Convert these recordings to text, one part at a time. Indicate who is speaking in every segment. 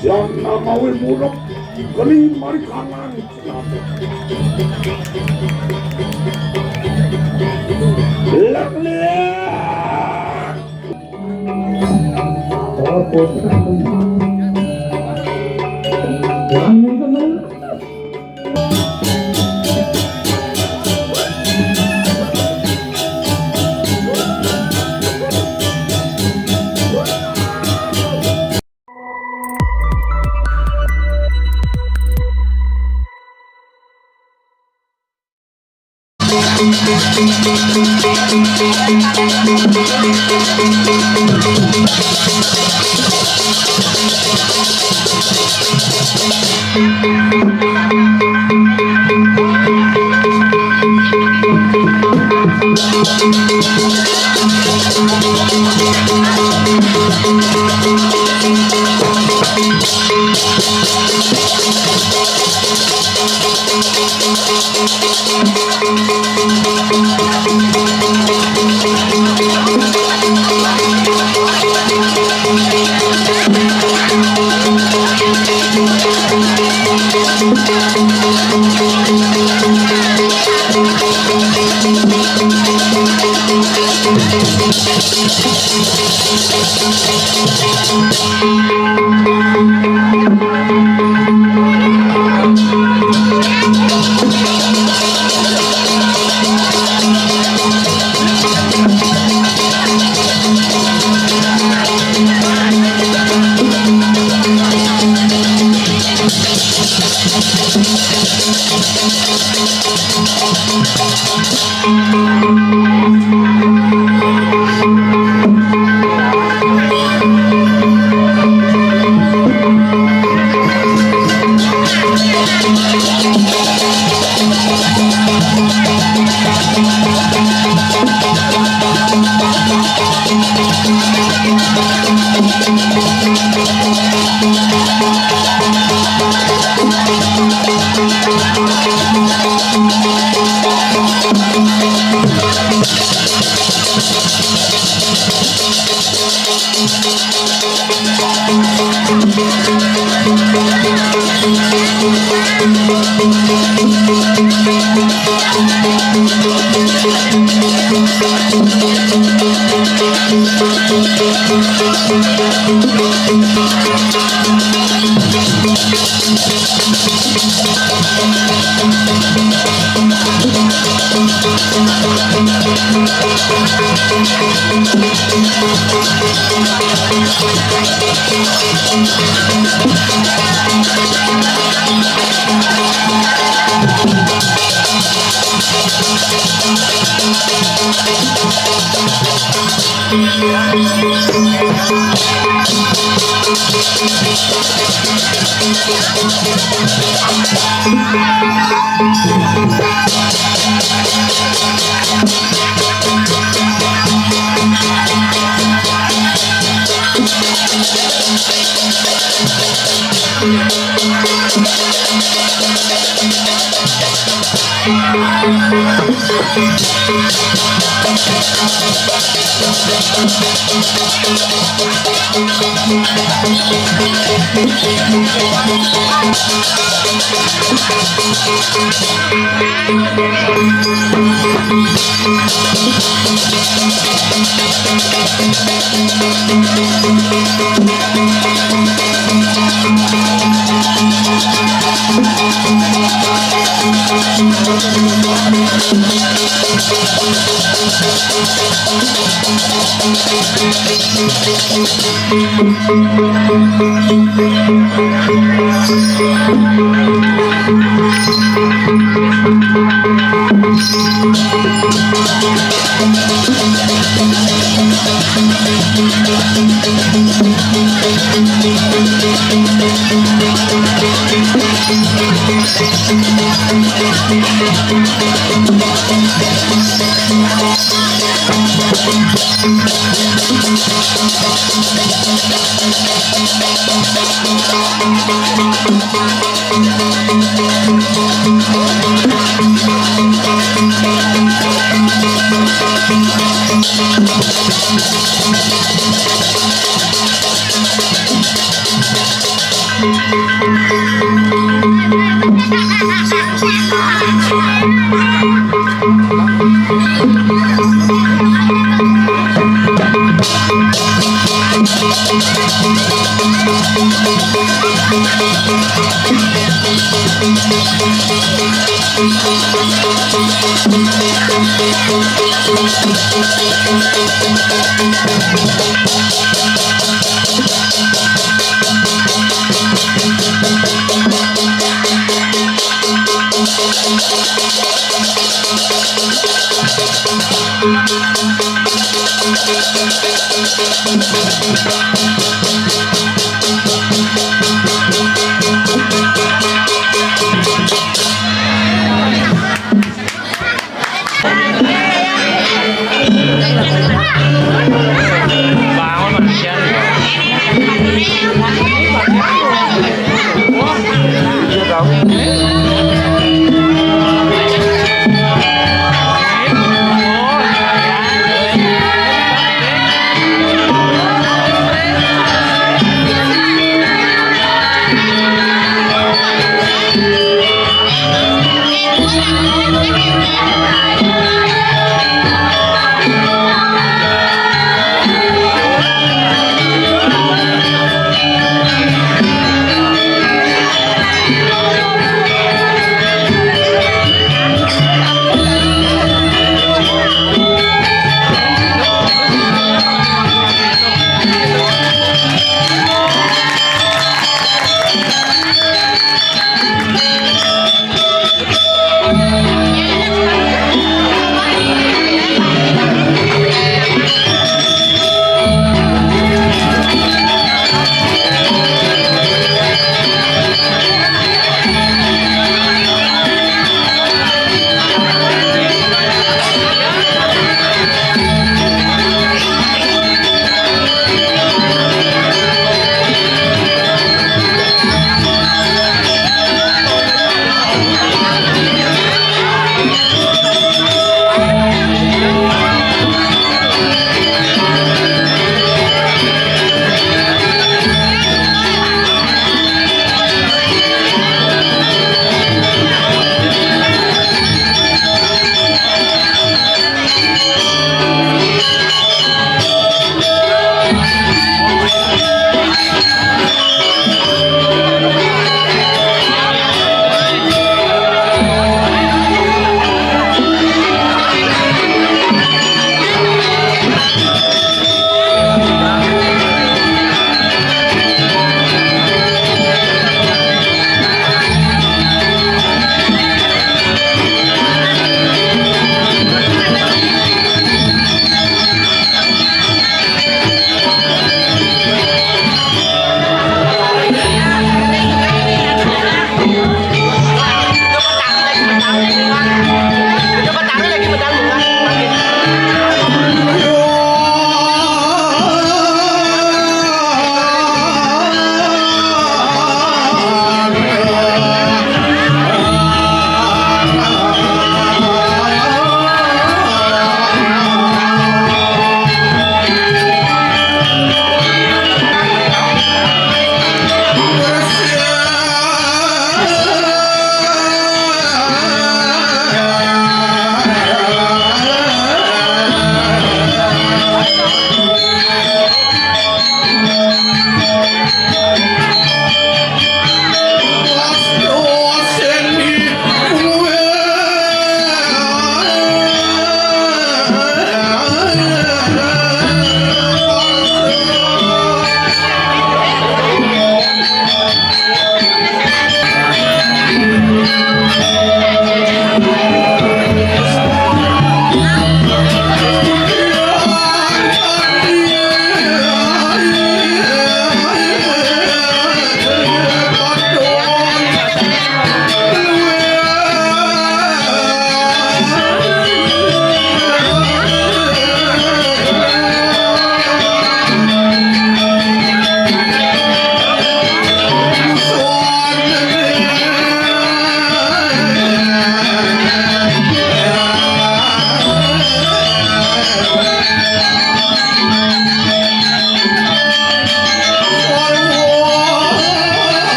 Speaker 1: Jangan namawin mulok Geli mari kanan Lek-lek
Speaker 2: เ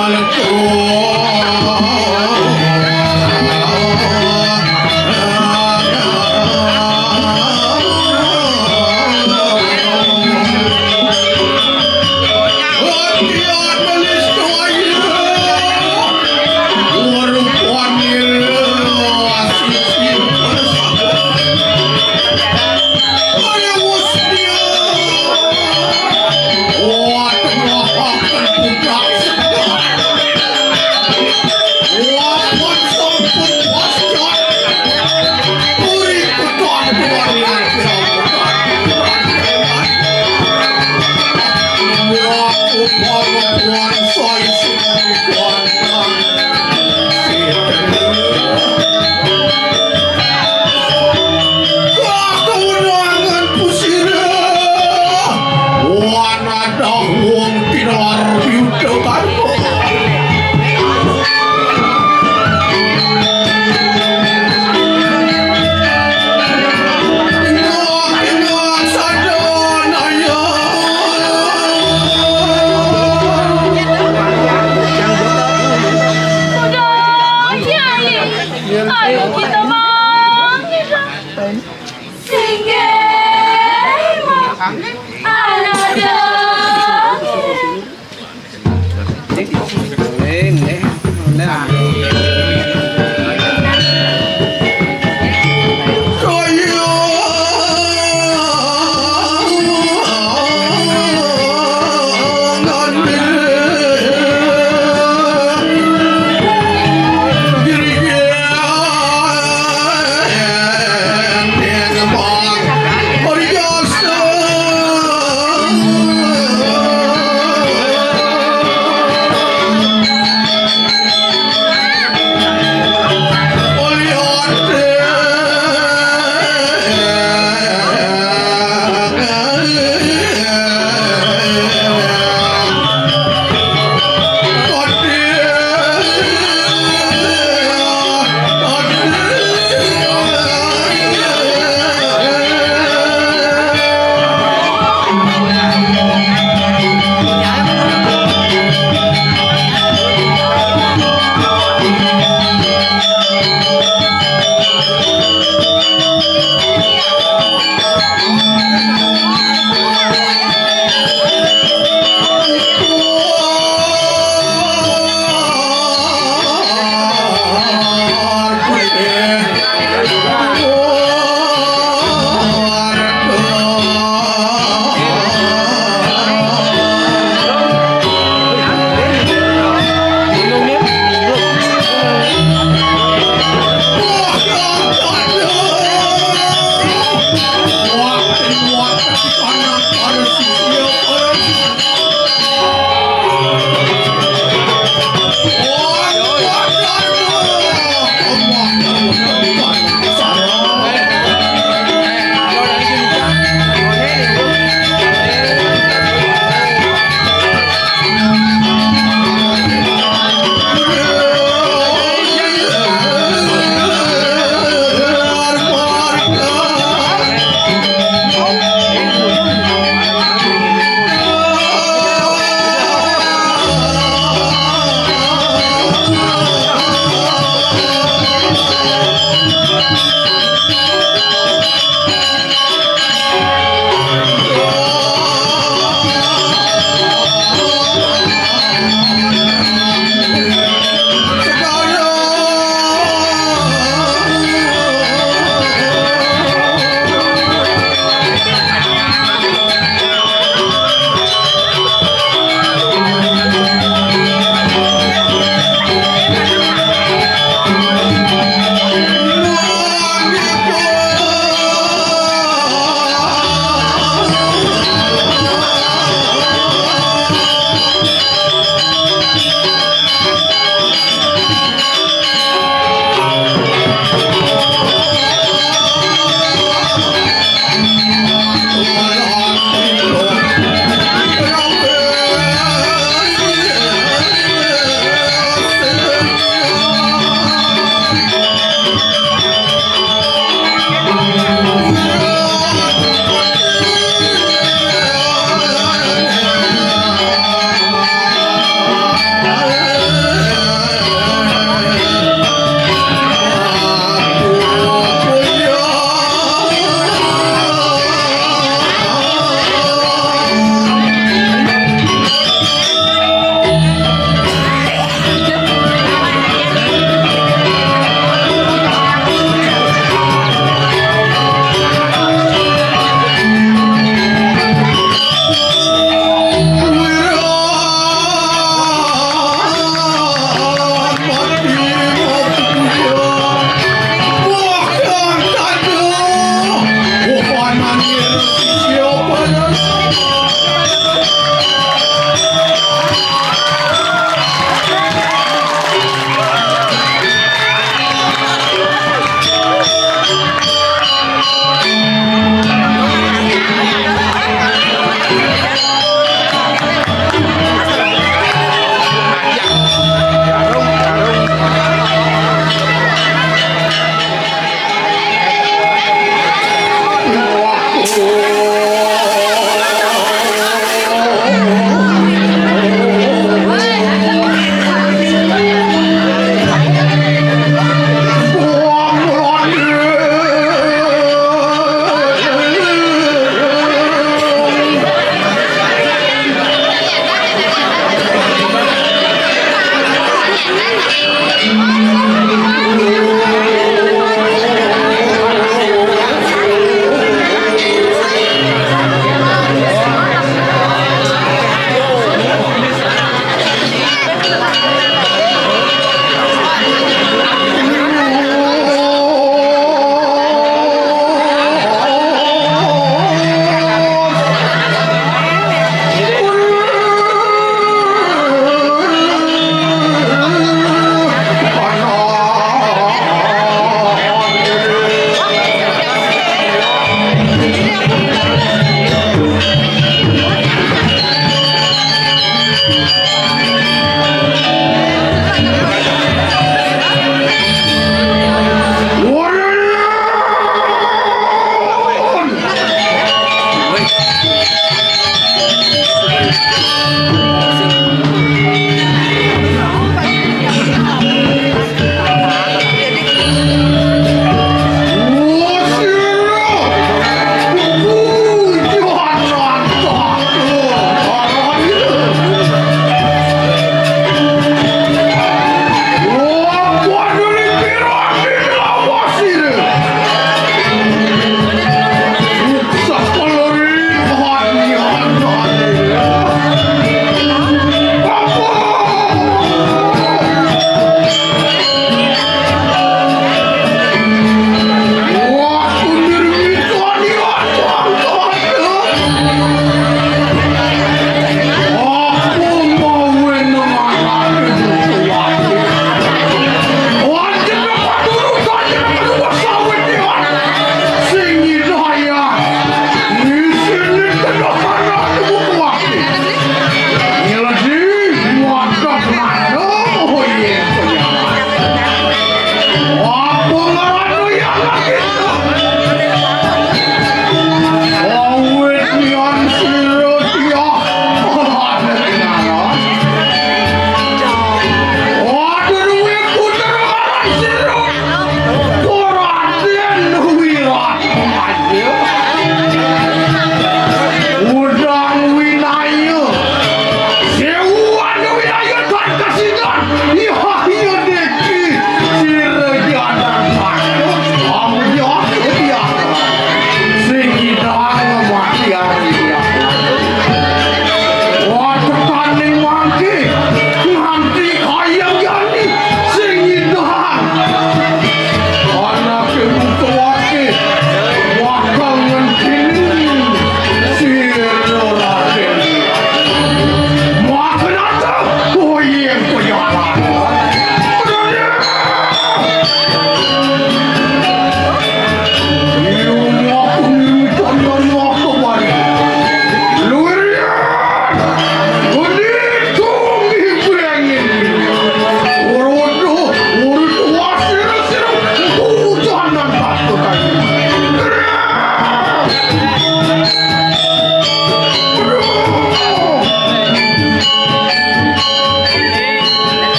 Speaker 1: Malang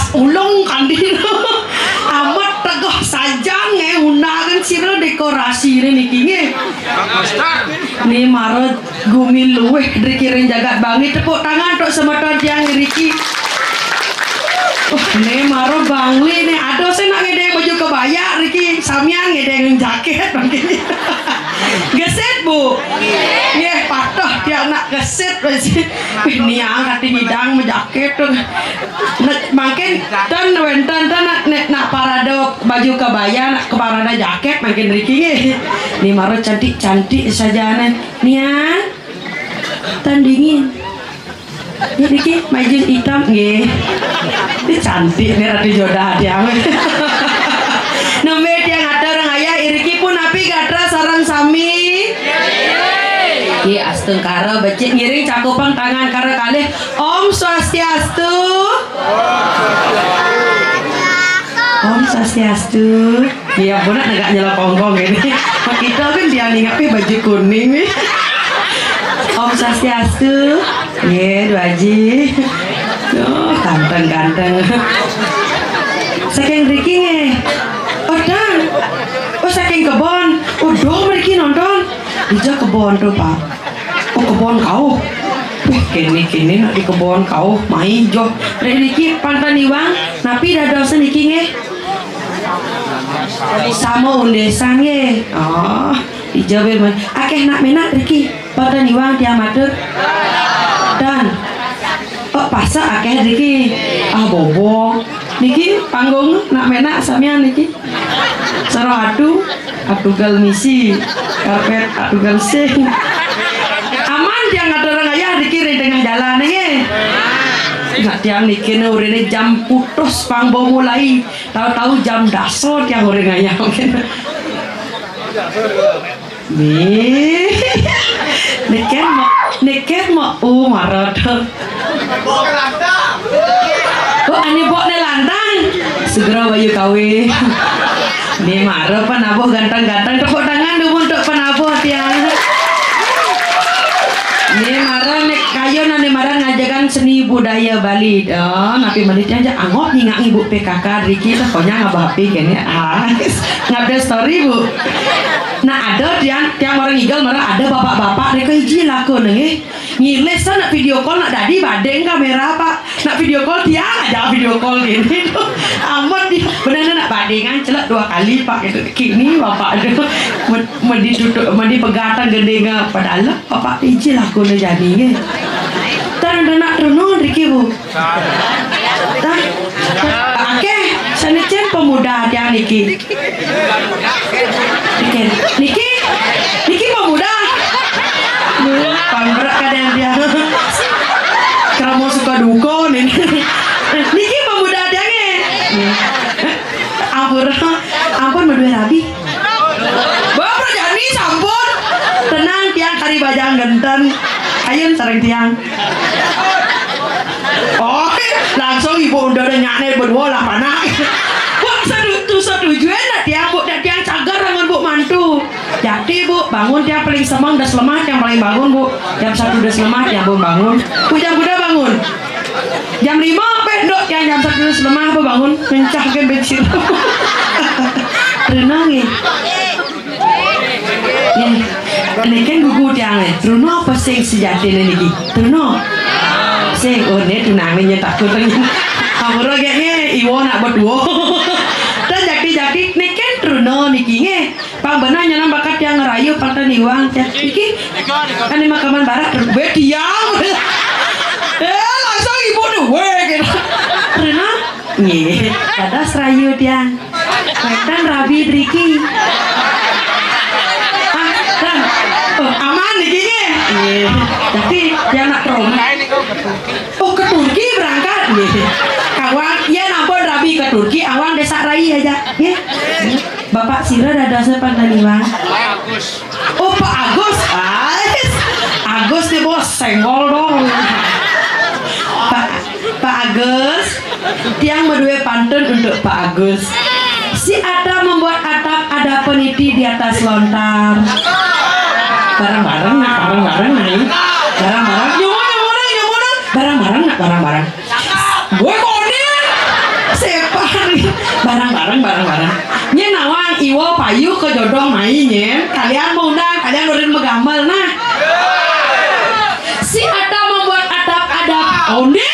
Speaker 2: pas ulung kandil amat tegah saja ngunakan sira dekorasi ini niki nggih. Ni marot gumi luweh dikiring jagat bangi tepuk tangan tok semeton tiang riki. Nih maro bangli nih aduh saya nak ngedeng baju kebaya Riki samian ngedeng jaket geset bu nggih patah dia nak geset ini angkat hidang menjaket tuh makin dan wenten nak parade baju kebaya nak parade jaket makin Riki nih maro cantik saja nih tandingin ya Riki maju hitam nggih. Ini cantik nih rada jodoh dia. Nembe dia ngata orang ayah Riki pun api gatra sarang sami. Iya asteng karo becik ngiring cakupan tangan karo kalih Om Swastiastu. Om Swastiastu. Iya bener agak nyelok kongkong ini. Kita kan dia ngapain baju kuning nih. Om Swastiastu. Iya dua ji. Oh ganteng saking Riki nih oh dan oh saking kebon udah Riki nonton ija kebon tuh pak oh kebon kau kini nak di kebon kau main jo Riki pantan iwang napi dah dosen Riki nih sama undesang nih oh ija bermain akeh nak menak Riki pantan iwang dia matur dan oh pasa akeh Riki bobo niki panggung nak menak samian niki saro adu gal misi karpet gal sing aman dia ngatur ayah Riki di tengah jalan nih nak tiang niki urine jam putus pangbo mulai tahu-tahu jam daso tiang urine ayah mungkin nih niket mau marot oh ane bok ne lantang segera bayu kawe ni marot panabuh ganteng-ganteng tepuk tangan dulu untuk panabuh tiang ni marah nek kayo nane marah ngajakan seni budaya Bali napi menitnya aja angop ngingak ibu PKK Riki pokoknya ngabapi kene ngabda story bu nah ada tiang orang igal marah ada bapak-bapak mereka hiji laku nih ngiles nak video call nak dadi badeng kamera pak nak video call tiang aja video call gini amat dia benar nak badengan celak 2 kali pak itu kini bapak ada mau ditutup mau dipegatan gendenga padahal bapak hiji laku nih jadi tan nak renung Riki bu tan oke sanecen pemuda tiang Niki Niki pemuda panggerak kadang dia kamu suka duko nih Niki pemuda tiangnya ampun berdua rabi bapak jadi sampun tenang tiang kari bajang genten ayun sering tiang oh langsung ibu udah nyane berdua lah mana wah setuju enak tiang bu dan tiang cagar dengan bu mantu jadi bu bangun tiang paling semang das lemah yang paling bangun bu jam 1 das lemah yang bu bangun bu jam kuda bangun jam 5 pendok yang jam 1 das lemah bu bangun mencahkan bensin renang ya ini kan gugu tiang Runo apa sing sejati ini Runo sing oh ini tunangnya takut kamu kayaknya iwo nak berdua dan jadi ini kan Runo niki nge pangbenar nyanam bakat yang ngerayu pantan iwang iki kan ini makaman barat gue diam langsung ibu nih gitu Runo nih ada serayu tiang dan Rabi Riki aman nih gini tapi dia nak trauma oh ke Turki berangkat kawan ya nampun Rabi ke Turki awang desa Rai aja ya Bapak Sira ada dosa Pandaniwa oh Pak Agus nih bos senggol dong Pak Agus tiang berdua pantun untuk Pak Agus si Ada membuat atap ada peniti di atas lontar barang-barang nih barang-barang gue konin barang-barang nya nawang iwo payu ke jodoh mainnya kalian mau undang kalian udah megambar nah si Adam membuat adab-adab ini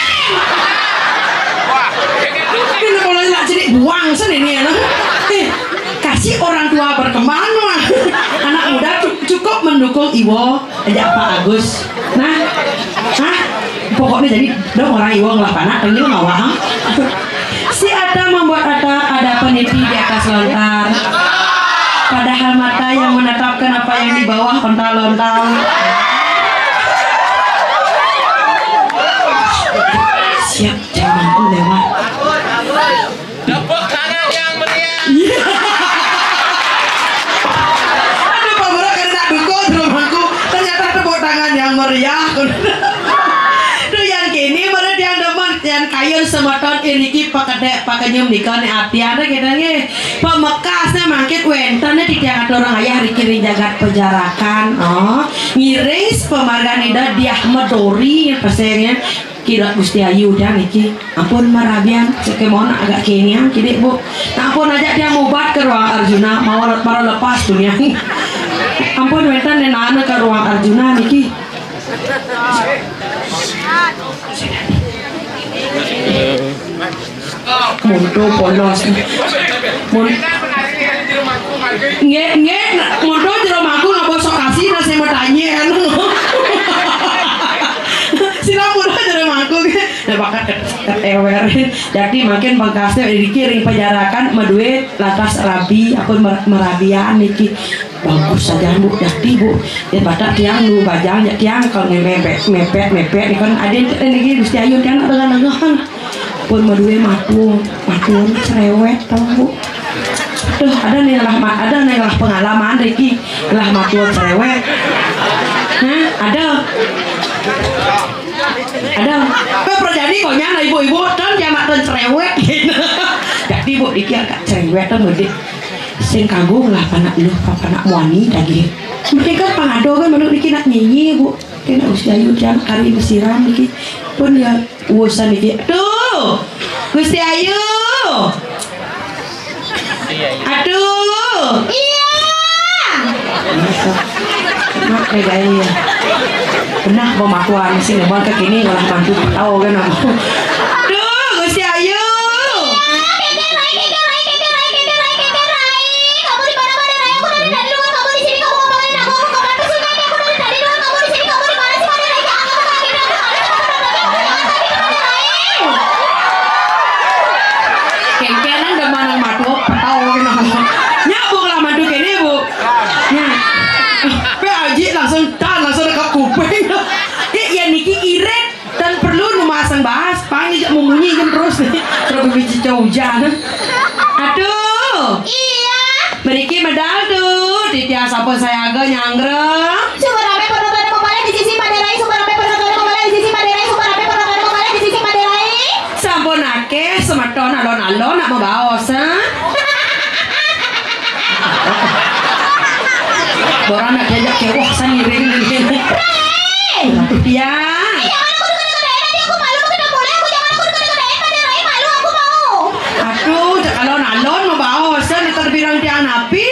Speaker 2: kalau nggak jadi buang sendiri ya kasih orang tua berkembang anak muda cukup mendukung Iwo aja Pak Agus nah pokoknya jadi dong orang Iwo ngelapana dan dia ngawang si Adam membuat ada peniti di atas lontar padahal mata yang menetapkan apa yang di bawah ontal-ontal siap jamanku lewat
Speaker 3: tepuk tangan yang meriah.
Speaker 2: Aduh Pak Bro karena dukung rumahku ternyata tepuk tangan yang meriah tuh yang kini menurut yang demen yang kayu semoton ini pakai nyum dikon artian katanya pemekasnya mangkit wentennya tidak ada orang ayah dikirim jagat penjarakan ngiris pemargaan ida di Ahmad Dori pasirnya kira Gusti Ayu dan iki ampun marabian sekemon agak kenia kini bu ampun aja dia mubat ke ruang Arjuna mau para lepas dunia ampun wenten dan anak ke ruang Arjuna niki mundur polos nge mundur di rumahku nggak bosok kasih nasi mau tanya silang mundur di rumahku nah bakal ketewerin jadi makin bangkasnya dikiring penjarakan meduit lantas rabi aku merabian niki bagus saja bu jadi bu ya batak tiang lu bajang ya tiang kalau mepet ini kan ada ini Gusti Ayu tiang ada lengan pun meduit matun cerewet tau bu tuh ada nih lah pengalaman Riki lah matun cerewet ada perjadi kok nyana ibu-ibu kan jamak cerewet jadi bu Riki agak cerewet tuh mudik sing kagum lah panak lu panak muani lagi mereka kan pangado kan menurut Niki nak nyanyi bu kena Gusti Ayu jam kari besiran Niki pun ya urusan Niki aduh Gusti Ayu aduh iya mak regaya ya benar pemakuan sih nebal ke kini ngolah mantu tahu kan aku aduh Gusti Ayu hujan aduh iya beriki medal tuh di tiang sampun saya agak nyanggreng sumber ape penonton kembali di sisi Maderai sumber ape penonton kembali di sisi Maderai sumber ape penonton kembali di sisi Maderai sampun akeh semeton alon-alon nak membaos orang nak diajak kewah sendiri dia alon-alon mau bawa hosen di terbilang tiang napi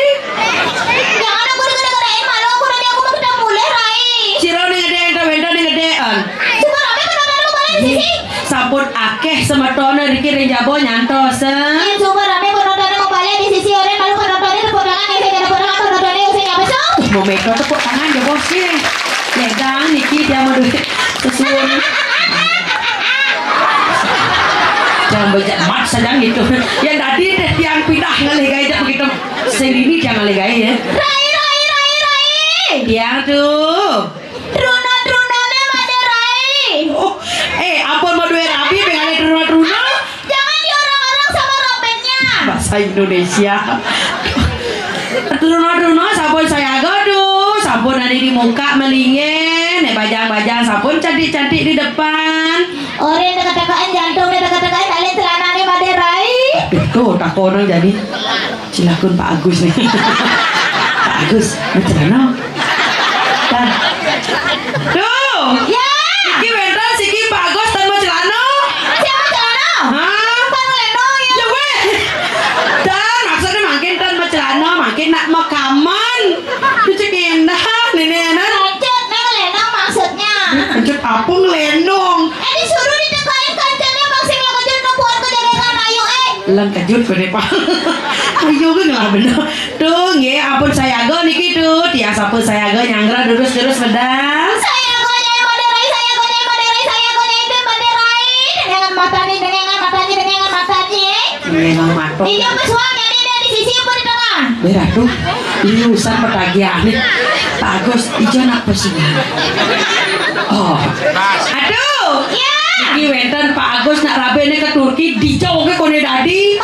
Speaker 2: jangan aku degede-gedein malu aku nanti aku mau kita mulai Rai ciro nih gedein kawenda nih gedean coba rame penonton kembali di sisi sampun akeh semetone dikiring jabo nyantos coba rame penonton kembali di sisi orang malu penontonnya tepuk tangan ya saya tepuk tangan penontonnya usai apa sih mau meko tepuk tangan ya bos sih ledang Niki dia mau duit sesuai jangan bejat mat sedang gitu yang tadi deh yang pindah ngalegai dah begitu sendiri jangan ngalegai ya Rai yang tuh Truno-trunonya Maderai ampun mau duit rapi pengen Truno jangan diorang-orang sama robeknya bahasa Indonesia Truno sampun saya gaduh sampun ada di muka melingin bajang-bajang sampun cantik-cantik di depan orang dekat-dekatin jantung dekat-dekatin kalian celana nih Maderai tuh tak orang jadi silakan Pak Agus nih Pak Agus mau celana dan tuh ya Niki bentar siki Pak Agus dan mau celana siapa celana? Hah? Pak Leno ya weh Lang kejut pada pak. Ayo gue nggak bener. Tuh nge, ampun saya go niki tuh. Tiasa pun saya go nyanggra terus pedas.
Speaker 4: Saya goyang Maderai, saya goyang Maderai, saya goyang itu Maderai. Dengan matanya, dengan matanya, dengan matanya.
Speaker 2: Memang matok.
Speaker 4: Iya pesuangnya ini dari sisi apa di tengah?
Speaker 2: Berat tuh. Ini urusan petagihan nih. Pak Agus, ijo nak pesugihan. Oh, aduh.
Speaker 4: Ya.
Speaker 2: Iki wenten Pak Agus nak rabene ke Turki dijauh ke kone dadi.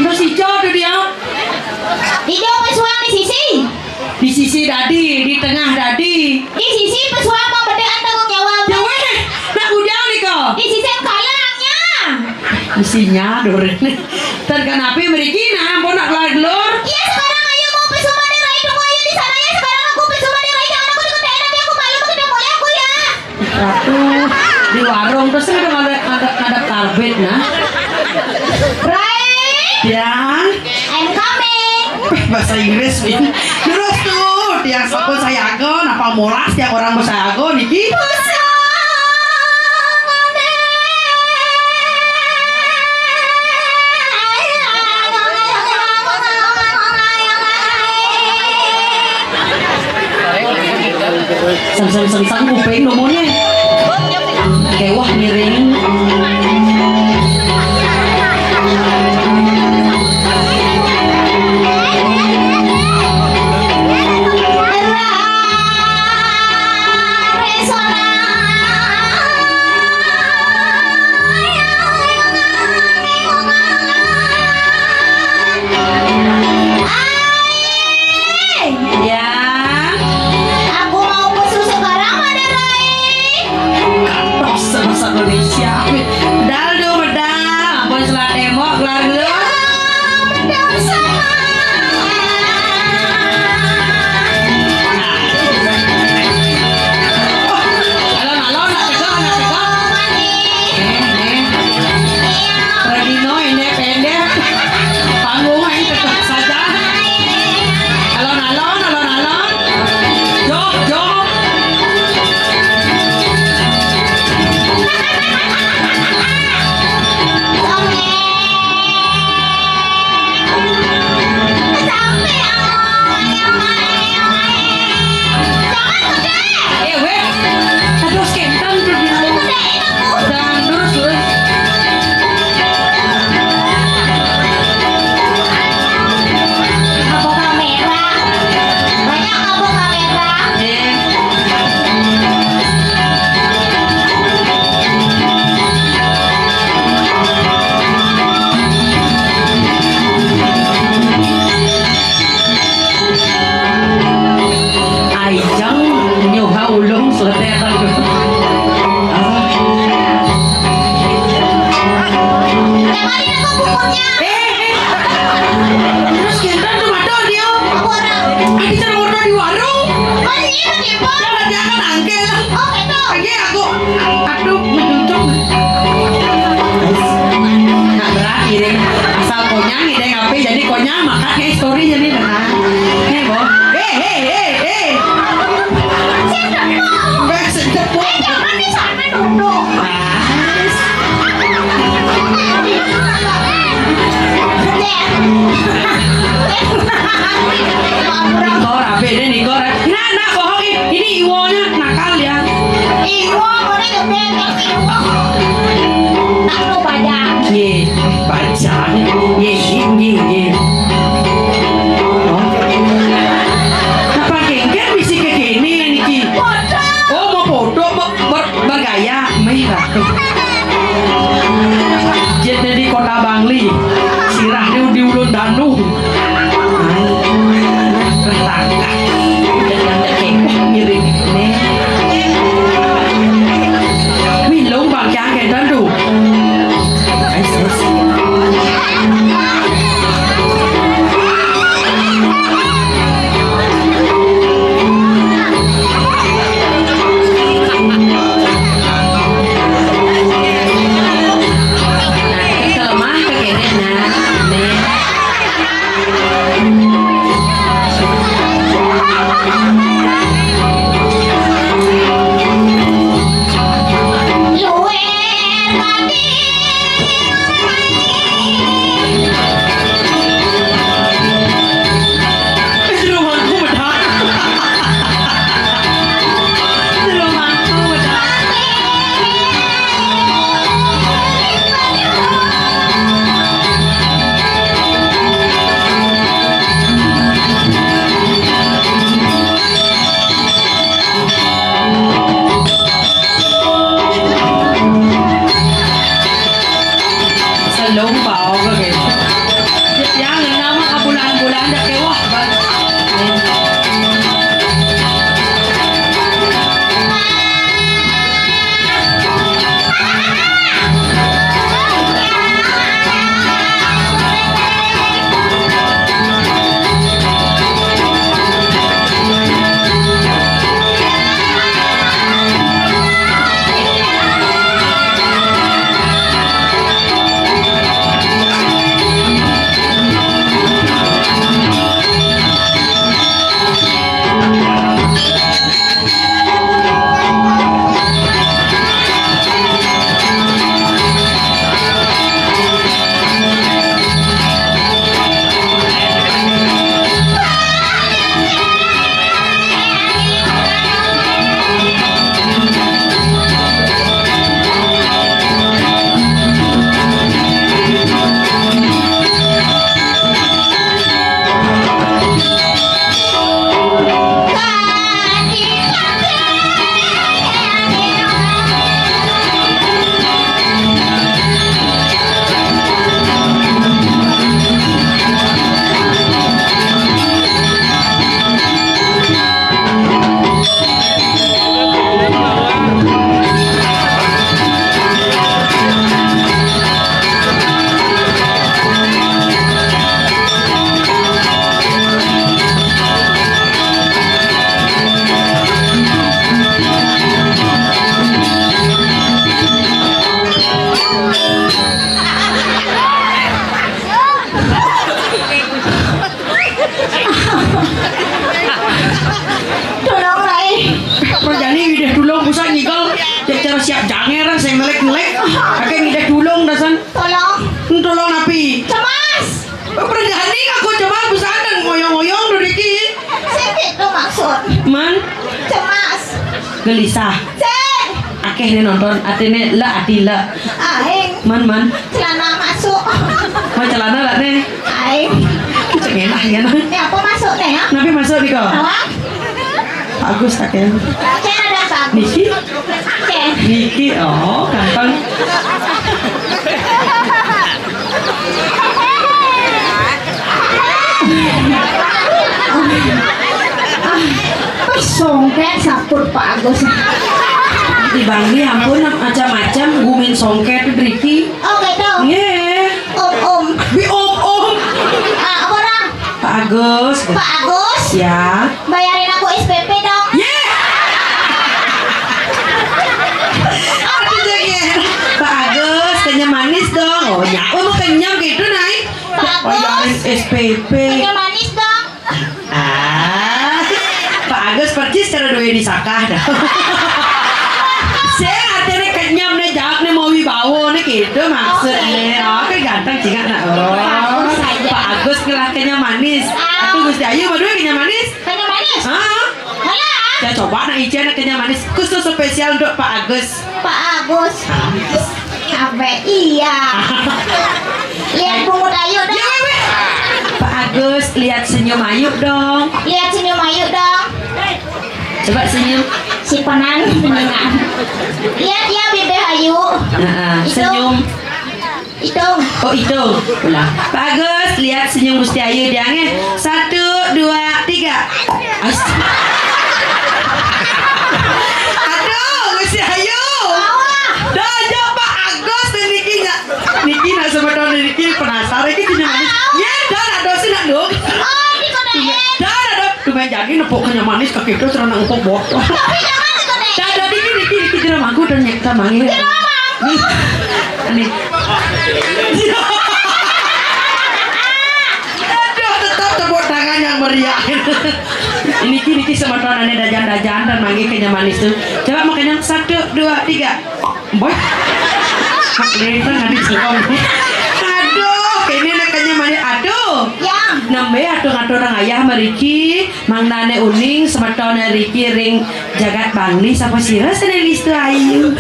Speaker 2: Terus ijo tuh dia.
Speaker 4: Hijau pesuang di sisi.
Speaker 2: Di sisi dadi, di tengah dadi.
Speaker 4: Di sisi pesuang pemberdayaan tanggung jawab.
Speaker 2: Ya weh, nak ujang nih kok.
Speaker 4: Di sisi yang kalangnya.
Speaker 2: Isinya dorene. Dan kenapa meriki nah, mau nak keluar gelor?
Speaker 4: Iya sekarang ayo mau pesu Maderai tunggu ayo di sana ya. Sekarang aku pesu Maderai jangan aku diketain nanti aku malu ketemu oleh aku ya.
Speaker 2: Ratu di warung terus ada karbet nah.
Speaker 4: Right.
Speaker 2: Yang
Speaker 4: I'm coming.
Speaker 2: bahasa Inggris Win. Terus tuh tiang sapu saya agon apa molas tiang orang saya agon niki. Sang kuping nomornya. Kewah miring. Ya.
Speaker 4: Aku mau pesu sekarang Maderai.
Speaker 2: Bahasa Indonesia. Daldo medal, ampun selat demo kelar dulu. Alon-alon nak tegak. Regino ini pendek. Panggung ini tegak saja. Alon-alon. Jok. Weh, aduh skentan tuh dia. Dan terus.
Speaker 4: Kabel kamera. Banyak kabel kamera.
Speaker 2: Aijang nyoha ulung seletetan tuh.
Speaker 4: Jangan aku bukunya.
Speaker 2: Terus skentan tuh madon dia.
Speaker 4: Aku orang.
Speaker 2: Adi cara warna di warung.
Speaker 4: Masih ini Pak.
Speaker 2: Jangan angkel.
Speaker 4: Oh itu.
Speaker 2: Lagi aku aduh mencucuk. Nak berat kirim asal konyang ide ngapain jadi konyang makanya story jadi nah. Bo. Sedep.
Speaker 4: Jangan di sana duduk.
Speaker 2: Mas. Nikor, apa ini Nikor? Nah, bohong ini Iwonya nakal ya.
Speaker 4: Iwo, boleh gede, tapi Iwo
Speaker 2: sing melek-melek. Akeh ngidek dulung dasan. Tolong napi.
Speaker 4: Cemas.
Speaker 2: Berani aku coba besadang ngoyong-ngoyong duri
Speaker 4: Sing itu maksud.
Speaker 2: Man,
Speaker 4: Cemas.
Speaker 2: gelisah.
Speaker 4: Sing.
Speaker 2: Akeh ini nonton, atine la ati la.
Speaker 4: Aing.
Speaker 2: Man,
Speaker 4: Celana masuk.
Speaker 2: mau celana lah nih.
Speaker 4: Aing.
Speaker 2: Cek enak ya nah.
Speaker 4: Ini apa masuk nih ya?
Speaker 2: Nabi masuk nih kok.
Speaker 4: Awak.
Speaker 2: Bagus akeh.
Speaker 4: Cek ada bagus.
Speaker 2: Niki,
Speaker 4: Cek.
Speaker 2: Niki, oh gampang.
Speaker 4: Songket saput Pak Agus.
Speaker 2: Di Bangli ampun macam-macam gumin songket Riki.
Speaker 4: Oh gitu.
Speaker 2: Nggih.
Speaker 4: Om.
Speaker 2: Bi om.
Speaker 4: Ah, apa orang?
Speaker 2: Pak Agus.
Speaker 4: Pak Agus.
Speaker 2: Ya.
Speaker 4: Bayarin aku SPP dong.
Speaker 2: Yeah. Pak Agus kenyam manis dong. Oh ya, mau kenyam gitu naik.
Speaker 4: Pak
Speaker 2: Bayarin
Speaker 4: Agus.
Speaker 2: SPP.
Speaker 4: Punya manis dong.
Speaker 2: Pak Agus percis cara duit disakah dah. Saya artinya kenyam nih jawab nih mau wibawa nih gitu maksudnya. Oh kan ganteng juga nak. Oh Pak Agus kelah kenyam manis. Aku Gusti Ayu berdua kenyam manis.
Speaker 4: Punya manis.
Speaker 2: Ah,
Speaker 4: Malah.
Speaker 2: ya coba nak ijen nak kenyam manis khusus spesial untuk Pak Agus.
Speaker 4: Pak Agus. Apa iya? Lihat pungut Ayu
Speaker 2: Ya
Speaker 4: dong.
Speaker 2: wewe. Pak Agus lihat senyum Ayu dong.
Speaker 4: Lihat senyum Ayu dong.
Speaker 2: Coba senyum.
Speaker 4: Simpanan penyengat. Lihat ya Bebe Ayu.
Speaker 2: Senyum.
Speaker 4: Itu.
Speaker 2: Oh itu. Ulang. Pak Agus lihat senyum Gusti Ayu diangnya. 1, 2, 3. Aduh Gusti Ayu. Dah aja Pak Agus dan Niki nak sebetulnya Niki penasaran Niki kenyam manis. Ya dah nak dosi nak dong.
Speaker 4: Oh, dikodein.
Speaker 2: Dah cuma jadi nepuk kenyam manis kaki itu serana empuk botol.
Speaker 4: Tapi jangan dikodein.
Speaker 2: Dah Niki jeram aku dan nyekta manggil. Nih. Aduh tetap tepuk tangan yang meriah. Niki sebetulnya ada dajan-dajan dan manggil kenyam manis tuh. Coba mau kenyam 1, 2, 3. Boy. Kelihatan nggak disengkong. Aduh, ini nak kenyam manis. Aduh.
Speaker 4: Yang.
Speaker 2: Nambe atur-atur orang ayah Riki, Mang Nane Uning, semetone Riki ring jagat Bangli, siapa sira senelis tu Ayu.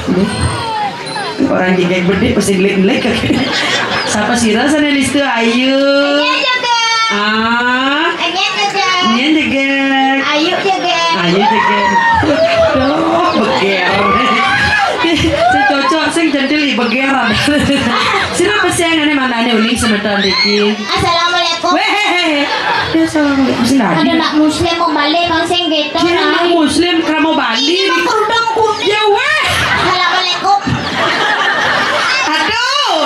Speaker 2: Orang jengkel gede pasti gelek-gelek. Siapa sira senelis tu Ayu.
Speaker 4: Enyen juga. Enyen juga.
Speaker 2: Nyen juga.
Speaker 4: Ayu juga.
Speaker 2: Ayu juga. Duh, beger. Sing cocok sing jendeli begeran. Sira pesengan Mang Nane Uning semetone Riki.
Speaker 4: Assalamualaikum.
Speaker 2: Weh, ya assalamualaikum.
Speaker 4: Ada nak muslim mau balik bang sing gitu.
Speaker 2: Kira nak muslim kamu Bali.
Speaker 4: Ini kerudungku.
Speaker 2: Ya weh.
Speaker 4: Assalamualaikum.
Speaker 2: Aduh,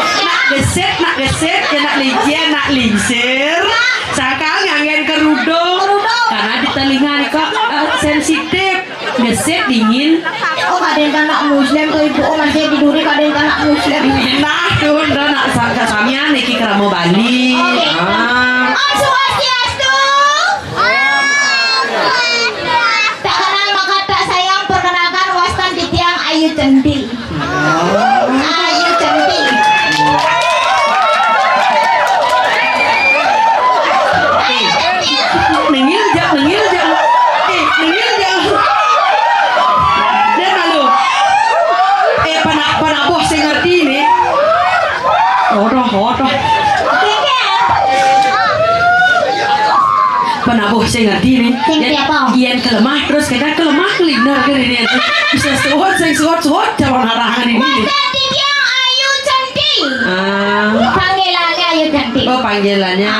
Speaker 2: nak geset, ya nak licin, nak lingsir. Sekarang ngangen kerudung. Karena di telinga nih kok sensitif. Geset dingin.
Speaker 4: Oh kadang anak muslim tuh ibu masih tiduri kadang anak muslim.
Speaker 2: Nah, tuh udah nak samian nih kira mau Bali.
Speaker 4: Om Swastiastu. Tak kenal maka tak sayang, perkenalkan Wastan di tiang Ayu Centil. Ayu Centil.
Speaker 2: Nengil jang. Nengil jang. Dia lalu. Panaboh saya ngerti nih. Hodoh. Panaboh saya ngerti nih.
Speaker 4: Ngerti apa?
Speaker 2: Ian kelemah terus kita kelemah keliner kan ini. Bisa suhot calon harangan ini.
Speaker 4: Wastan di tiang Ayu Centil. Panggilannya Ayu Centil.
Speaker 2: Oh panggilannya.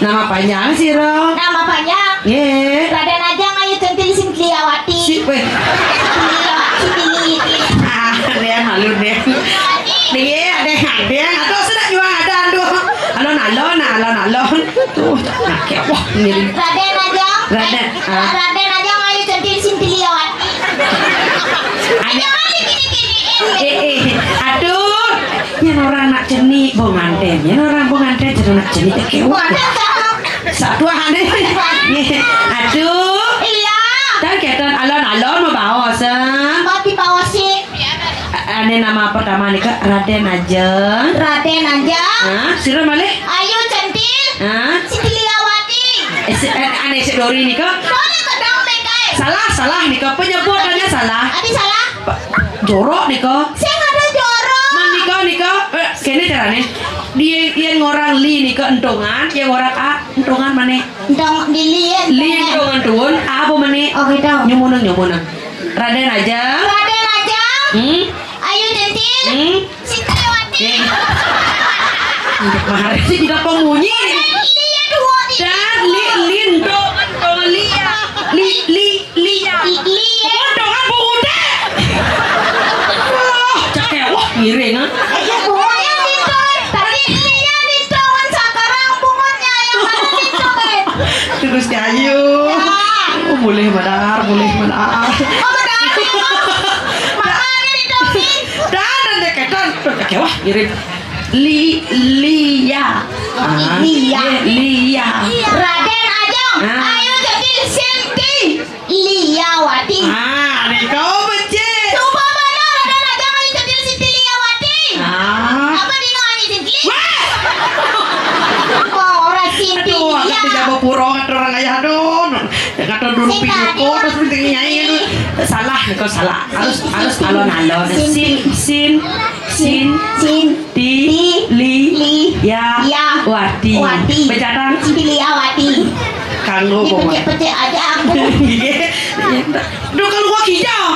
Speaker 2: Nama panjang sih Ro.
Speaker 4: Nama panjang.
Speaker 2: Ye.
Speaker 4: Raden Ajang Ayu Centil Singliawati.
Speaker 2: Si weh. Dia halu deh. Dia atau sudah jual ada aduh. Alon. Tuh, nak wah ini.
Speaker 4: Raden Ajang.
Speaker 2: Raden.
Speaker 4: Raden Ajang Ayu Centil Singliawati. Jangan gini-gini.
Speaker 2: Aduh. Yang orang nak ceni bonganten. Yang orang bonganten jadi nak ceni tekewak. Satu aneh. Aduh.
Speaker 4: Iya.
Speaker 2: Dan kita alon mau bawa sen.
Speaker 4: Mati bawa sih.
Speaker 2: ane nama pertama nih Kak Raden Ajeng.
Speaker 4: Raden aja.
Speaker 2: Hah, sira malih?
Speaker 4: Ayu centil.
Speaker 2: Hah?
Speaker 4: Siti Liawati.
Speaker 2: Ane si Dori nih Kak.
Speaker 4: Boleh kedong mekai.
Speaker 2: Salah nih Kak, penyebutannya salah.
Speaker 4: Adi salah.
Speaker 2: Jorok nih Kak.
Speaker 4: Saya nggak ada jorok.
Speaker 2: Nih Kak, kene carane. Dia yang orang li nih Kak entongan, yang orang a entongan mana?
Speaker 4: Dong dilihat.
Speaker 2: Li entongan tuun, apa mana?
Speaker 4: Oh gitu.
Speaker 2: Nyumuneng. Raden aja.
Speaker 4: Raden aja. Ayu centil. Siti Liawati.
Speaker 2: Mahal sih tidak pengunyi.
Speaker 4: Lihat dua di.
Speaker 2: Dan entongan lia. Lia. Entongan pemuda. Cakewah miring ah.
Speaker 4: Bunganya ditol. Tadi lihat ditongan sekarang bunganya yang ada ditol.
Speaker 2: Terus Ayu. Oh, boleh madar.
Speaker 4: Oh benar. Makanya ditolin.
Speaker 2: Dan deketan. Cakewah miring. Lia. Lia.
Speaker 4: Raden Ajeng. Ayu centil Sinti Liawati.
Speaker 2: Nih kau becek.
Speaker 4: Coba mana Raden Ajeng Ayu centil Sinti Liawati. Apa di nanya Sinti? Oh, orang Sinti
Speaker 2: Aduh, aku
Speaker 4: Lia.
Speaker 2: tidak mau purong atau orang ayah don. Kata dulu pijuko terus penting nyanyi itu salah, kau salah. Harus alon-alon. Sin, li, ya, wati. Becatang
Speaker 4: Sinti Liawati.
Speaker 2: kanggo bawa.
Speaker 4: Pecek-pecek aja aku.
Speaker 2: Duh kalau gua hijau,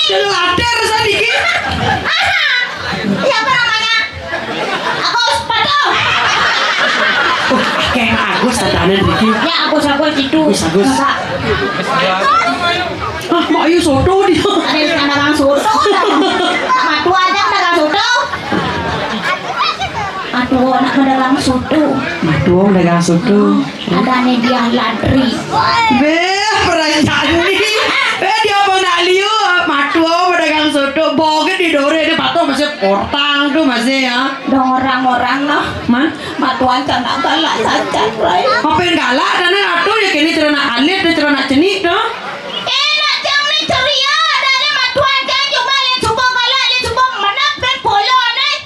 Speaker 2: jangan lader sedikit.
Speaker 4: Siapa namanya? Aku sepatu.
Speaker 2: Kayak Agus tatanan Riki.
Speaker 4: Ya aku itu.
Speaker 2: Agus. Mak ayu soto dia.
Speaker 4: Ada yang dagang soto. Matu aja dagang soto. Aduh, anak dagang soto.
Speaker 2: Aduh, dagang soto.
Speaker 4: Ada nih dia ladri.
Speaker 2: Perayaan nih. Dia mau nak liu, matuo pedagang soto, boget di dore dia patuh masih portang tuh masih ya.
Speaker 4: Dong orang-orang noh.
Speaker 2: Man,
Speaker 4: Matuan cana galak saja, Bray.
Speaker 2: ngapain galak karena atuh ya kini cerona alit, dia cerona cenik tuh.
Speaker 4: Enak jam ni ceria. Ada matuan kan cuma lihat coba galak, lihat coba menak dan polo nih.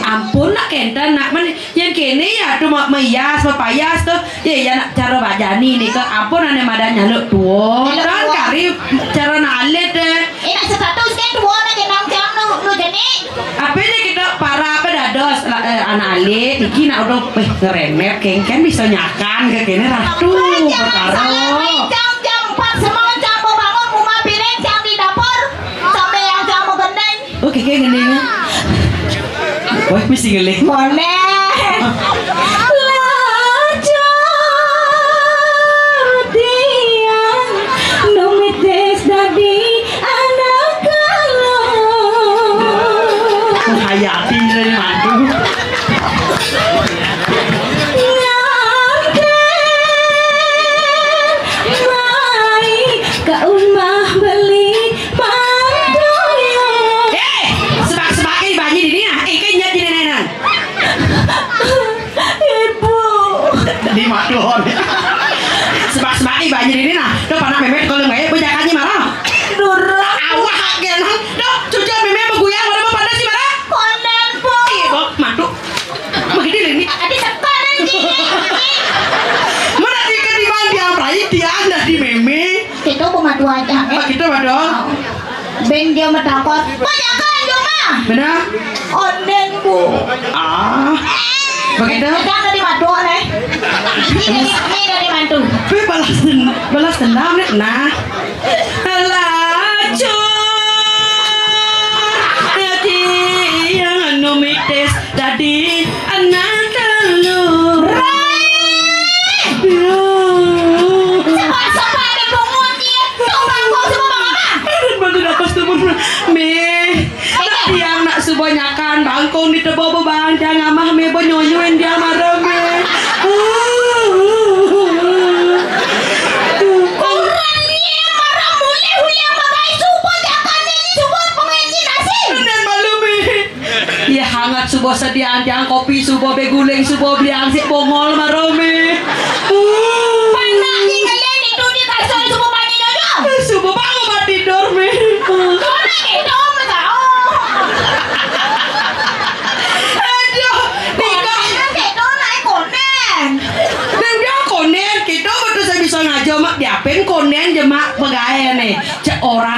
Speaker 2: Ampun nak kenten nak man yang kini ya tuh mau meyas, mepayas tuh. Ya nak cara bajani nih ke ampun ane madan nyaluk tuh. Dan kari cara nak alit deh.
Speaker 4: Enak status kan dua nak kenang jam nu jadi.
Speaker 2: Apa ini kita para pedados anak alit iki nak udah ngeremet kengken bisa nyakan ke kene ratu perkara.
Speaker 4: Jam 4 semalam jam mau bangun rumah piring jam di dapur sampai yang jam mau gendeng.
Speaker 2: Oke kayak gini nya. Wah mesti ngelih.
Speaker 4: Boleh.
Speaker 2: Hayati dari mantu. Sebak-sebaknya banyak di dia. Kayaknya jadi nenek. Di madon. Sebak-sebaknya banyak di dia. Tuh panak memet kalau nggak ya penjakannya marah. Durang awak genang. Tuh cuci memet beguyang mana mau pada sih marah.
Speaker 4: Konen po.
Speaker 2: Iya kok matu. Begitu ini.
Speaker 4: Adi tekanan gini.
Speaker 2: Mana di ketiban dia perai dia anda di meme.
Speaker 4: Kita bunga dua aja.
Speaker 2: Apa kita madon?
Speaker 4: Ben dia mendapat banyak kan cuma.
Speaker 2: Benar?
Speaker 4: Konen bu.
Speaker 2: Begitu?
Speaker 4: Kita dari madu nih. Ini dari mantu.
Speaker 2: Tapi balas dendam nih. Nah. Laju. Hati yang numites tadi anak telur.
Speaker 4: Cepat ada bungun dia. Coba kau semua apa?
Speaker 2: Bantu dapat tebur me. Yang nak sebanyakan bangkong di tebo bang jangan mah me bonyonyuin dia marah me.
Speaker 4: Orangnya marah mulai huliang bagai subuh jangan ini subuh pengenji nasi.
Speaker 2: Dan malu me. Ya hangat subuh sediaan jangan kopi subuh beguling subuh beli angsik bongol marah me.
Speaker 4: Panaknya kalian itu di kasur subuh pagi dulu.
Speaker 2: Subuh bangun mati tidur me.
Speaker 4: Kau nak itu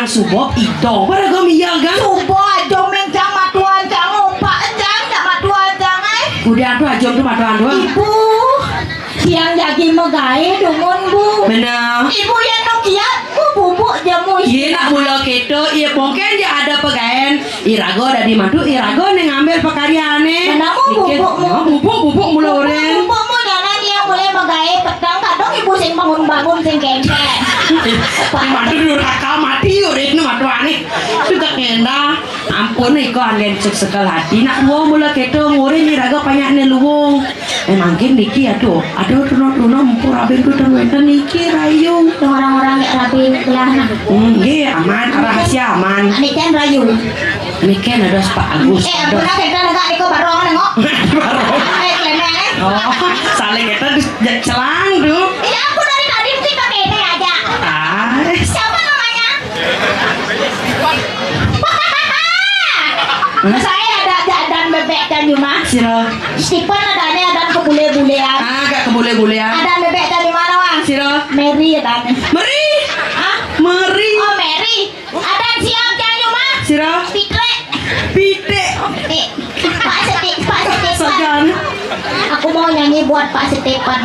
Speaker 2: orang subob idong pada kami ya kan
Speaker 4: Subo aja mencang matuan cang opak cang tak matuan cang
Speaker 2: udah tuh aja tuh matuan doang
Speaker 4: Ibu yang jadi megae dungun bu
Speaker 2: benar
Speaker 4: Ibu yang nokia bu bubuk jamu
Speaker 2: iya nak mula gitu iya mungkin dia ada pegawai irago ada di madu irago nih ngambil pekaryaannya
Speaker 4: Kenapa
Speaker 2: bubuk mula orang
Speaker 4: bubukmu jalan yang boleh megae pedang kadang ibu sing bangun-bangun sing kengkek
Speaker 2: madu durhaka mati udah ini madu aneh suka kena ampun iko angin sekal hati nak luang mula gitu ngurin irago banyaknya luang mungkin niki aduh tuno mumpur abin ku tengwenten niki rayu
Speaker 4: orang-orang yang rapi belah nah
Speaker 2: iya aman rahasia aman
Speaker 4: ini kan rayu
Speaker 2: ini kan ada Pak Agus
Speaker 4: ampun lah kita negak niko barong nengok kelemen
Speaker 2: oh saling kita celang tuh
Speaker 4: iya aku dari tadi mesti pakai ini aja siapa namanya saya ada dan bebek dan cuma
Speaker 2: siro
Speaker 4: Stephen ada kebule-bulean
Speaker 2: gak kebule-bulean
Speaker 4: ada bebek dan di mana wang
Speaker 2: siro
Speaker 4: Mary ada
Speaker 2: Meri
Speaker 4: Hah?
Speaker 2: Meri
Speaker 4: oh Mary ada siap dan cuma
Speaker 2: siro
Speaker 4: Pitre
Speaker 2: Pite
Speaker 4: Pak Stephen
Speaker 2: sajan
Speaker 4: aku mau nyanyi buat Pak Stephen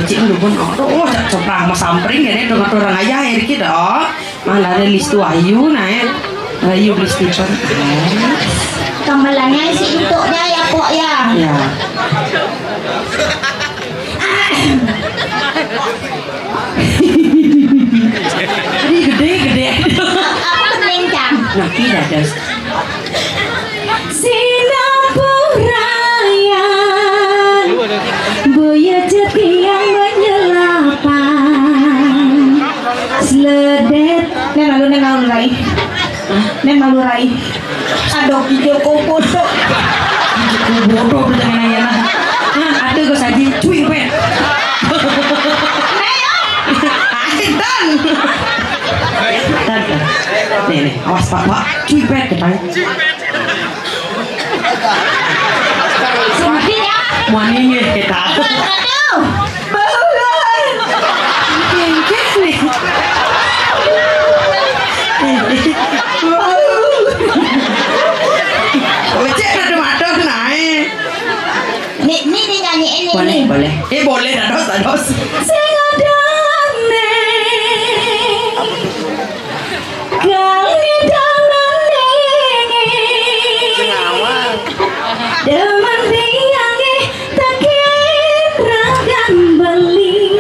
Speaker 2: kecil lu pun oh coba mas sampring gini dengan orang ayah air kita mana ada list tuh ayu naik ayu list itu
Speaker 4: gamelannya isi untuknya ya kok ya
Speaker 2: ya ini gede
Speaker 4: apa melencang
Speaker 2: nah tidak ada
Speaker 4: Sinampurayan Buya jati yang menyelapan Seledet Neng malu rai Aduh hijau kau bodoh
Speaker 2: bodoh dengan ayah ada gue saji cuy pen nih awas pak cuy pen ketanya
Speaker 4: Sempit ya
Speaker 2: Muaninya kita.
Speaker 4: Aduh
Speaker 2: Kengkek nih. Becek ada madon naik.
Speaker 4: Ini nyanyiin ini
Speaker 2: Boleh, boleh. Boleh dados.
Speaker 4: Sengadane Kali dalam dingin Demen diangi tak kira dan beli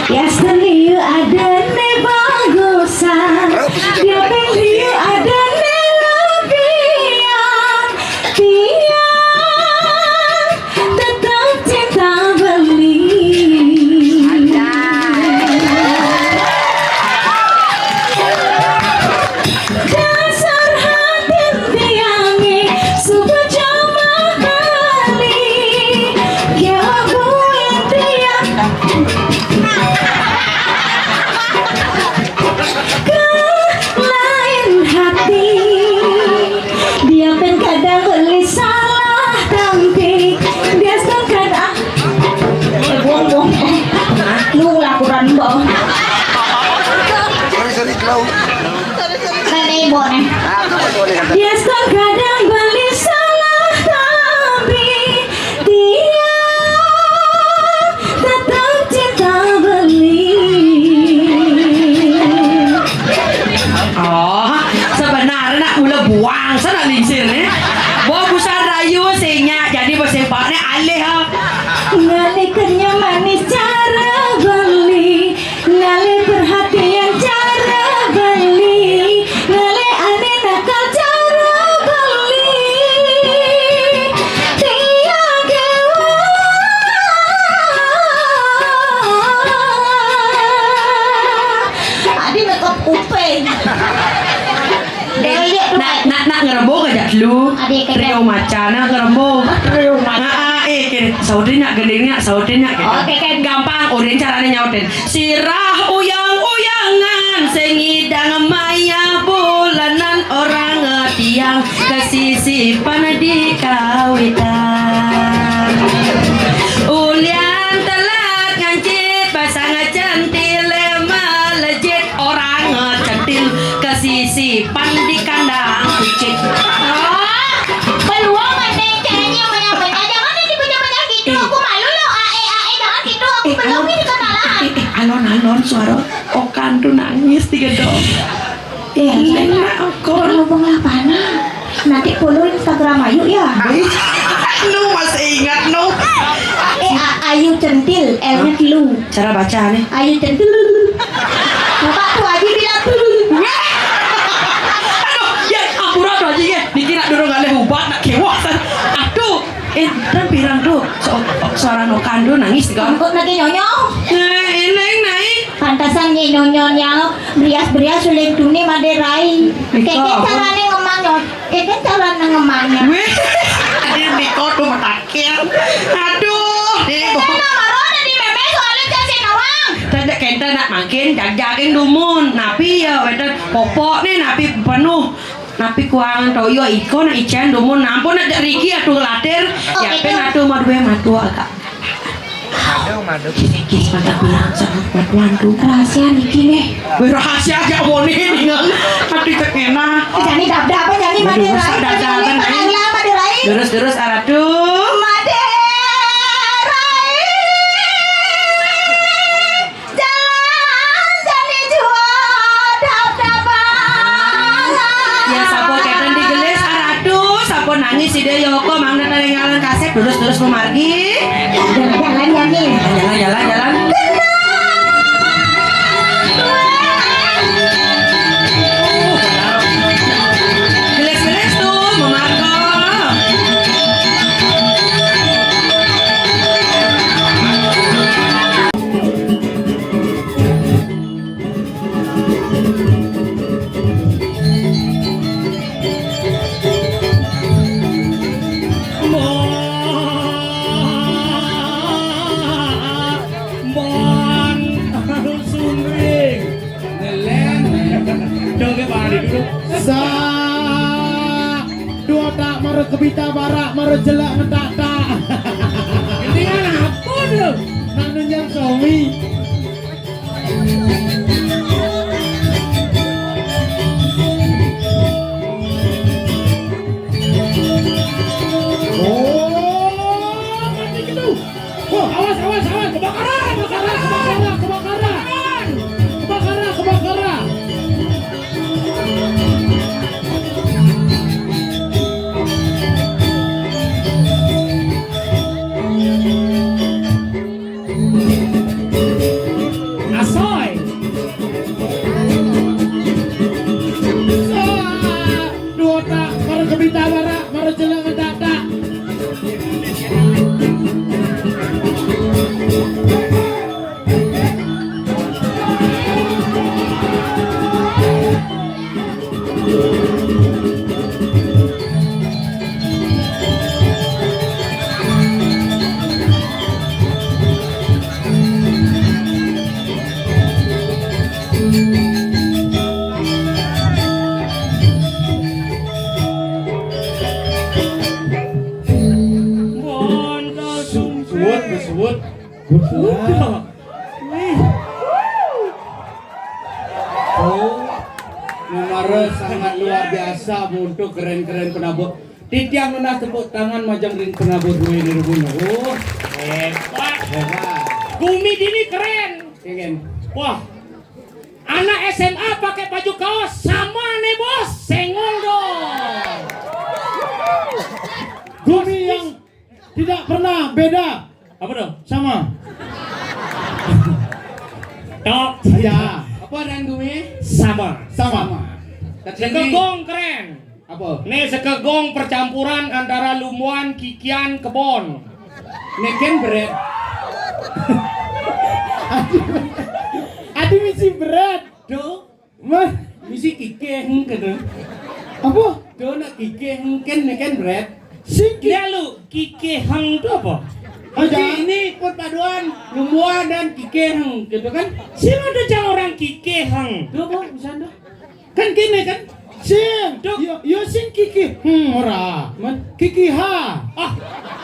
Speaker 4: Ya seni ada ne bagusan Ya beli ada ne lebihan Tiang tetap cinta beli Dasar hati tiangi Subuh jamaah kali Ya gue tiang Ke lain hati Dia kan kadang beli salah Tapi dia kadang buang Lu laporan bohong
Speaker 1: Sorry, Clau.
Speaker 4: Nenek ibu nih Dia kadang beli salah Tapi dia tetap cinta beli
Speaker 2: Oh, sebenarnya nak mula buang sana lingsir nih. Bawa busar rayu sehingga jadi bersepaknya alih ha.
Speaker 4: Ngalikannya manis cara beli Ngali perhatian cara beli Ngali aneh nakal cara beli Tiaga Adi nakap kuping
Speaker 2: Nak ngerembok aja dulu.
Speaker 4: Adik,
Speaker 2: Trio macana ngerembok.
Speaker 4: Trio macan.
Speaker 2: Saudinya gendingnya, saudinya gitu.
Speaker 4: Oke, kan.
Speaker 2: Gampang, udin caranya nyautin. Sirah uyang-uyangan, sengidang maya bulanan orang ngetiang kesisipan di kawitan. Ulian telat ngancit pasangan centil isi pandi kandang kucing.
Speaker 4: Peluang mending caranya banyak-banyak. Jangan dibanyak-banyak gitu. Aku malu loh. Jangan gitu. Aku belum ini kenalan.
Speaker 2: Alon suara Okan tuh nangis tiga dong. Enak Okan.
Speaker 4: Ngomong apa nanti follow Instagram Ayu ya.
Speaker 2: Lu masih ingat no?
Speaker 4: Ayu Centil, L-nya lu.
Speaker 2: Cara baca nih.
Speaker 4: Ayu Centil. Bapak tuh aja bilang
Speaker 2: Aduh, ya ampura tuh aja ya. Dikira dulu nggak lehubat nak kewah. Aduh, dan pirang tuh suara Okan tuh nangis kan?
Speaker 4: Angkut lagi nyonyong.
Speaker 2: Nah, eneng naik.
Speaker 4: Pantasan nyonyongnya berias-berias suling tuni maderai. Kayak caranya ngemangnya. Kayak caranya ngemangnya.
Speaker 2: Wih, ini Niko tuh metakir. Aduh, tanda kenta nak makin jag-jaging dumun napi ya wedan popok nih napi penuh napi kuangan toyo iko na ican dumun nampun nak riki atuh latir ya pen atuh madu agak
Speaker 3: Madu.
Speaker 2: kis pada bilang sangat matuan tuh
Speaker 4: Rahasia Niki nih.
Speaker 2: rahasia aja boleh nih hati tekena
Speaker 4: Jadi dap-dap jadi maderai.
Speaker 2: terus aratuh nangis si dia Yoko mang dan ngalan kaset terus memargi
Speaker 4: jalan ya nih
Speaker 2: jalan geles tuh memargo
Speaker 1: Sa dua tak mara kebita barak mara jelak ngetak tak. Ini kan apa tuh? Nak nunjang suami. Oh, mati gitu. Oh, awas kebakaran. Sangat luar biasa untuk keren-keren penabur. Titiang nuna tepuk tangan majang ring penabur gue ini rubunnya. Oh, hebat.
Speaker 5: Gumi ini keren.
Speaker 1: Ingin.
Speaker 5: Wah, anak SMA pakai baju kaos sama nih bos, sengol dong.
Speaker 1: Gumi yang tidak pernah beda.
Speaker 5: Apa dong?
Speaker 1: Sama.
Speaker 5: Tok.
Speaker 1: Ya. Apa dan Gumi?
Speaker 5: Sama. Sekegong keren.
Speaker 1: Apa?
Speaker 5: Nih sekegong percampuran antara lumuan, kikian, kebon.
Speaker 1: Neken berat. Aduh misi berat. Do. Mah misi kikeh gitu. Apa? Do nak kikeh neken berat.
Speaker 5: Ya lu kikeh hang itu apa?
Speaker 1: Ada ini perpaduan lumuan dan kikeh gitu kan?
Speaker 5: Siapa ada orang kikeh hang?
Speaker 1: Do apa bisa do? Kan gini kan? Sing, yo sing kiki, ora, kiki ha.
Speaker 5: Ah,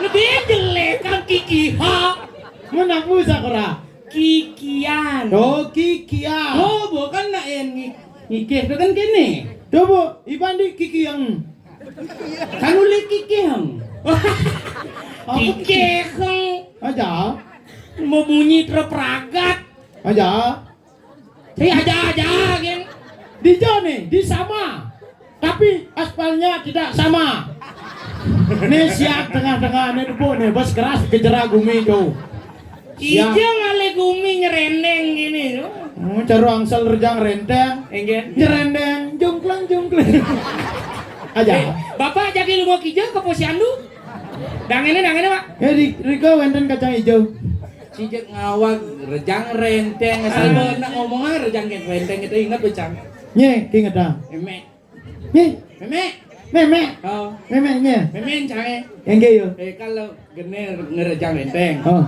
Speaker 5: lebih jelek kan kiki ha.
Speaker 1: Menang musa ora.
Speaker 5: Kikian.
Speaker 1: Oh kikian.
Speaker 5: Oh bukan nak ini.
Speaker 1: Ngikih itu kan kene.
Speaker 6: Coba iban di kiki yang
Speaker 1: Kan uli kikih.
Speaker 5: Kikeh
Speaker 6: aja
Speaker 5: mau bunyi terperagat.
Speaker 6: aja
Speaker 5: Saya aja kan.
Speaker 6: di nih di sama tapi aspalnya tidak sama. Nih siap tengah-tengah nih depo nih bos keras kejerak gumi tuh.
Speaker 5: Iya ngale gumi nyerendeng gini.
Speaker 6: Caru angsal rejang renteng,
Speaker 5: Enggak.
Speaker 6: nyerendeng jungklang. Aja.
Speaker 5: Bapak jadi lu mau kijau ke posyandu? Dangene Pak.
Speaker 6: Riko wenten kacang hijau.
Speaker 1: Cijek ngawak rejang renteng asal nak ngomongnya rejang renteng itu ingat becang.
Speaker 6: Nye, inget dah.
Speaker 1: Memek.
Speaker 6: Nye,
Speaker 1: Memek.
Speaker 6: meme,
Speaker 1: Oh,
Speaker 6: memenya.
Speaker 1: memen cange.
Speaker 6: Yang gayo.
Speaker 1: Kalau gene ngerejang renteng.
Speaker 6: Oh,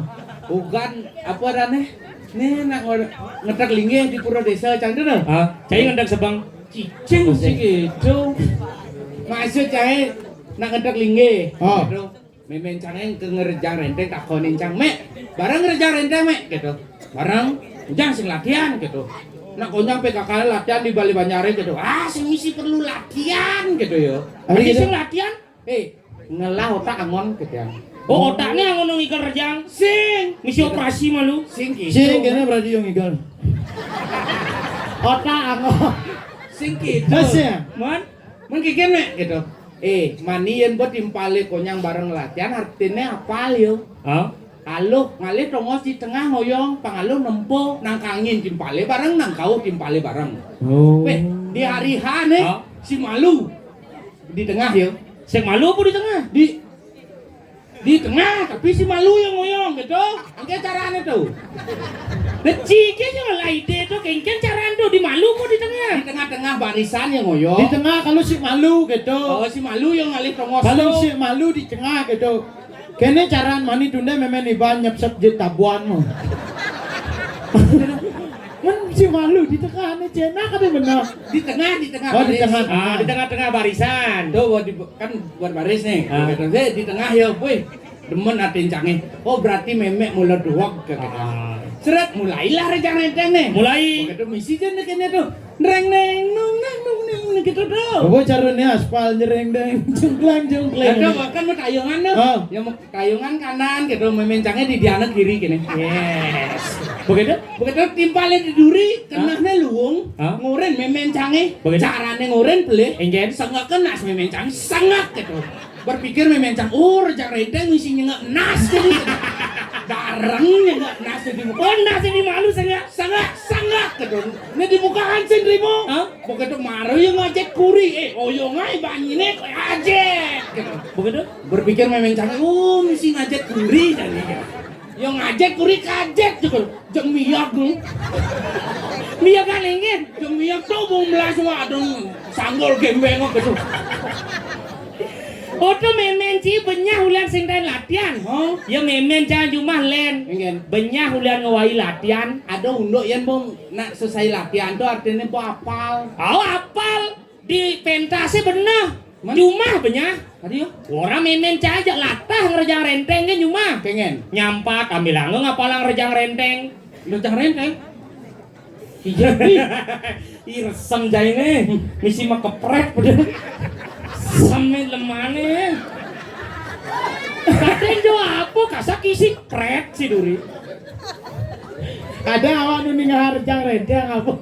Speaker 1: Bukan apa rane? Nih nak ngetak linggih di pura desa cang tu dah.
Speaker 5: Ah, saya ngendak sebang.
Speaker 1: Cicing sih gitu. Maksud cai nak ngetak linggih.
Speaker 6: Oh.
Speaker 1: Gitu. Memen cange ke ngerejang renteng takonin cang mek. Barang ngerejang renteng mek gitu. Barang jang sing latihan gitu. Nak konyang PKK latihan di Bali Banyare gitu. Ah, sing misi perlu latihan gitu yo.
Speaker 6: Hari
Speaker 5: Jadi
Speaker 6: gitu.
Speaker 5: sing latihan.
Speaker 1: Ngelah otak angon gitu ya.
Speaker 5: Oh, otaknya ngono ngikar rejang.
Speaker 1: Sing
Speaker 5: Misi operasi malu.
Speaker 1: sing gitu.
Speaker 6: sing kene berarti yang ikan. Otak angok.
Speaker 1: Sing gitu.
Speaker 6: Dasnya.
Speaker 1: Man kikin mek gitu. Mani yen buat timpale konyang bareng latihan artinya apal yo.
Speaker 5: Ah,
Speaker 1: Aluk ngalih tongos di tengah ngoyong pangaluh nempo nangkangin timpale bareng nang kau timpale bareng.
Speaker 6: Oh.
Speaker 1: Weh, di hari H nih
Speaker 5: Ah.
Speaker 1: si malu di tengah yo.
Speaker 5: sing malu apa di tengah?
Speaker 1: Di tengah tapi si malu yang ngoyong gitu. Angke carane tuh.
Speaker 5: Lecike jangan lah ide tuh kengken caraan tuh di malu apa di tengah?
Speaker 1: Di tengah-tengah barisan yang ngoyong.
Speaker 6: Di tengah kalau si malu gitu.
Speaker 1: Oh si malu yang ngalih tongos
Speaker 6: Kalau
Speaker 1: tuh.
Speaker 6: si malu di tengah gitu. Kene caraan mani tunda memen iban nyepsep je tabuanmu. Men si malu di tengah nih cena kan benar.
Speaker 1: Di tengah
Speaker 6: Oh, di
Speaker 1: baris.
Speaker 6: tengah.
Speaker 5: Ah, di tengah-tengah barisan.
Speaker 1: Tuh kan buat baris nih.
Speaker 5: Ah.
Speaker 1: Gitu. Di tengah ya, boy. Demen atin canggih. Oh berarti memek mulai doang gitu.
Speaker 5: Ah.
Speaker 1: Seret mulailah rejang renteng nih.
Speaker 5: Mulai.
Speaker 1: Begitu misi aja nih kayaknya tuh. Neng nung gitu tuh.
Speaker 6: Apa caranya aspal nyereng deng jungklang.
Speaker 1: Ada bahkan mau tayungan tuh.
Speaker 6: Oh.
Speaker 1: Ya mau tayungan kanan gitu, memencangnya di diana kiri gini.
Speaker 5: Yes.
Speaker 1: Begitu timpalnya di duri, kenahnya luwung,
Speaker 5: Hah?
Speaker 1: ngurin memencangnya.
Speaker 5: Begitu?
Speaker 1: Caranya ngurin pelih.
Speaker 5: Engen.
Speaker 1: Sangat kena memencang, sangat gitu. Berpikir memencang, rejang renteng misi nyengak nas jadi. Bareng nyengak nas jadi muka.
Speaker 5: Oh, nasi di malu saya.
Speaker 1: Sangat gitu. Ini di muka hancin ribu.
Speaker 5: Hah?
Speaker 1: Begitu maru yang ngajak kuri, oyongai banyine kau ajek. Gitu.
Speaker 5: Begitu?
Speaker 1: Berpikir memencang, misi ngajak kuri jadi. Yang ngajak kuri kajet juga. Jeng miyak nih.
Speaker 5: Dia kan ingin.
Speaker 1: Jeng miyak tuh mau melas wadung sanggol gembeng gitu.
Speaker 5: Oto memen ci benyah ulan sing dan latihan.
Speaker 1: Oh,
Speaker 5: Ya memen jangan cuma len.
Speaker 1: ingin.
Speaker 5: Benyah ulan ngawai latihan.
Speaker 1: Ada unduk yang mau nak selesai latihan tuh artinya mau apal.
Speaker 5: Oh apal di pentasnya bener. Cuma benyah.
Speaker 1: Tadi yuk,
Speaker 5: Orang memen caja latah ngerejang renteng kan cuma.
Speaker 1: pengen.
Speaker 5: Nyampat ambil anggo ngapalang rejang renteng.
Speaker 1: Rejang renteng.
Speaker 5: Iya. Ih resem jai nih. Misi mah kepret padahal. Semen lemane. Kadang jo apa kasak isi kret si duri.
Speaker 6: Ada awak nu ningal rejang renteng apa?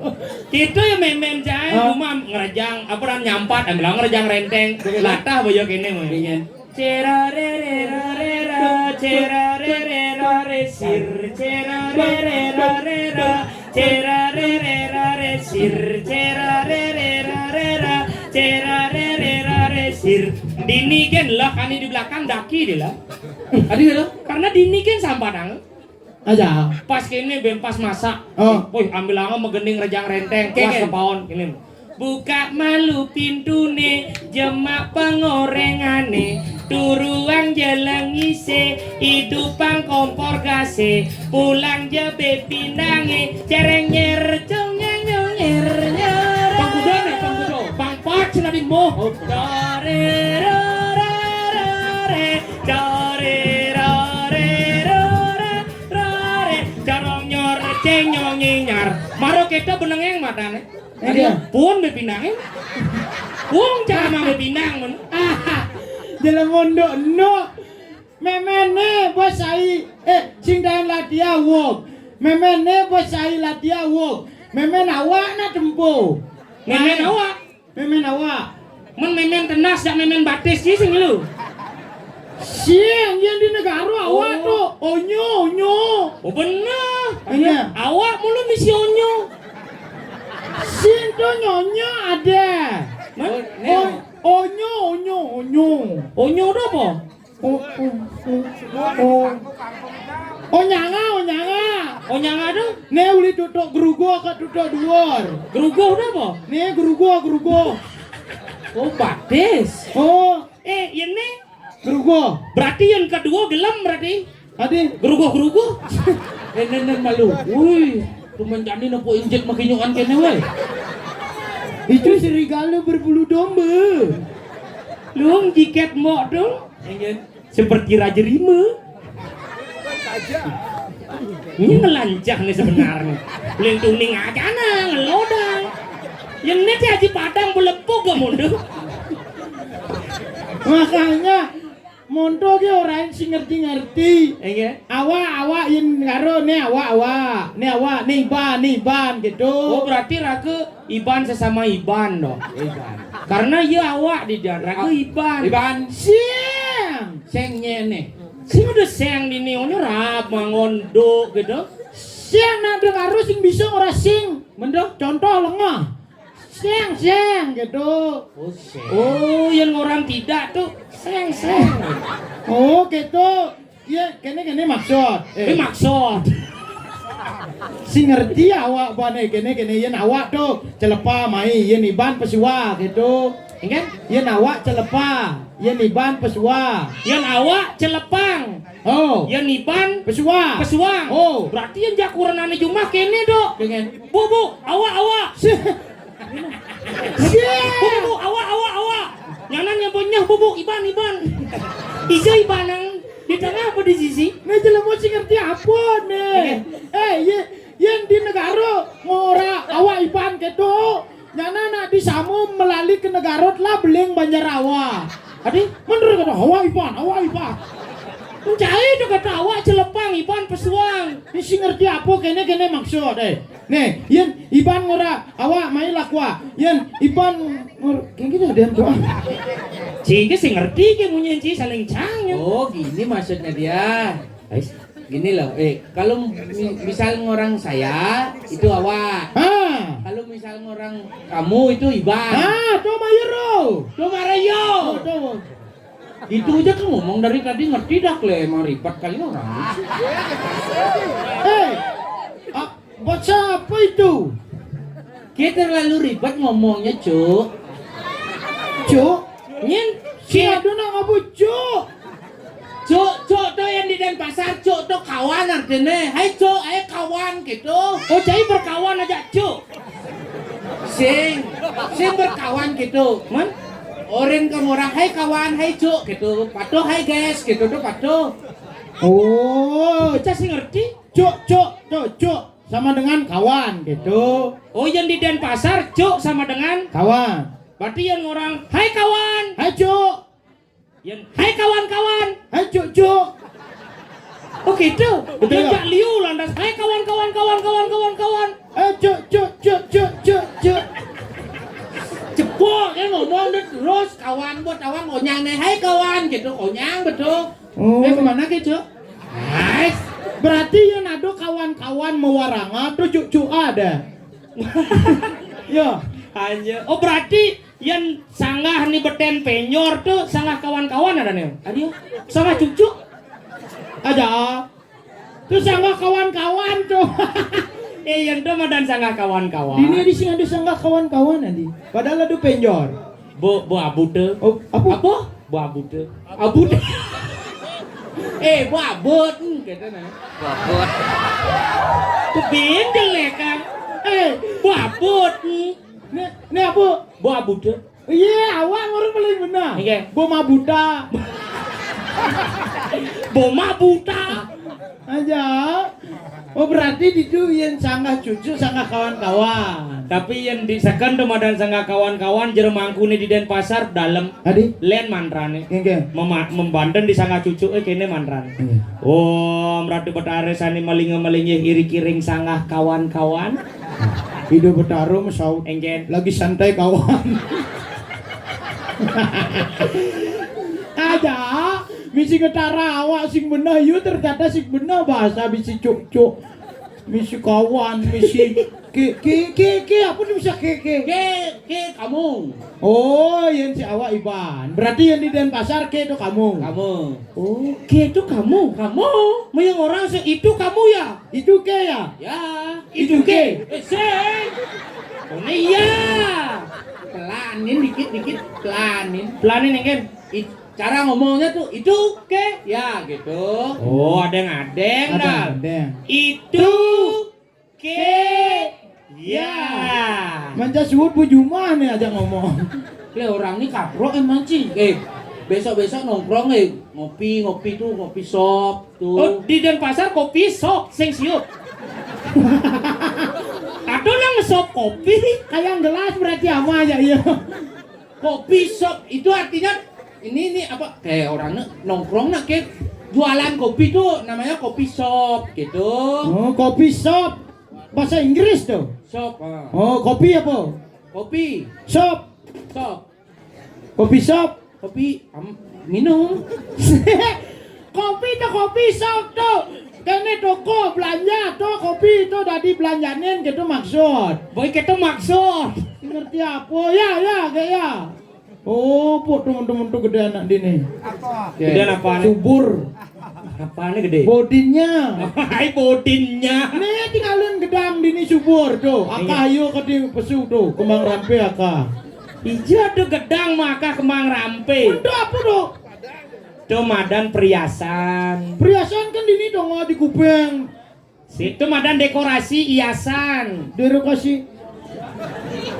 Speaker 5: Itu ya memen jai
Speaker 6: Ah.
Speaker 5: cuma ngerejang apa dan nyampat ambil anggo rejang renteng. Latah boyo kene mah.
Speaker 1: Pengen.
Speaker 5: Cera re re ra re ra cera re re ra re sir cera re re ra re ra cera re re ra re sir cera re re ra re ra cera re re ra re sir dini kan lah kan di belakang daki dia lah
Speaker 1: Tadi gitu.
Speaker 5: karena dini kan sampah dang
Speaker 6: Aja.
Speaker 5: pas kini bempas masak
Speaker 6: Oh.
Speaker 5: woi ambil anggo megening rejang renteng
Speaker 1: Keken.
Speaker 5: kelas kepaon ini buka malu pintune jemak pengorengane turuang jalan ngise hidupang kompor gase pulang jebe pindange cereng nyer congeng nyer nyer
Speaker 1: Bang Kudo nih, Bang Kudo. Bang Pat cina di mo.
Speaker 5: dore rore rore dore rore rore rore corong nyor cenyong nyar maro kita benengeng matane Pun be pinangin. Pun jangan mau be pinang men.
Speaker 6: Jalan mondok no. Memene bos ai sing dayan ladia wog. Memene bos ai ladia wog. Memen awak na tempo.
Speaker 5: Memen awak.
Speaker 6: Memen awak.
Speaker 5: Men memen tenas dak memen batis sih sing lu.
Speaker 6: Siang yang di negara awak tuh onyo.
Speaker 5: Oh bener.
Speaker 6: Iya.
Speaker 5: Awak mulu misi onyo.
Speaker 6: Sing tuh nyonya ada. Onyo.
Speaker 5: Onyo udah apa?
Speaker 6: Onyanga.
Speaker 5: Onyanga ada?
Speaker 6: Ne uli tutuk gerugo ke tutuk duor.
Speaker 5: Gerugo udah apa?
Speaker 6: Ne gerugo.
Speaker 5: Oh batis.
Speaker 6: Oh,
Speaker 5: Ini
Speaker 6: gerugo.
Speaker 5: berarti yang kedua gelem berarti.
Speaker 6: Adi,
Speaker 5: Gerugo.
Speaker 1: Nenen malu. Wih, temen jani nopo injek makinyuan kene weh.
Speaker 6: itu serigala berbulu domba.
Speaker 5: Luang jiket mok dong. Seperti Raja Rima. Ini ngelancah nih sebenarnya. Lentuning aja nah, ngelodang. Yang net Haji Padang belepuk gak mundur.
Speaker 6: Makanya monto ge orang sing ngerti.
Speaker 5: Iya.
Speaker 6: Awak yang ngaro ne awak. Ne iban gitu.
Speaker 5: Oh berarti Raga Iban sesama Iban dong. Karena ya awak di dan Raga Iban.
Speaker 6: Siang.
Speaker 1: Sengnya nih.
Speaker 5: Sing udah seng di neonnya rap mangondo gitu.
Speaker 6: Siang nade ngaro sing bisa ora sing. Mendo contoh lengah. Siang gitu.
Speaker 5: Oh yang orang tidak tuh seng.
Speaker 6: Oh gitu. Ya kene maksud.
Speaker 5: Maksud.
Speaker 6: Si ngerti awak bane kene yen awak tuh celepa mai yen iban pesua gitu.
Speaker 5: Ingat?
Speaker 6: Yen awak celepa, yen iban pesua.
Speaker 5: Yang awak celepang.
Speaker 6: Oh,
Speaker 5: Yang Iban
Speaker 6: pesua.
Speaker 5: pesuang.
Speaker 6: Oh.
Speaker 5: Berarti yang jakuranane Jumah kene dok.
Speaker 1: Dengan
Speaker 5: Bu, awak.
Speaker 6: Siang.
Speaker 5: Bu, awak. Nyanan yang punya bu, Iban. Ijo Iban yang di tengah apa di sisi?
Speaker 6: Nih jelema sing ngerti apa nih? Yen di negara ngora awak iban gitu. Nyana nak disamu melalui ke negara lah beling Banjarawa. Adi, menurut kata awak iban.
Speaker 5: Mencari itu kata awak celepang Iban pesuang.
Speaker 6: Ini sing ngerti apa kene maksud Nih, yen iban ngora awak mai lakwa. Yen iban kayak gitu ada doa.
Speaker 5: Cik sih ngerti ke punya Ci saling cangnya.
Speaker 1: oh gini maksudnya dia. Gini loh, kalau misal ngorang saya itu awak. Kalau misal ngorang kamu itu Iban.
Speaker 6: Tuh Mayero.
Speaker 1: Tuh Mareyo.
Speaker 6: Tuh.
Speaker 1: Itu aja kan ngomong dari tadi ngerti dah le, emang ribet kali orang.
Speaker 6: Buat siapa itu?
Speaker 1: Kita terlalu ribet ngomongnya, Cuk.
Speaker 6: Cuk,
Speaker 5: Nyen,
Speaker 6: si ada nak ngabut Cuk.
Speaker 1: Cuk tuh yang di Denpasar, Cuk tuh kawan artinya. Hai Cuk, ayo kawan gitu.
Speaker 5: oh jadi berkawan aja Cuk.
Speaker 1: Sing berkawan gitu.
Speaker 5: Man,
Speaker 1: Orang ke orang, hai kawan, hai Cuk gitu. Patuh, hai guys gitu tuh patuh.
Speaker 6: Oh,
Speaker 5: kita sih ngerti.
Speaker 6: Cuk, sama dengan kawan gitu.
Speaker 5: Oh yang di Denpasar Cuk sama dengan.
Speaker 6: Kawan.
Speaker 5: Berarti yang orang, hai kawan.
Speaker 6: Hai Cuk.
Speaker 5: Yang, hai kawan-kawan.
Speaker 6: Hai Cuk.
Speaker 5: Oh gitu.
Speaker 6: Betul
Speaker 5: Yang
Speaker 6: nggak?
Speaker 5: jak liu landas, hai kawan-kawan.
Speaker 6: Cuk.
Speaker 1: Cepok ya ngomong deh terus kawan buat kawan konyang nih, hai kawan gitu konyang betul.
Speaker 6: Oh.
Speaker 1: Kemana gitu?
Speaker 6: Hai. Berarti yang ada kawan-kawan mewaranga tuh Cuk ada. Ya.
Speaker 5: Aja. Oh berarti yang sanggah nih beten penyor tuh sanggah kawan-kawan ada nih. Adio. Sanggah cucu.
Speaker 6: Ada. Terus sama kawan-kawan tuh.
Speaker 5: Yang tuh madan sanggah kawan-kawan.
Speaker 6: Ini di sini ada sanggah kawan-kawan nanti. Padahal ada penjor.
Speaker 5: Bu abu teh.
Speaker 6: Oh, apa?
Speaker 5: Bu abu teh.
Speaker 1: Abut. Bu abut gitu nah.
Speaker 5: Tuh bendel ya kan. Bu abut.
Speaker 6: Ini apa?
Speaker 5: Bu abu teh.
Speaker 6: Iya, awak orang paling benar.
Speaker 5: Iya.
Speaker 6: Boma buta.
Speaker 5: Boma buta.
Speaker 6: Aja. Oh berarti itu yang sanggah cucu sanggah kawan-kawan.
Speaker 5: Tapi yang di second dan sangga kawan-kawan jero mangkune di Denpasar dalam
Speaker 6: Adi,
Speaker 5: len mandrane.
Speaker 6: ngenge.
Speaker 5: Membanten di sangga cucu kene mandran. Oh, meratu betare sani malinge-malinge iri-kiring sangga kawan-kawan.
Speaker 6: Hidup bertaruh mesau.
Speaker 5: Enggen.
Speaker 6: Lagi santai kawan. Aja. Misi ketara awak sing bener yu ternyata sing bener bahasa misi cuk-cuk. Misi kawan, misi ke apa nih bisa ke
Speaker 1: Kamu.
Speaker 6: Oh, yang si awak Iban. Berarti yang di Denpasar ke itu kamu.
Speaker 1: Kamu.
Speaker 6: Oh,
Speaker 5: Ke itu kamu.
Speaker 1: Kamu.
Speaker 5: Yang orang itu kamu ya.
Speaker 6: itu ke ya?
Speaker 1: Ya.
Speaker 5: Itu ke.
Speaker 1: Seng.
Speaker 5: Oh iya.
Speaker 1: Pelanin dikit pelanin.
Speaker 5: Pelanin enggen.
Speaker 1: Cara ngomongnya tuh itu ke ya gitu.
Speaker 5: Oh, adeng-adeng dah.
Speaker 6: Ada.
Speaker 5: Itu ke ya.
Speaker 6: Manja suut bujumah nih aja ngomong.
Speaker 1: Le orang ini kaprok emang sih. Besok-besok nongkrong ngopi tuh ngopi shop tuh.
Speaker 5: Oh, di Denpasar kopi shop sing siup. Aduh nang shop kopi.
Speaker 6: Kayak gelas berarti apa aja iya.
Speaker 1: Kopi shop itu artinya ini apa kayak orang nongkrong kayak jualan kopi tuh namanya kopi shop gitu.
Speaker 6: Oh, kopi shop. Bahasa Inggris tuh.
Speaker 1: Shop.
Speaker 6: Oh, kopi apa?
Speaker 1: Kopi
Speaker 6: Shop.
Speaker 1: shop.
Speaker 6: Kopi shop.
Speaker 1: Kopi minum.
Speaker 6: Kopi tuh kopi shop tuh. Kene toko belanja tuh kopi itu dari belanjanin gitu maksud.
Speaker 5: Boy kita maksud.
Speaker 6: Ngerti apa? Ya kayak ya. Oh, buat teman-teman tuh gede anak dini.
Speaker 5: Gedean apaan?
Speaker 6: Subur.
Speaker 5: Apaan gede?
Speaker 6: Bodinya.
Speaker 5: Hai bodinnya.
Speaker 6: Nih tinggalin gedang dini subur tuh. Aka ayo ke di pesu tuh, kembang rampe aka.
Speaker 5: Ijo tuh gedang maka kembang rampe.
Speaker 6: Udah apa tuh?
Speaker 5: Tuh madan perhiasan.
Speaker 6: Perhiasan kan dini dong di kupeng.
Speaker 5: Situ madan dekorasi hiasan.
Speaker 6: Dekorasi.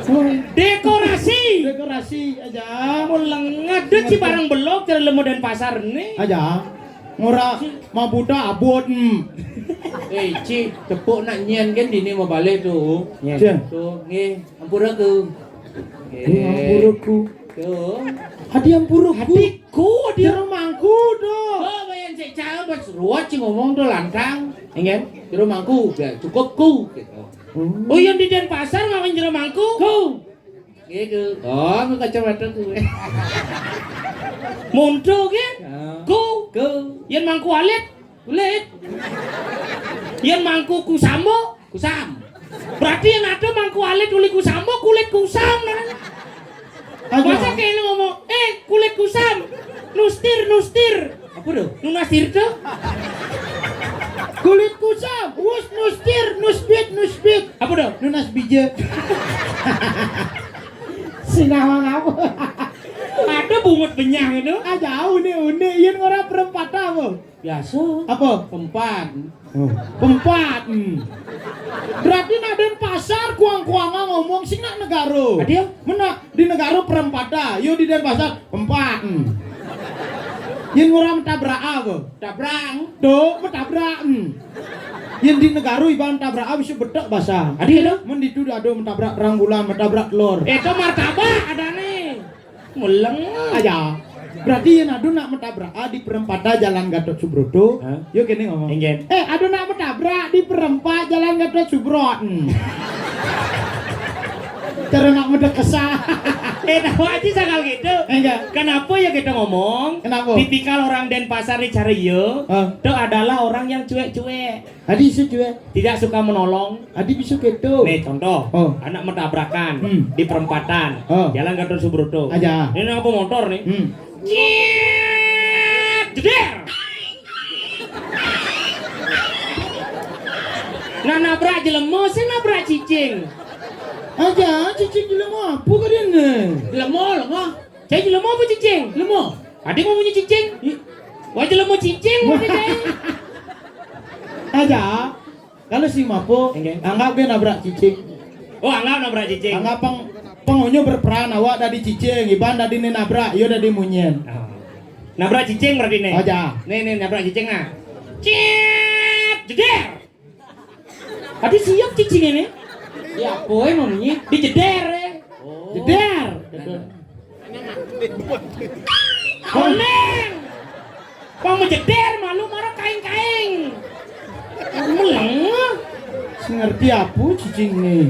Speaker 6: Oh,
Speaker 5: Dekorasi.
Speaker 6: dekorasi aja.
Speaker 5: Muleng ada sih barang belok dari lemo dan pasar nih.
Speaker 6: Aja. Ngora mabuta abot.
Speaker 1: Ci, tepuk nak nyen kan dini mau balik tuh.
Speaker 6: Cek.
Speaker 1: Tuh, nge, ampura ku.
Speaker 6: Ampuruku.
Speaker 1: Tuh.
Speaker 6: Hadi ampuruku.
Speaker 5: Adikku
Speaker 6: Di
Speaker 5: dia.
Speaker 6: rumahku tuh.
Speaker 1: Oh, bayan cek cahal buat ruat sih ngomong tuh lantang. Ingin di rumahku, ya cukup ku gitu.
Speaker 5: Oh yang di Denpasar ngapain jero mangku?
Speaker 1: Ku. Gitu. Oh, aku kacamata ku.
Speaker 5: Mundu kan? Ku.
Speaker 1: Ku.
Speaker 5: Yang mangku alit.
Speaker 1: Kulit.
Speaker 5: Yang mangku kusamo.
Speaker 1: Kusam.
Speaker 5: Berarti yang ada mangku alit kulit kusamo kulit kusam kan? Masa
Speaker 6: Aja.
Speaker 5: kayak ngomong, kulit kusam. Nustir.
Speaker 1: Apa tuh?
Speaker 5: Nunastir tuh?
Speaker 6: Kulit kusam. Wus nustir, nusbit.
Speaker 5: Apa tuh?
Speaker 6: Nunas bija. Sinawang apa?
Speaker 5: Ada bungut benyang itu.
Speaker 6: Aja une yen ora perempat apa?
Speaker 1: Biasa.
Speaker 6: Apa?
Speaker 1: Tempat.
Speaker 6: Pempat. Berarti nak Denpasar kuang-kuangan ngomong sing nak negaro.
Speaker 1: Adio?
Speaker 6: Menak di negaro perempatan. Yo di Denpasar pempat. Yen ora mentabrak apa?
Speaker 1: Tabrang.
Speaker 6: Do mentabrak. Yen di negaro iban tabrak bisa bedak bahasa.
Speaker 1: Adio tuh?
Speaker 6: Men itu ada mentabrak ranggulan, mentabrak telur.
Speaker 5: Itu martabak ada nih. Muleng.
Speaker 6: Aja. Berarti yen adu nak mentabrak di perempatan Jalan Gatot Subroto.
Speaker 5: Hah?
Speaker 6: Yo kene ngomong.
Speaker 5: Enggen.
Speaker 6: Adu nak mentabrak di perempat Jalan Gatot Subroto. Cara nak mendekesa.
Speaker 5: Tahu aja sakal gitu.
Speaker 6: Enggak.
Speaker 5: Kenapa ya kita ngomong?
Speaker 6: Kenapa?
Speaker 5: Tipikal orang Denpasar di Cariyo itu adalah orang yang cuek-cuek,
Speaker 6: Adi isu cuek.
Speaker 5: tidak suka menolong.
Speaker 6: Adi bisa gitu.
Speaker 5: Nih contoh,
Speaker 6: Oh.
Speaker 5: anak mentabrakan
Speaker 6: Hmm.
Speaker 5: di perempatan,
Speaker 6: Oh.
Speaker 5: Jalan Gatot Subroto.
Speaker 6: Aja.
Speaker 5: Ini aku motor nih. Jeder. Nah nabrak jelemu, sih nabrak cicing.
Speaker 6: Aja cicing gila mau apa kalian?
Speaker 1: Lemo.
Speaker 5: Saya jelemu apa cicing?
Speaker 1: Lemo.
Speaker 5: Adik mau punya cicing? Wah jelemu cicing mau cicing.
Speaker 6: Aja. Kalau si mapo,
Speaker 5: Enggak.
Speaker 6: anggap dia nabrak cicing.
Speaker 5: Oh anggap nabrak cicing.
Speaker 6: Anggap pengonyo berperan awak dari cicing, iban dari nabrak, yo dari munyen.
Speaker 5: Nabrak cicing berarti nih.
Speaker 6: Aja.
Speaker 5: Nih nabrak cicing nah. Cing. jeder. Tadi siap cicing ini.
Speaker 1: Ya apa namanya?
Speaker 5: Di jeder ya.
Speaker 6: Jeder. Gitu.
Speaker 5: Koneng. Pang menjeder malu marah kaing-kaing. Meleng.
Speaker 6: Ngerti apa cicing nih?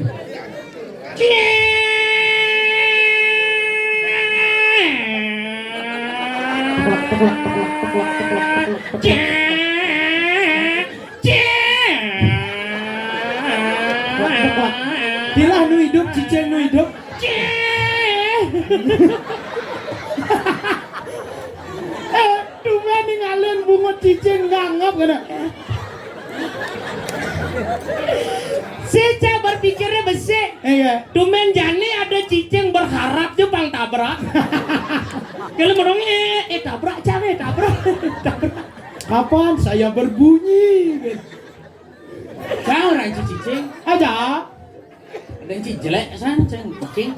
Speaker 6: Dilah nu hidup cicing nu hidup. Tumen ngalun bungut cicing nganggap kena.
Speaker 5: Saya berpikirnya besi.
Speaker 6: Iya.
Speaker 5: Tumen jani ada cicing berharap Jepang tabrak. Kalau menongnya tabrak jangan tabrak.
Speaker 6: Kapan saya berbunyi?
Speaker 1: Kau orang cicing.
Speaker 6: Aja.
Speaker 1: Ada yang jelek san, cicing.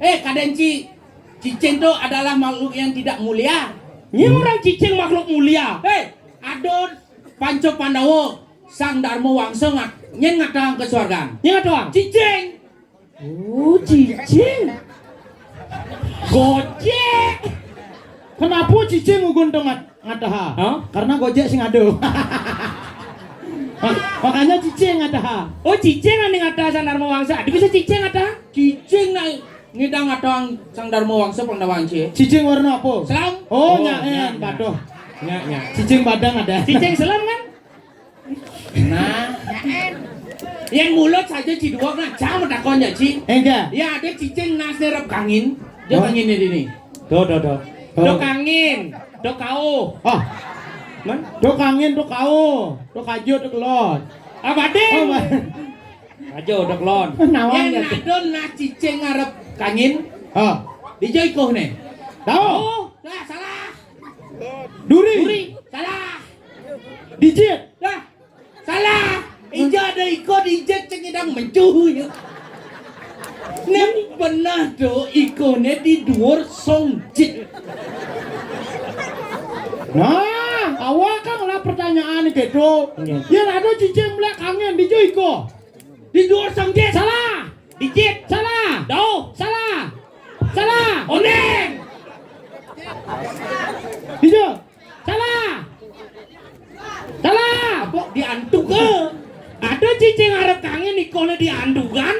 Speaker 1: Kadang cicing itu adalah makhluk yang tidak mulia.
Speaker 5: Ini orang cicing makhluk mulia.
Speaker 1: Ada Panco Pandawa, Sang Dharma Wangsa nyen ngatang ke surga.
Speaker 5: Ini doang.
Speaker 1: Cicing.
Speaker 5: Oh, cicing. Gojek.
Speaker 6: Kenapa cicing nguguntung ngataha?
Speaker 5: Hah?
Speaker 6: Karena gojek sing ado. Makanya cicing ngataha.
Speaker 5: Oh, cicing ane ngata Sang Dharma Wangsa. Ada bisa cicing ngata?
Speaker 1: Cicing naik ngidang ngatang Sang Dharma Wangsa Pandawangci.
Speaker 6: Cicing warna apa?
Speaker 1: Selam.
Speaker 6: Oh,
Speaker 5: Oh,
Speaker 6: nyaen,
Speaker 5: nya.
Speaker 6: padoh.
Speaker 5: Nya.
Speaker 6: Cicing badang ada.
Speaker 5: Cicing selam kan?
Speaker 1: Nah, yang mulut saja ciduak nak cang takon ya ci.
Speaker 6: Enggak.
Speaker 1: Ya ada cicing nas nerap kangin. Dia
Speaker 6: Oh.
Speaker 1: kangin ini.
Speaker 5: Do.
Speaker 6: Oh.
Speaker 5: Do kangin, do kau.
Speaker 6: Oh,
Speaker 5: Man?
Speaker 6: do kangin, do kau, do kaju, do kelot.
Speaker 5: Apa
Speaker 6: Oh,
Speaker 5: ding? Ajo do klon.
Speaker 6: nawang
Speaker 1: Yang
Speaker 6: ya.
Speaker 1: nadon na cicing ngarep kangin.
Speaker 6: Oh,
Speaker 1: Dijai koh nih.
Speaker 6: tahu?
Speaker 5: Oh,
Speaker 1: Lah salah.
Speaker 6: Duri.
Speaker 5: duri.
Speaker 1: Salah.
Speaker 6: Dijit.
Speaker 1: Lah salah. Ija ada ikut ijek ceng idang mencuh ya. Nek pernah do ikonnya di dhuwur songjit.
Speaker 6: Nah, awak kan lah pertanyaan gitu.
Speaker 5: Iya.
Speaker 6: Ya ada cicing melek kangen di Joiko.
Speaker 1: Di dhuwur songjit.
Speaker 6: Salah.
Speaker 5: Dikit.
Speaker 6: Salah.
Speaker 5: Do.
Speaker 6: Salah. Salah.
Speaker 5: Oneng.
Speaker 6: Dijo. Salah. Salah.
Speaker 1: Apa diantuk ke?
Speaker 5: Ada cicing arep kangen ikonnya diandukan.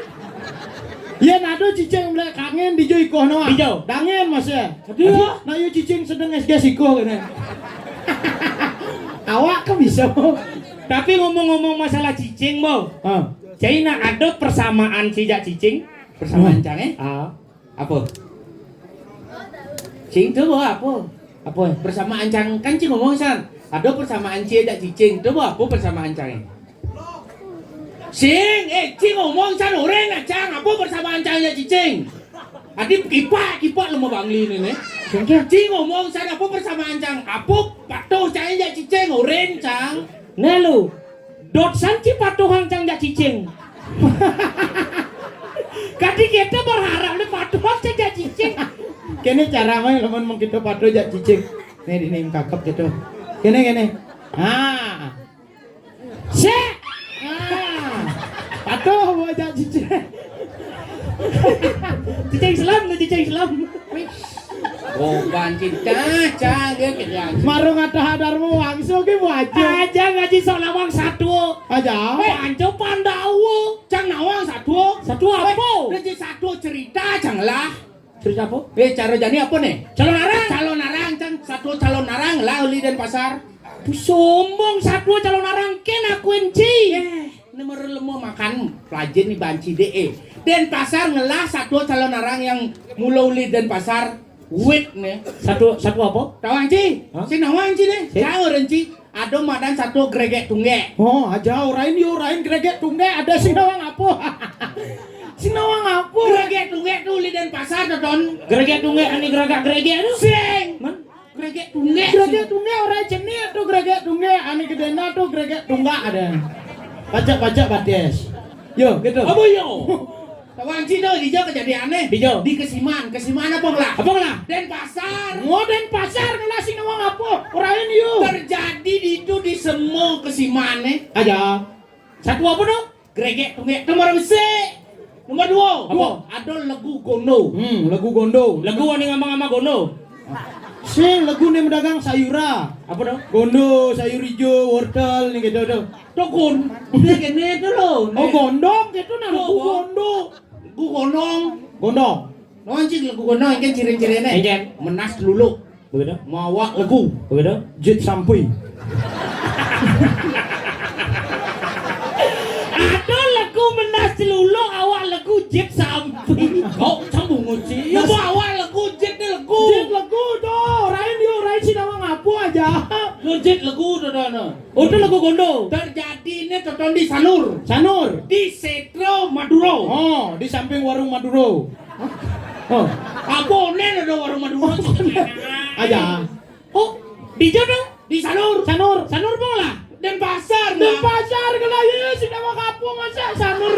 Speaker 6: Ya ada cicing melek kangen di Joiko no.
Speaker 5: Dijo.
Speaker 6: Dangen mas ya.
Speaker 5: Aduh.
Speaker 6: Nah yuk cicing sedang SG siko kan. Awak kan bisa.
Speaker 5: Tapi ngomong-ngomong masalah cicing, Bo.
Speaker 6: Ah.
Speaker 5: Jadi nak ada persamaan sejak cicing.
Speaker 1: Persamaan cang eh?
Speaker 5: Ah.
Speaker 1: Apa? Cing tu apa?
Speaker 5: Apa?
Speaker 1: Persamaan cang kan cing ngomong san. Ada persamaan cie dak cicing. Tu apa persamaan cang? Cing, cing ngomong san orang nak cang. Apa persamaan cang dak cicing? Adi kipak lemah bangli ni nih. Cing ngomong san apa persamaan cang? Apa patuh cang dak cicing orang cang?
Speaker 5: Nah lu. Dot sanci patuhan cang jak cicing. Kadi kita berharap le patuhan cang jak cicing.
Speaker 6: Kene cara main lamun mung kita padu jak cicing. Nih di nih kakap gitu. Kene. Ah.
Speaker 5: Se.
Speaker 6: Ah. Patuh buat jak cicing.
Speaker 5: Cicing selam lu cicing selam.
Speaker 1: Bukan cinta cang dia kerja.
Speaker 6: Marung ada hadarmu wangso ki wajah.
Speaker 5: Aja ngaji sok lawang satu.
Speaker 6: Aja.
Speaker 5: Panco Pandawa.
Speaker 1: Cang nawang satu.
Speaker 5: Satu apa?
Speaker 1: Nanti satu cerita cang lah.
Speaker 5: Cerita apa?
Speaker 1: Cara jadi apa nih?
Speaker 5: Calon arang.
Speaker 1: Calon narang cang satu calon narang lah uli dan pasar.
Speaker 5: Sombong satu calon arang ken aku enci.
Speaker 1: Nomor lemo makan pelajen di banci de. Dan pasar ngelah satu calon narang yang mulau uli dan pasar. Wit nih.
Speaker 5: Satu apa?
Speaker 1: Tawang ci,
Speaker 5: Hah?
Speaker 1: si nawang ci nih.
Speaker 5: Si?
Speaker 1: Jangan renci. Ada madan satu gregek tunggek.
Speaker 6: Oh, aja orain greget tungge ada sing nawang apa? Sing nawang apa?
Speaker 1: Gregek tunggek tuh uli dan pasar tonton.
Speaker 5: Greget tunggu ani geragak greget aduh.
Speaker 1: Sing.
Speaker 5: Man.
Speaker 1: Gregek tunggek.
Speaker 6: Greget tungge orang jenis tuh greget tungge ane gedena tuh greget tunggak ada. Pajak bades. Yo gitu.
Speaker 5: Apa yo?
Speaker 1: Tawanci tuh di Jawa kejadiannya.
Speaker 5: Di Jawa?
Speaker 1: Di Kesiman apa lah?
Speaker 5: Apa lah?
Speaker 1: Denpasar.
Speaker 6: Ngoden pasar kena sing nawang apa? Orain yuk.
Speaker 1: Terjadi itu di semua Kesimane.
Speaker 6: Aja.
Speaker 5: Satu apa dong?
Speaker 1: Gregek tunggek nomor besi. Nomor dua.
Speaker 5: Apa?
Speaker 1: Ada lagu gono.
Speaker 6: Lagu gondo.
Speaker 5: Lagu wani ngama-ngama gono.
Speaker 6: Sing lagu nih mendagang sayura.
Speaker 5: Apa dong?
Speaker 6: Gondo, sayur hijau, wortel nih gitu tuh.
Speaker 1: Tokun. Dia kene itu loh.
Speaker 6: Oh gondong gitu nah lagu
Speaker 1: Oh,
Speaker 6: gondo.
Speaker 1: Lagu gonong.
Speaker 6: Gondong.
Speaker 1: Noncing lagu gonong yang kan ciri-cirinya.
Speaker 5: Ejen.
Speaker 1: Menas lulu.
Speaker 5: Begitu?
Speaker 1: Mawak lagu.
Speaker 5: Begitu?
Speaker 6: Jet sampai.
Speaker 5: Ada lagu menas lulu awak lagu jet sampai.
Speaker 1: Kau sambung nguci. Ya awak lagu jet ni lagu.
Speaker 6: Jet lagu tuh. Orain yuk, orain sih nawang apa aja.
Speaker 1: Lo jet lagu tu dah na.
Speaker 5: Udah lagu gondo.
Speaker 1: Terjadi ni tonton di Sanur.
Speaker 6: Sanur.
Speaker 1: Di Setro Maduro.
Speaker 6: Oh, di samping warung Maduro. Oh,
Speaker 1: Apa ni ada warung Maduro?
Speaker 6: aja.
Speaker 5: Oh, di Jawa
Speaker 1: Di Sanur.
Speaker 6: Sanur.
Speaker 5: Sanur bola.
Speaker 1: Denpasar.
Speaker 6: Dan pasar kena ya sih nawang apa masa Sanur.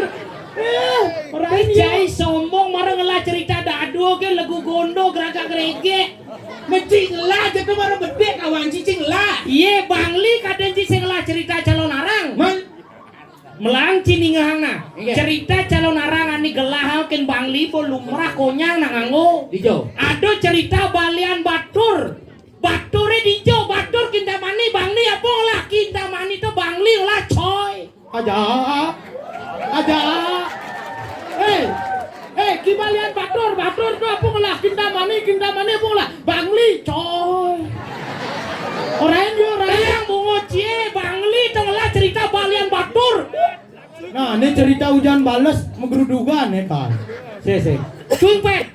Speaker 6: Orain
Speaker 5: Jai
Speaker 6: yuk.
Speaker 5: sombong marah ngelah cerita dadu ke lagu gondo gerak gerege.
Speaker 1: Mencing lah jatuh baru bedek kawan cicing lah.
Speaker 5: Iya bangli kadang sing ngelah cerita calon arang.
Speaker 1: Man.
Speaker 5: Melang ciningahna.
Speaker 1: Iya.
Speaker 5: Cerita calon arang ani gelah ken bangli po lumrah konyang nanganggo.
Speaker 1: Di Jawa.
Speaker 5: Ada cerita balian batur. Bature dijo, batur kintamani bangli apa lah kintamani to bangli lah coy.
Speaker 6: Aja. Aja. Kibalian batur tuh apa ngelah kintamani apa ngelah bangli coy. Orain yuk, orain.
Speaker 5: Yang bungo cie bangli to ngelah cerita balian batur.
Speaker 6: Nah, ini cerita hujan balas menggerudugan ya kan.
Speaker 5: Se. Cumpet.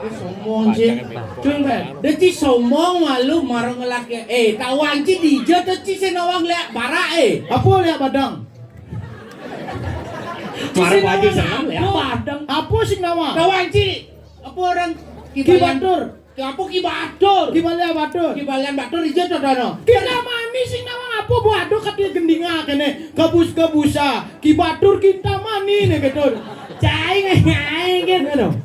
Speaker 1: Sombong sih.
Speaker 5: Cumpet.
Speaker 1: Dia ci sombong malu marang ngelaki. Kawan ci di Jawa tu ci senawang liat bara
Speaker 6: Apa lihat badang?
Speaker 5: Marah baju senang ya padang.
Speaker 6: Apa sih nama?
Speaker 1: Kawan ci. Apa orang
Speaker 6: Kibatur.
Speaker 1: Apa Kibatur?
Speaker 6: Kibalian batur.
Speaker 1: Kibalian batur di Jawa tu.
Speaker 6: Kita mani sing nama apa bu aduh katanya gendinga kene kabus-kabusa kibatur kita mani nih gitu.
Speaker 5: Cai ngai kan.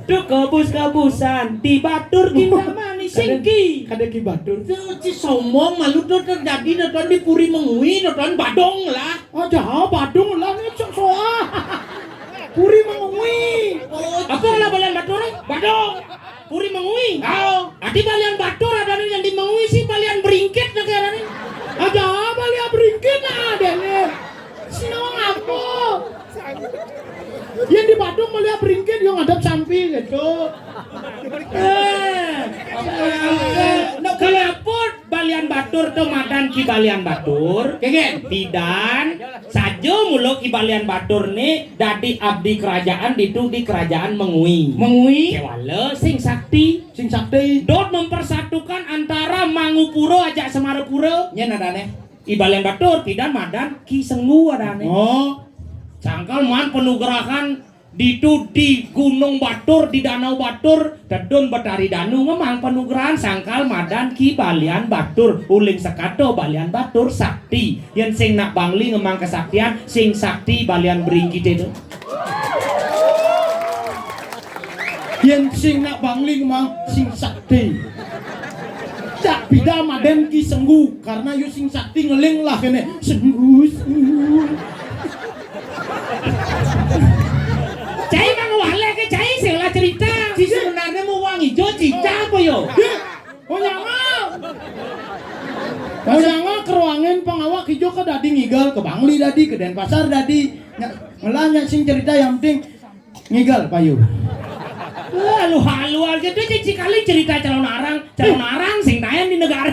Speaker 5: Tuh kabus-kabusan di batur kita mani singki.
Speaker 6: Kada kibatur.
Speaker 1: Ci sombong malu tu terjadi nonton di Puri Mengui nonton Badong lah.
Speaker 6: Oh jahat badung lah nih soa. Puri mengui.
Speaker 5: Apa lah balian batur? Badong. Puri mengui.
Speaker 1: Kau.
Speaker 5: Adi balian batur ada nih yang di mengui sih balian beringkit negara nih.
Speaker 6: Aja balik beringkit ada nih. Sinawang apa? Yang di Badung melihat beringkit yang ngadap samping gitu.
Speaker 5: Kalau apa balian batur tuh madan ki balian batur,
Speaker 1: Kegen.
Speaker 5: bidan saja mulu ki balian batur nih dadi abdi kerajaan ditu di kerajaan Mengui.
Speaker 1: Mengui.
Speaker 5: Kewala sing sakti
Speaker 6: Sing sakti.
Speaker 5: dot mempersatukan antara Mangupuro ajak Semarapura.
Speaker 1: Nya nadane.
Speaker 5: I balian batur bidan madan ki Senggu adane.
Speaker 6: Oh,
Speaker 5: Cangkal man penugrahan ditu di Gunung Batur di Danau Batur dedon Betari Danu memang penugrahan sangkal madan ki balian batur uling sekato balian batur sakti yang sing nak bangli ngemang kesaktian sing sakti balian beringkit itu
Speaker 6: yang sing nak bangling mang sing sakti. Cak bida maden ki Senggu karena yu sing sakti ngeling lah kene Senggu.
Speaker 5: cai mang wale ke cai sing lah cerita
Speaker 1: Ci sebenarnya mau wangi jo cica apa yo?
Speaker 6: Oh nyanga keruangan pengawak hijau ke dadi ngigal ke Bangli dadi ke Denpasar dadi ngelanya sing cerita yang penting ngigal payu.
Speaker 5: lu halu aja tuh cici kali cerita calon arang sing tayan di negara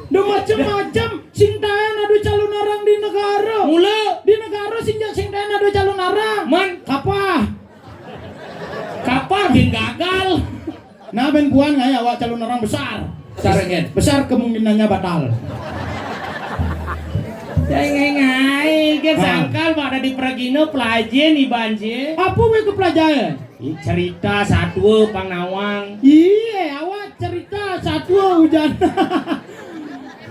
Speaker 6: Duh macem-macem sing tayan adu calon orang di negara.
Speaker 5: mula
Speaker 6: Di negara sing tayan adu calon orang.
Speaker 5: man kapal bin gagal
Speaker 6: Nah ben buan nggak ya awak calon orang besar.
Speaker 1: Sarengen.
Speaker 6: Besar kemungkinannya batal.
Speaker 5: ngai ke sangkal pada di Pragino pelajen di banje
Speaker 6: Apa we ke pelajaran?
Speaker 5: cerita satu pangnawang
Speaker 6: Iya awak cerita satu hujan.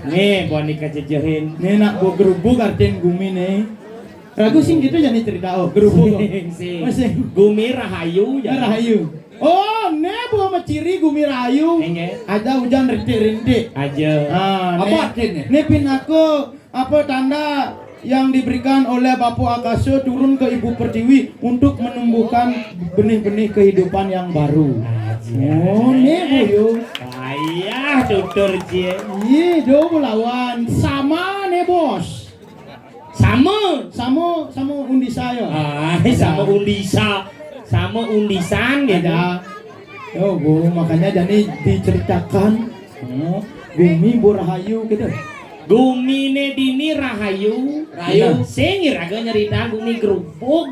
Speaker 5: nih buat dikejejehin
Speaker 6: Nih nak gua gerubuk artin gumi nih. Ragu sing gitu jadi cerita oh gerubuk.
Speaker 5: Sing.
Speaker 6: Masih
Speaker 5: Gumi Rahayu ya.
Speaker 6: Rahayu. Oh, nebo maciri gumi rahayu.
Speaker 5: Enge.
Speaker 6: Ada hujan rintik-rintik.
Speaker 5: Aja.
Speaker 1: Apa artinya?
Speaker 6: Nepin aku apa tanda yang diberikan oleh Bapak Akasio turun ke Ibu Pertiwi untuk menumbuhkan benih-benih kehidupan yang baru. Oh, nebo yo.
Speaker 5: Ayah tutur cie.
Speaker 6: Iya, do lawan sama nih bos. Sama undi saya.
Speaker 5: Sama undisa. Sama undisan gitu.
Speaker 6: Ada. Oh, Bu, makanya jadi diceritakan. Oh, Gumi Burahayu gitu.
Speaker 5: Gumi ne dini Rahayu. Sing iraga nyerita Gumi gerubuk.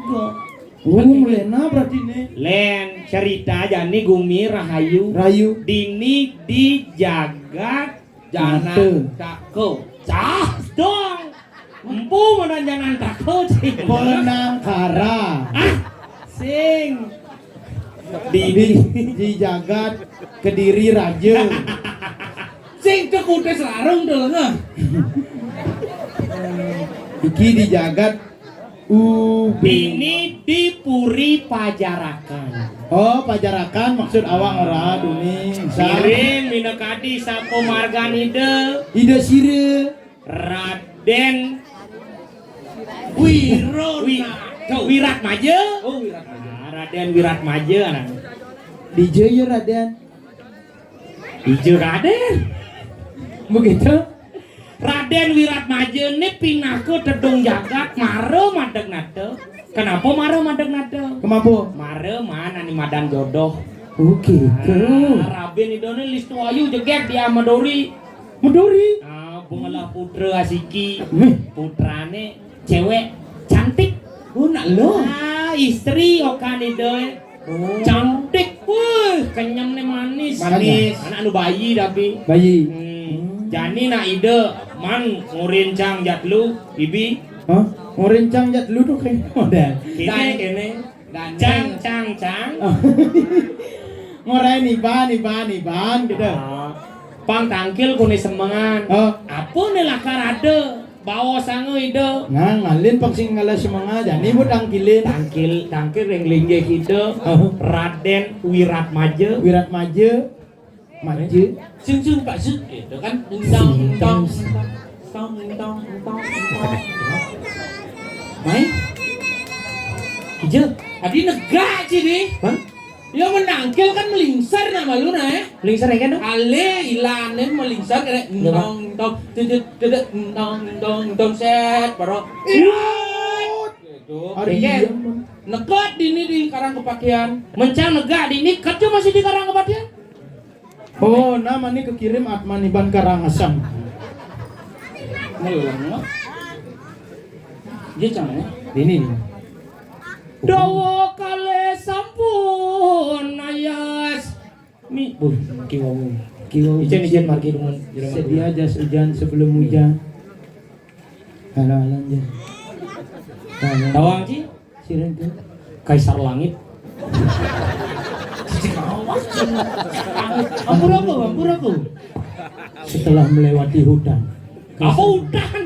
Speaker 6: Oh, Lena berarti nih.
Speaker 5: Len cerita jani Gumi Rahayu.
Speaker 6: Rayu.
Speaker 5: Dini dijaga
Speaker 6: Nate.
Speaker 5: tako. Cah dong. Empu mana jangan tako sing.
Speaker 6: Penangkara.
Speaker 5: Sing.
Speaker 6: Di jagat Kediri Raja.
Speaker 1: Sing kekutes larung tuh nggak?
Speaker 6: Iki di jagat
Speaker 5: Bini dipuri pajarakan.
Speaker 6: Oh, pajarakan maksud awak ora duni.
Speaker 5: Sirin minakadi sapo marganide
Speaker 6: Ida sire.
Speaker 5: Raden
Speaker 1: Wiratmaja.
Speaker 5: Raden Wiratmaja anak.
Speaker 6: Di Jaya Raden.
Speaker 5: Ijo Raden.
Speaker 6: Begitu.
Speaker 5: Raden Wiratmaja ini pinah ke Tedung Jagat mare madeg nade. Kenapa mare madeg nade?
Speaker 6: Kemampu.
Speaker 5: Mare mana nih madan jodoh.
Speaker 6: Oke.
Speaker 5: Raben idone listu ayu jegek di Amadori.
Speaker 6: Meduri.
Speaker 5: Bungalah putra asiki. Putrane cewek cantik.
Speaker 1: Oh nak lo.
Speaker 5: Istri okan idoe. Cantik, kenyang nih manis. Anak anu bayi tapi.
Speaker 6: Bayi.
Speaker 5: Jani nak ide man ngurincang jatlu bibi.
Speaker 6: Hah? Ngorincang jat lu tuh kayak model.
Speaker 5: Kene. Cang.
Speaker 6: Ngorai niban gitu.
Speaker 5: Pang tangkil kune semangan.
Speaker 6: Oh,
Speaker 5: Apa nih lakarade? Bawa sange ide.
Speaker 6: nah ngalin pang sing ngala semangat jadi bu tangkilin.
Speaker 5: Tangkil yang linggih ide. Raden Wiratmaja.
Speaker 6: Wiratmaja. Maju.
Speaker 1: Sing Pak Sud gitu kan. Tong. Main.
Speaker 5: Ijo.
Speaker 1: Adi negak sih nih.
Speaker 5: Bang.
Speaker 1: Ya menangkil kan melingsar nama lu nah.
Speaker 5: Lingsar ya kan?
Speaker 1: Ale ilanen melingsar kayak tong set baru. Gitu.
Speaker 6: Hari
Speaker 1: Deket. Nekat di Karang Kepakian. Mencang negak di ini kerja masih di Karang Kepakian.
Speaker 6: Oh, nama ini kekirim Atmaniban Karangasem.
Speaker 1: Ngelang. Dia caranya.
Speaker 6: Ini.
Speaker 5: Dawa kale sampun ayas. Mi, kiwau. Ijen margi dengan
Speaker 6: Sedia jas hujan sebelum hujan. Halo jas.
Speaker 5: Tawang Ci,
Speaker 6: Siren tuh.
Speaker 5: Kaisar Langit.
Speaker 1: Ampur aku.
Speaker 6: Setelah melewati hutan.
Speaker 5: Apa udan?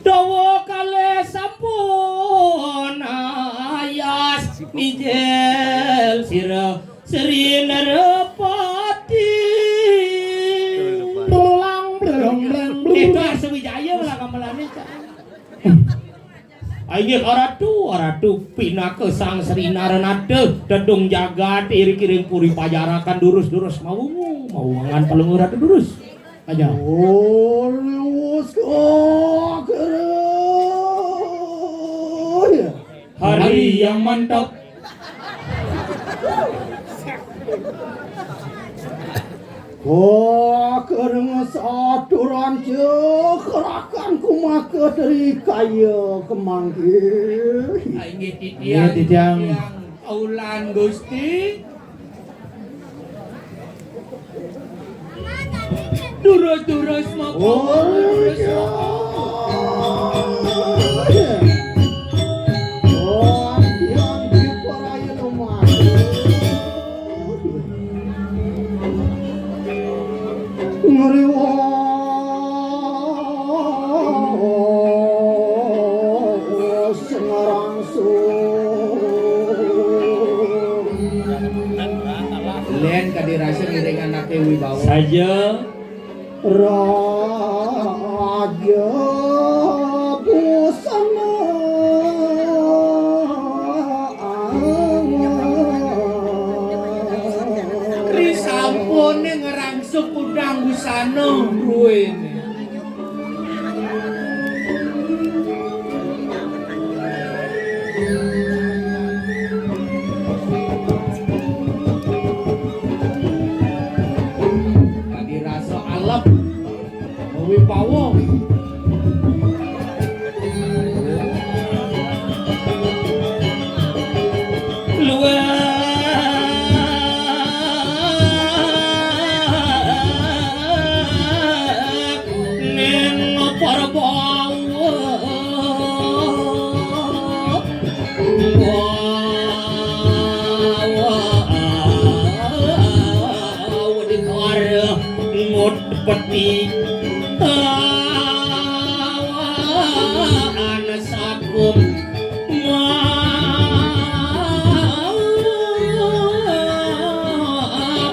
Speaker 5: Dawa kale sampun ayas mijel sira seri nerepati. Itu Arsa Wijaya lah gamelannya. Ayo aratu pinake sang Sri Narenade Tedung Jagat iring-iring puri pajarakan durus mau angan pelungur atuh durus
Speaker 6: Aja.
Speaker 5: hari yang mantap.
Speaker 6: Kereng saturan kerakan kumaka dari kaya kemanggil.
Speaker 1: Aing titiang aulan Gusti. Durus mapa. Len kadirasa ngiring anake wibawa.
Speaker 5: Saja
Speaker 6: Raja busana
Speaker 1: Krisampone ngerangsuk udang busana ruwene. Kadirasa alep wibawa.
Speaker 5: Peti anas akum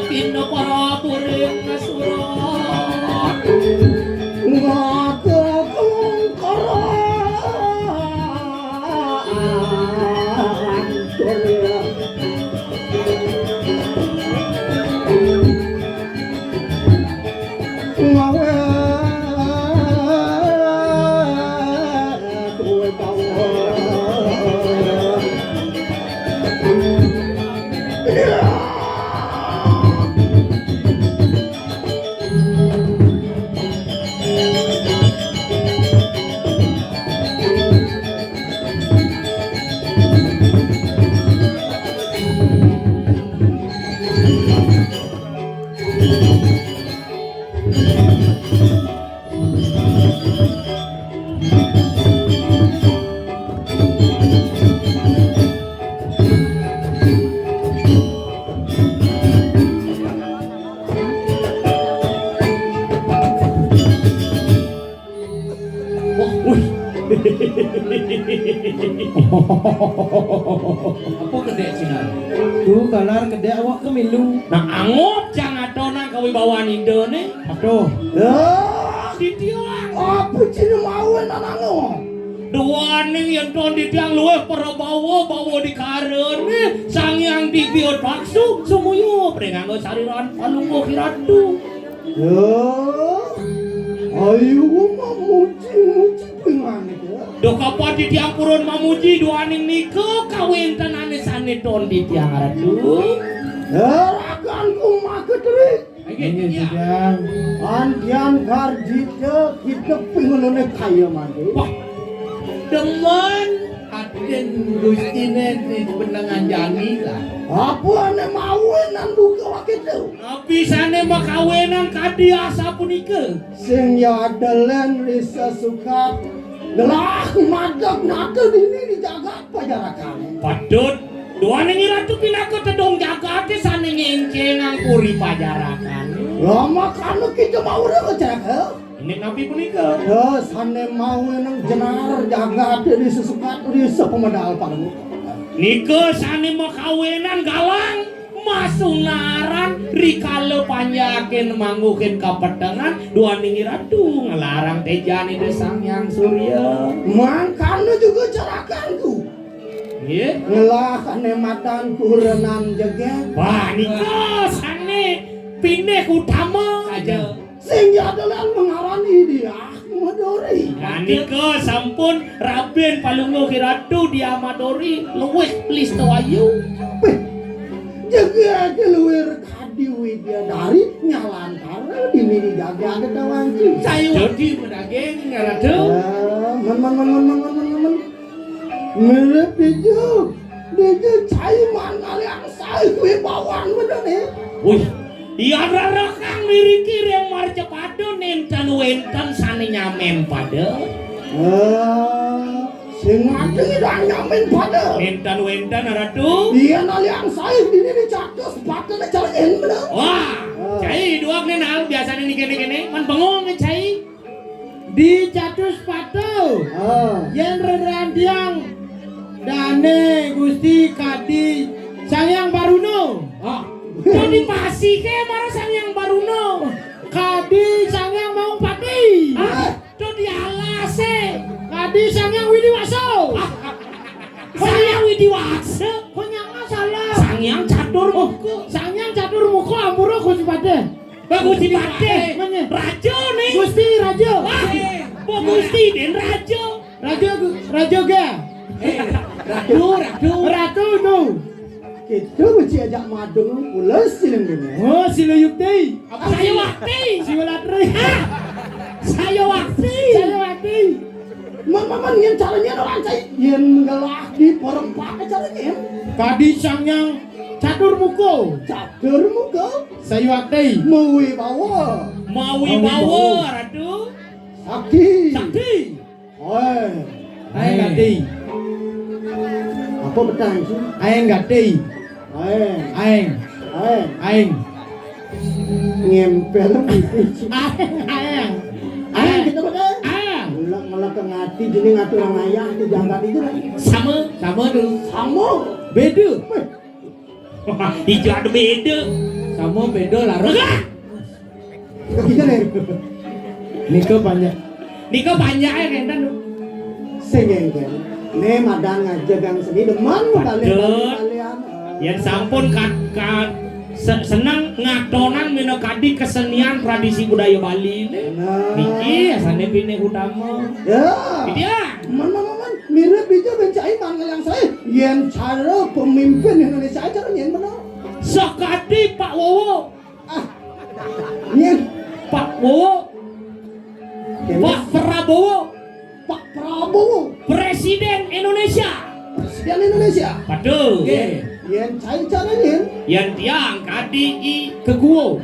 Speaker 5: pino para puring nasurat
Speaker 1: Apa gede Cina?
Speaker 6: Tuh kalar gede awak kemilu.
Speaker 5: nah angop jangan dona kewibawaan Indone
Speaker 6: Aduh.
Speaker 5: di tiang
Speaker 6: Apa cina mau nanango?
Speaker 5: dua ning yang ton di tiang luweh para bawa di karene sang yang dibiot baksu semuyo prenganggo sariran palunggo kiratu
Speaker 6: Ayo muji pengen itu.
Speaker 5: do kapan di tiang purun mamuji dua ning nike kawin tenane sane ton di tiang ratu
Speaker 6: Rakanku maketri.
Speaker 1: Ini
Speaker 6: Sedang antian karjita kita pengenone kaya mandi.
Speaker 5: wah
Speaker 1: demen aden gustine di penangan Jamila.
Speaker 6: Apa ane mawenan duka wakitu?
Speaker 5: bisane makawenan kadi asa punike
Speaker 6: Sing ya adelen risa suka gelah madak nata dini dijaga pajarakan.
Speaker 5: padut dua ning ratu pinako tedong jagate sane ngenceng angkuri pajarakan
Speaker 6: Lama kana kita mau re jaga.
Speaker 5: ini nabi punike
Speaker 6: Sane mawenang jenar jaga di sesukat risa pemedal padamu.
Speaker 5: nike sane makawenan galang masunaran rikale panyakin mangukin kapetengan dua ning ratu ngelarang tejani desang yang surya
Speaker 6: Mangkana juga carakanku.
Speaker 5: nggih
Speaker 6: Ngelah kanematan kurenan jaga.
Speaker 5: wah nike sane pineh utama aja
Speaker 6: Sing adalah mengarani dia Madori.
Speaker 5: Nike sampun Raben palunggo kiratu di Amadori luwih listo ayu
Speaker 6: Jaga keluar kadi widya dari nyalantara dini dijaga ada dawanci.
Speaker 1: Saya wedi pedaging ngaratu.
Speaker 6: Men. Mirip dia cai mana yang saya kue bawang bener nih.
Speaker 5: wih iya rarakang mirikir yang marca padu nenten wenten sane nyamen pada
Speaker 6: Sing ngadeng dah nyamin pada.
Speaker 5: nenten wenten ratu
Speaker 6: Dia nali yang saya dini dicatus patutnya cariin bener.
Speaker 5: wah cai dua kenal biasanya nih kene man bengong cai
Speaker 6: Di catus patu. Yen rerandiang Dane Gusti Kadi Sangyang Baruno.
Speaker 1: Oh,
Speaker 5: Jadi pasi ke marah sangyang baruno.
Speaker 6: Kadi sangyang mau pati.
Speaker 5: Jadi alase.
Speaker 6: Kadi sangyang widiwaso.
Speaker 5: Sangyang widiwaksa.
Speaker 6: Kok nyanga salah?
Speaker 5: Sangyang catur muka.
Speaker 6: Sangyang catur muka ampura Gusti Pade.
Speaker 5: Bagus di pate.
Speaker 6: Manye.
Speaker 5: Rajo nih.
Speaker 6: Gusti Rajo.
Speaker 5: Wah, Gusti dan Rajo.
Speaker 6: Rajo ga.
Speaker 1: ratu.
Speaker 6: Ratu no.
Speaker 7: Kita mesti ajak madung pulas silang gini.
Speaker 6: Oh, siluyuk teh.
Speaker 5: Saya wakti.
Speaker 6: Siwalatri.
Speaker 5: Saya wakti.
Speaker 6: Saya wati.
Speaker 7: Man yang caranya orang cai yang ngelah di perempat caranya.
Speaker 6: Kadi sangyang catur muka.
Speaker 7: Catur muka
Speaker 6: Saya wati.
Speaker 7: mewi bawa
Speaker 5: Maui bawa ratu.
Speaker 7: sakti.
Speaker 5: Sakti.
Speaker 7: Oi,
Speaker 6: Aeng gati.
Speaker 7: apa betang sih?
Speaker 6: Aeng gati.
Speaker 7: Aeng,
Speaker 6: Aeng.
Speaker 7: ngempel pipis.
Speaker 6: Aeng.
Speaker 7: Aeng kita betang.
Speaker 6: Aeng.
Speaker 7: Mulak ke ngati jadi ngatur orang ayah di jangkat itu lagi.
Speaker 1: Sama tuh.
Speaker 7: Sama.
Speaker 6: Beda.
Speaker 5: Hijau ada beda.
Speaker 1: Sama beda larut.
Speaker 7: Kita nih.
Speaker 6: Niko banyak.
Speaker 5: Niko banyak ya kan tuh.
Speaker 7: Sengengkel. Nih madang ngajagang seni deman kalian.
Speaker 5: Yang sampun senang ngatonan mino kadi kesenian tradisi budaya Bali ini. Niki asane pine utama.
Speaker 7: Ya.
Speaker 5: Dia.
Speaker 7: Man, mirip itu bencai mangga yang saya. Yang cara pemimpin Indonesia cara yang benar.
Speaker 5: Sekadi Pak Wowo.
Speaker 7: Yang
Speaker 5: Pak Wowo. Pak Prabowo.
Speaker 7: Pak Prabowo,
Speaker 5: Presiden Indonesia.
Speaker 7: Presiden Indonesia.
Speaker 5: Waduh.
Speaker 7: Yang caranya.
Speaker 5: Yang tiang kadi i keguo.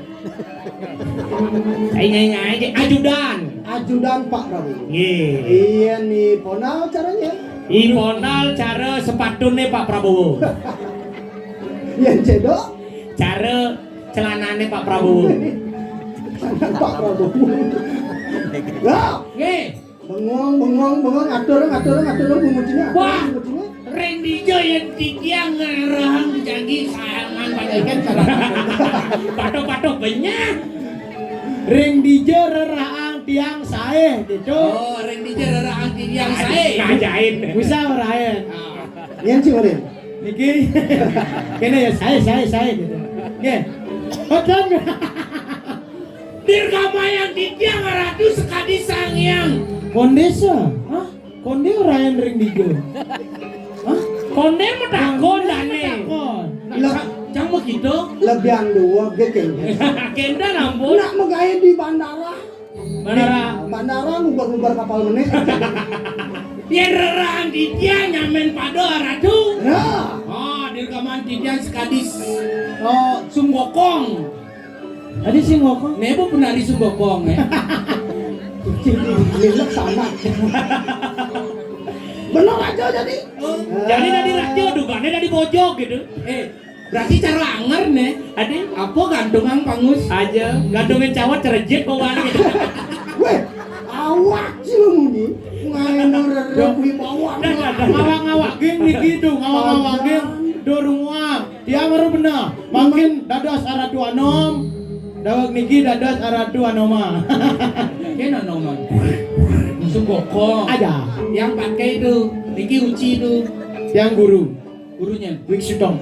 Speaker 5: Nyai ajudan.
Speaker 7: Ajudan Pak Prabowo.
Speaker 5: Nggih.
Speaker 7: Iya nih, ponal caranya.
Speaker 5: Iponal cara sepatune Pak Prabowo.
Speaker 7: Yang cedok,
Speaker 5: Cara celanane Pak Prabowo.
Speaker 7: jangan Pak Prabowo. Ya,
Speaker 1: Nggih.
Speaker 7: bengong, atur bumucinya.
Speaker 5: Wah. Reng dijo yang tiga ngarang janji sayangan panjangkan cara patok banyak.
Speaker 6: Ring DJ reraang tiang sae gitu.
Speaker 1: Oh, reng di jarang yang saya.
Speaker 5: Ngajain.
Speaker 6: Bisa merayain.
Speaker 7: Yang cingolin.
Speaker 6: Niki. Kene ya saya gitu. Nggih. Hodan.
Speaker 5: Dirgama yang tiang ratu sekali sangyang.
Speaker 6: Kondesa. Hah? Konde orayan ring DJ. Hah?
Speaker 5: Konde mau takon dane.
Speaker 6: Takon.
Speaker 1: Cang begitu.
Speaker 7: Lebihan dua gekeng.
Speaker 5: Kenda nampun.
Speaker 7: Nak megaya di bandara.
Speaker 5: Bandara.
Speaker 7: Ngubar kapal menit.
Speaker 5: Yang rerang tiang nyamen pada ratu.
Speaker 7: Ya.
Speaker 1: Oh, dirgaman tidian sekadis. Oh, Sumbokong.
Speaker 6: Tadi sih ngokong.
Speaker 1: Nebo penari Sumbokong ya.
Speaker 7: Lilek sama. Benar aja jadi.
Speaker 5: Jadi dari raja dugannya dari pojok gitu.
Speaker 1: Berarti cara anger nih.
Speaker 5: Ade
Speaker 1: Apa gantungan pangus?
Speaker 5: aja gandungin cawat cerejek bawaan gitu.
Speaker 7: Weh, awak sih lu muni. Ngain rerek wibawa.
Speaker 6: Ngawak-ngawak geng niki tuh, ngawak-ngawak geng dorungwa. Dia baru bener. Makin dados aratu anom. Dawak niki dados aratu anoma.
Speaker 1: Kena nomor. Sumbokong.
Speaker 6: Aja.
Speaker 1: Yang pakai itu, Niki Uci itu
Speaker 6: Yang guru.
Speaker 1: gurunya.
Speaker 6: Wik Sutong.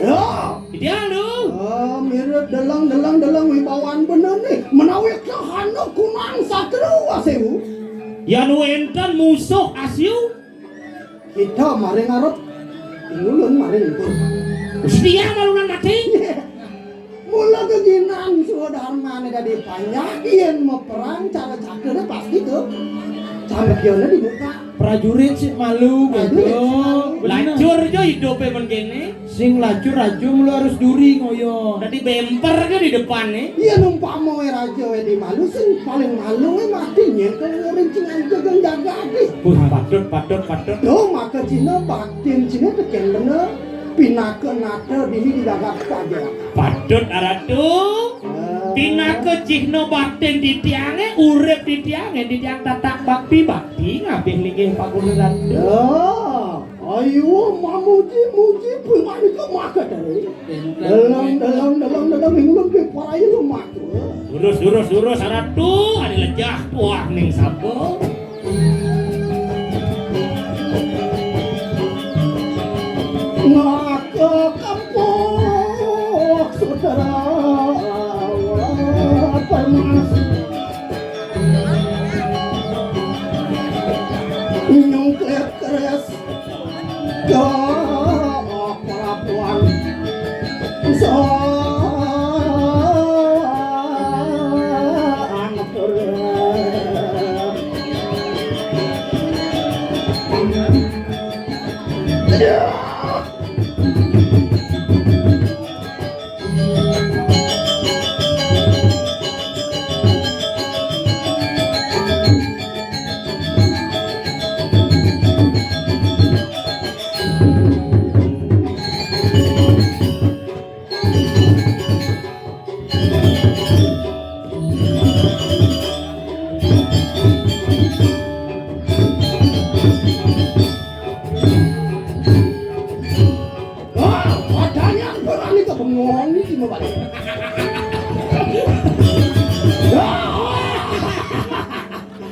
Speaker 7: Ya.
Speaker 5: Dia lu.
Speaker 7: Mirip delang wibawaan bener nih. Menawi ke hana kunang satru asewu.
Speaker 5: Ya nu enten musuh asiu.
Speaker 7: Kita mari ngarep. Ngulun mari itu.
Speaker 5: Setia malunan mati.
Speaker 7: Mula keginan sudarmane dari banyak yen mau perang cara cakere pasti ke. Campionnya dibuka.
Speaker 6: Prajurit sih malu gitu.
Speaker 5: Lacur jo hidupe men kene.
Speaker 6: Sing lacur rajum lu harus duri ngoyo.
Speaker 5: Tadi bemper kan di depan nih.
Speaker 7: Iya numpama we raja we di malu sing paling malu we mati nyekel ngerincingan jagang jaga adi.
Speaker 5: Patut.
Speaker 7: Tuh maka Cina batin Cina teken bener. Pinaka nata dini di dagat pagi.
Speaker 5: Patut aratu. Tina ke cihno batin di tiange urip di tiang tatak bakti ngapih lagi Pak Guru Ratu.
Speaker 7: Oh Ayo mamuji pun mani ke makan dari. Dalam minggu ke parai lu makan.
Speaker 5: Urus aratu ada lejah puah ning sabo.
Speaker 7: Nak ke kampung saudara panas. Nyung keres ke pelabuhan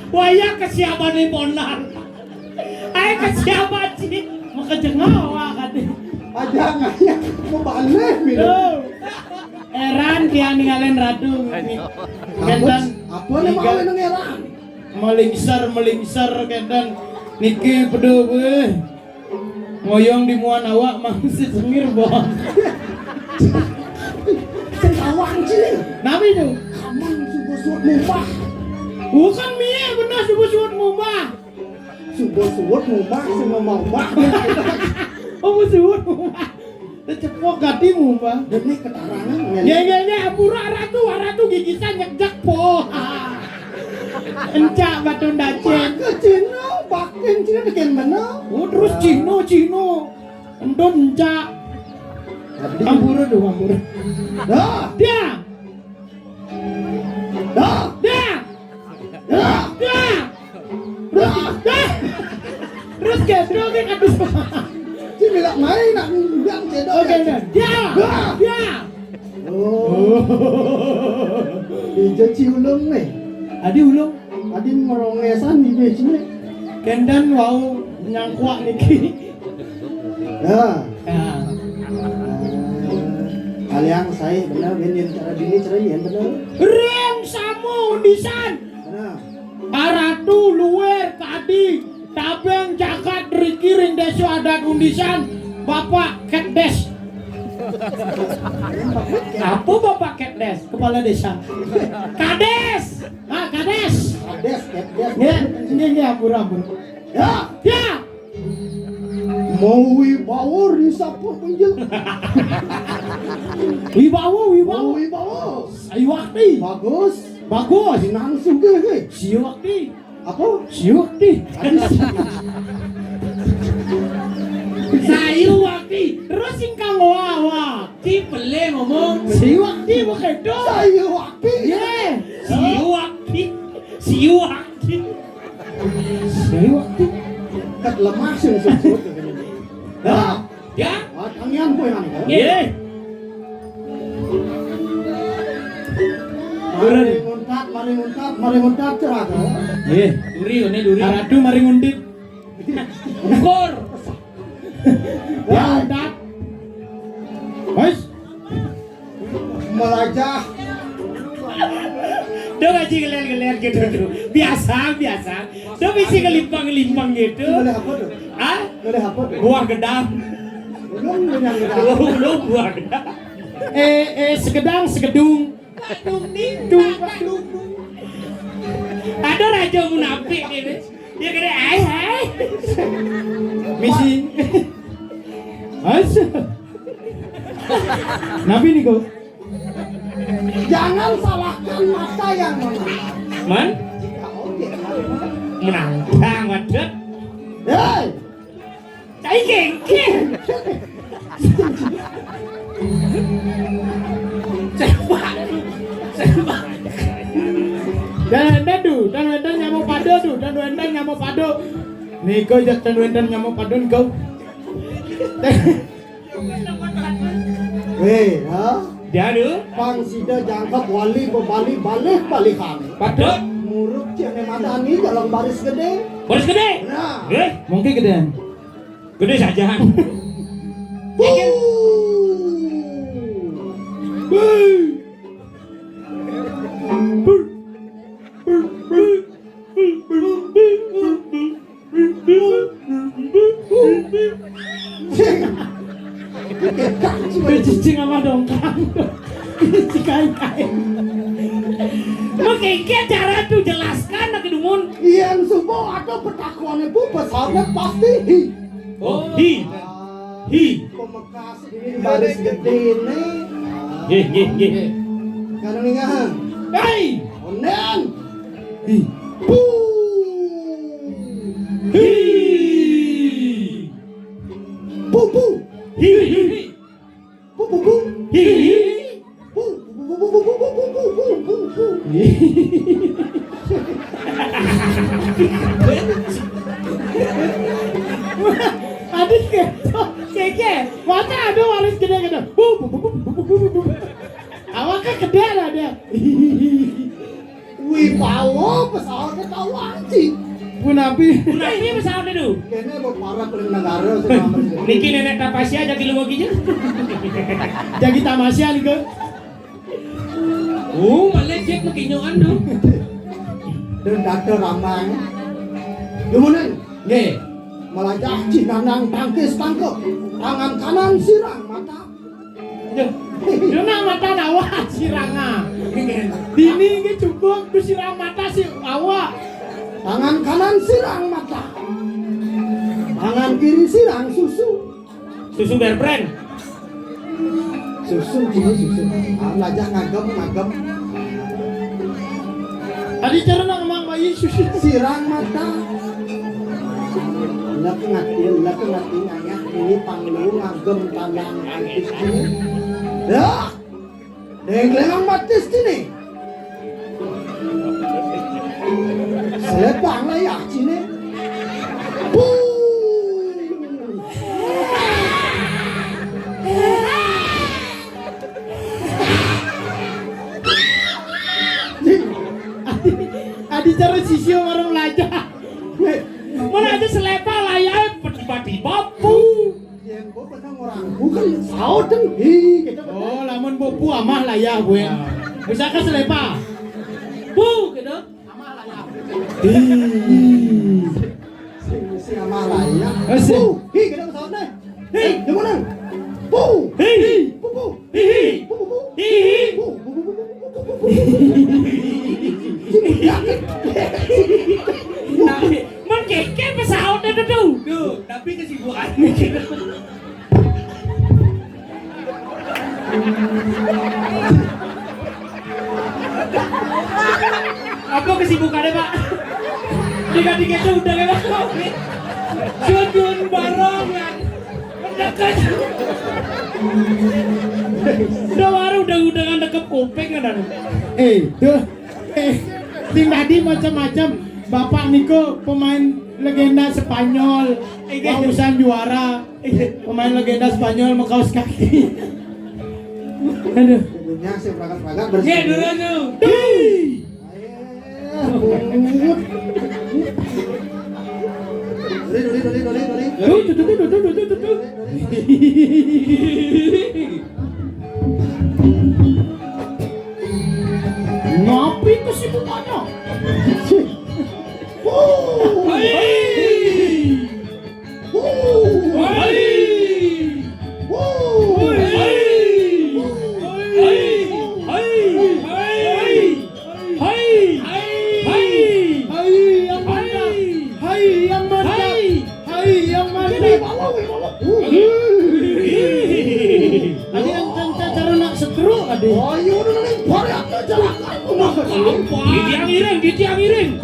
Speaker 5: Waya kesiapan ni ponan. Ay kesiapan sih. Makajengawa kan.
Speaker 7: aja ngaya mau balik
Speaker 5: Tuh. Eran kia ninggalin ratu. Kendan
Speaker 7: apa nih mau nengeran
Speaker 5: melingser kendan niki pedo gue. Ngoyong di muan awak masih sengir bos.
Speaker 7: sengkawang sih
Speaker 5: Nabi tuh.
Speaker 7: kamu subuh mubah
Speaker 5: Bukan mie benar sebut mubah.
Speaker 7: subuh mubah semua mubah
Speaker 5: Oh sebut mubah. Cepok gati mubah.
Speaker 7: demi keterangan
Speaker 5: Ya apura ratu gigisan nyekjak po. Encak batu dacen.
Speaker 7: ke Cina bakin Cina bikin mana
Speaker 5: Oh terus Cino. Endon encak. Ampura tuh ampura.
Speaker 7: dah
Speaker 5: Dia.
Speaker 7: dah
Speaker 5: Terus gedro ke kadus.
Speaker 7: si bilang main nak bilang cedok
Speaker 5: Oke dah. Dia.
Speaker 7: oh di ciulung nih
Speaker 5: Adi ulung.
Speaker 7: adi merongesan di sini
Speaker 5: Kendan wau nyangkuak niki.
Speaker 7: ya
Speaker 5: Ya.
Speaker 7: kalian saya benar ini cara dini cara ini benar
Speaker 5: Reng samu undisan.
Speaker 7: benar
Speaker 5: Aratu luwer tadi tabeng cakat Riki ring desu adat undisan Bapak Ketdes. Apa Bapak Ketdes? Kepala desa. Kades. Kades.
Speaker 7: kades
Speaker 5: Ya, ini ampura.
Speaker 7: ya
Speaker 5: Ya.
Speaker 7: mau wibawa risapur penjel
Speaker 5: Wibawa.
Speaker 7: mau wibawa
Speaker 5: Ayo wakti.
Speaker 7: bagus
Speaker 5: Bagus.
Speaker 7: sinang suge he
Speaker 5: Siu wakti.
Speaker 7: apa
Speaker 5: Siu wakti. Sayu wakti. Terus singkang wakti beli ngomong. Siu wakti begitu.
Speaker 7: saya waktu
Speaker 5: Ye. Siu wakti. Siu wakti.
Speaker 7: kat lemah sing sebut ya
Speaker 5: Ya.
Speaker 7: tangian poe kan
Speaker 5: Ye.
Speaker 7: mari nguntat cerah
Speaker 5: Ye. Duri. Aradu mari ngundit. Ukur. Ya undat. Wes.
Speaker 7: melajah
Speaker 5: Dia ngaji geler-geler gitu tuh. Biasa. Dia bisa ngelimpang gitu.
Speaker 7: boleh apa tuh
Speaker 5: Ah?
Speaker 7: boleh apa tuh
Speaker 5: Buah gedang.
Speaker 7: belum yang
Speaker 5: Belum buah gedang. Segedung. Badung. Ada raja munafik gitu. Dia kira hai. Misi. Asa. Nabi nih kau.
Speaker 7: jangan salahkan mata yang menang
Speaker 5: Man?
Speaker 7: oke
Speaker 5: Menantang waduh.
Speaker 7: hei
Speaker 5: Cai gengke. Cepat. Dan wendan nyamuk pado tuh, dan wendan nyamuk pado. Niko jak dan wendan nyamuk pado kau.
Speaker 7: Weh, ha?
Speaker 5: Dia ada.
Speaker 7: Pang sida jangkap wali bebalik balikan.
Speaker 5: Patut.
Speaker 7: Muruk cene madani dalam baris gede.
Speaker 5: Baris gede.
Speaker 7: Nah.
Speaker 6: Mungkin gedean.
Speaker 5: Gede saja.
Speaker 6: Cicing sama dongkang. Cikai-kai.
Speaker 5: Makanya cara tuh jelaskan nak kedumun.
Speaker 7: Iyan subo atau petakuannya bu pesawat pasti hi.
Speaker 5: Oh, hi.
Speaker 7: Pemekas ini baris gede ini.
Speaker 5: Ye.
Speaker 7: Kadang ingat.
Speaker 6: Hei.
Speaker 7: Onen.
Speaker 6: Hi.
Speaker 7: Pu.
Speaker 5: Hi.
Speaker 7: Pu pu.
Speaker 5: Hi.
Speaker 7: Pu pu pu.
Speaker 5: Hi.
Speaker 7: Pu pu pu pu pu pu pu pu pu pu.
Speaker 6: Adik gitu. Keke. Mata ada waris gede-gede. Awaknya gede lah dia.
Speaker 7: Wih, bawa pesawatnya tahu anjing.
Speaker 6: Punapi.
Speaker 5: Nah ini pesawat itu.
Speaker 7: Kayaknya mau para peling negara sama presiden.
Speaker 5: Niki nenek tapasya jadi lu ginya.
Speaker 6: Jadi tamasya nih ke.
Speaker 5: Oh, malah cek makinyoan tuh.
Speaker 7: Dan dada ramang. Kemudian,
Speaker 6: Nggih.
Speaker 7: melajah cinanang tangkis tangkep. Tangan kanan sirang mata.
Speaker 6: Dina mata awak siranga. Dini ge cukup ku sirang mata si awak.
Speaker 7: Tangan kanan sirang mata. Tangan kiri sirang susu.
Speaker 5: Susu bear brand.
Speaker 7: Susu gini susu. Melajah ngagem.
Speaker 6: Tadi cara nak ngomong bayi susu.
Speaker 7: Sirang mata. Laki ngati ayah ini panglu ngagem tanang antis ini. Ya, dengklengang matis ini. Selepang lah ya sini.
Speaker 6: Adi cara sisio warung laja.
Speaker 5: Mana aja selepa layar tiba-tiba pu.
Speaker 7: Yang gua pernah orang bukan saud dan hi kita
Speaker 6: Oh, lamun bopu amah layah gue. Bisa ka selepa. Bu gitu. Amah layah.
Speaker 7: si amalaya.
Speaker 6: Asik.
Speaker 7: Hi kita saud deh. Hi, di mana? Bu.
Speaker 5: Hi.
Speaker 7: Bu bu.
Speaker 5: Hi.
Speaker 7: Bu bu bu.
Speaker 5: Hi.
Speaker 7: Bu bu bu bu bu bu.
Speaker 5: Nah, man keke pesawat itu tuh. Tuh, tapi kesibukan. Apa kesibukannya Pak? Tiga-tiga itu udah lewat COVID. Jun barongan mendekat. Udah baru udah deket kuping kan?
Speaker 6: Tuh. Tim tadi macam-macam. Bapak Niko pemain legenda Spanyol, Pausan juara, pemain legenda Spanyol mekaos kaki. Aduh.
Speaker 7: Punya si perangkat bersih.
Speaker 5: Ya dulu tuh.
Speaker 6: Tuh. Ngopi kesibukannya. Tadi yang cara nak seteru ade.
Speaker 7: Oh, iya udah nih, boleh aku jalan.
Speaker 5: Di tiang iring.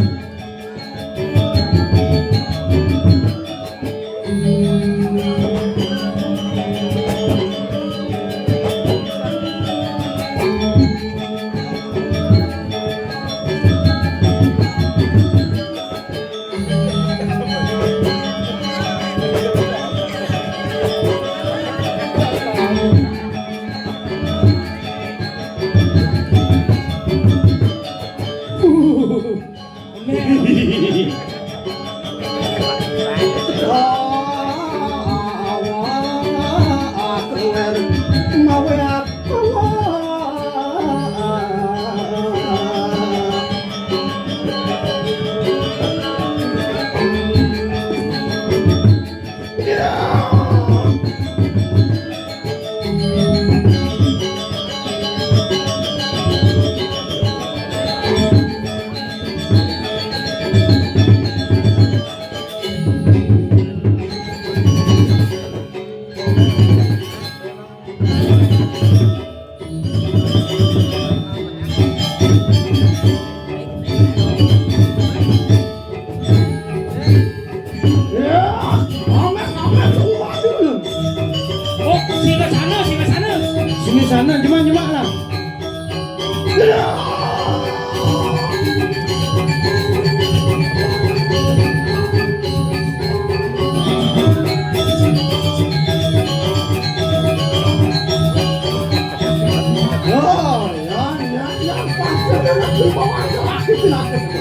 Speaker 6: sana jemak-jemak lah.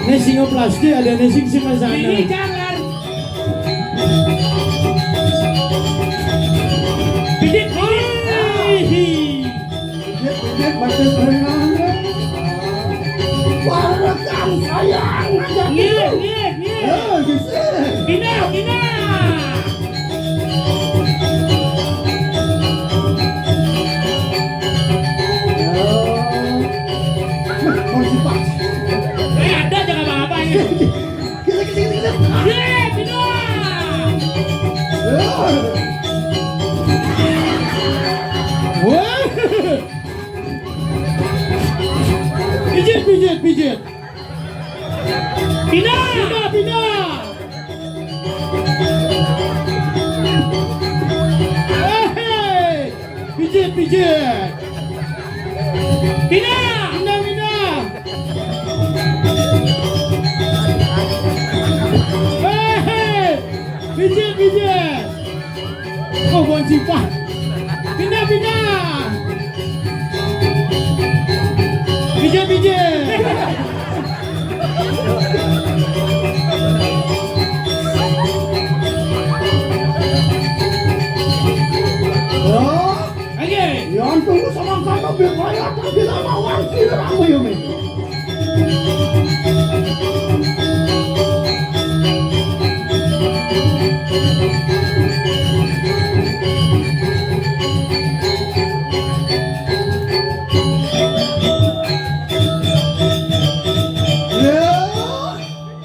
Speaker 6: Nesing plastik ada nesing sih mas sana.
Speaker 5: Ini jangan. Pijit.
Speaker 7: Warekam sayang aja
Speaker 5: Iya,
Speaker 7: gitu.
Speaker 5: iya, iya.
Speaker 7: Oh, gitu.
Speaker 5: Bina, bina.
Speaker 7: Konsentrasi.
Speaker 5: Ada jangan apa-apa ini.
Speaker 7: Kita.
Speaker 5: Iya, bina.
Speaker 6: Wah. Pijit.
Speaker 5: Bina.
Speaker 6: Hey, pijit.
Speaker 5: Bina.
Speaker 6: Hey, pijit. Oh, bukan sifat. Pindah. Pijit.
Speaker 7: Oh,
Speaker 5: Oke.
Speaker 7: yang tunggu sama berbayar tapi lama wansi ramu ya men.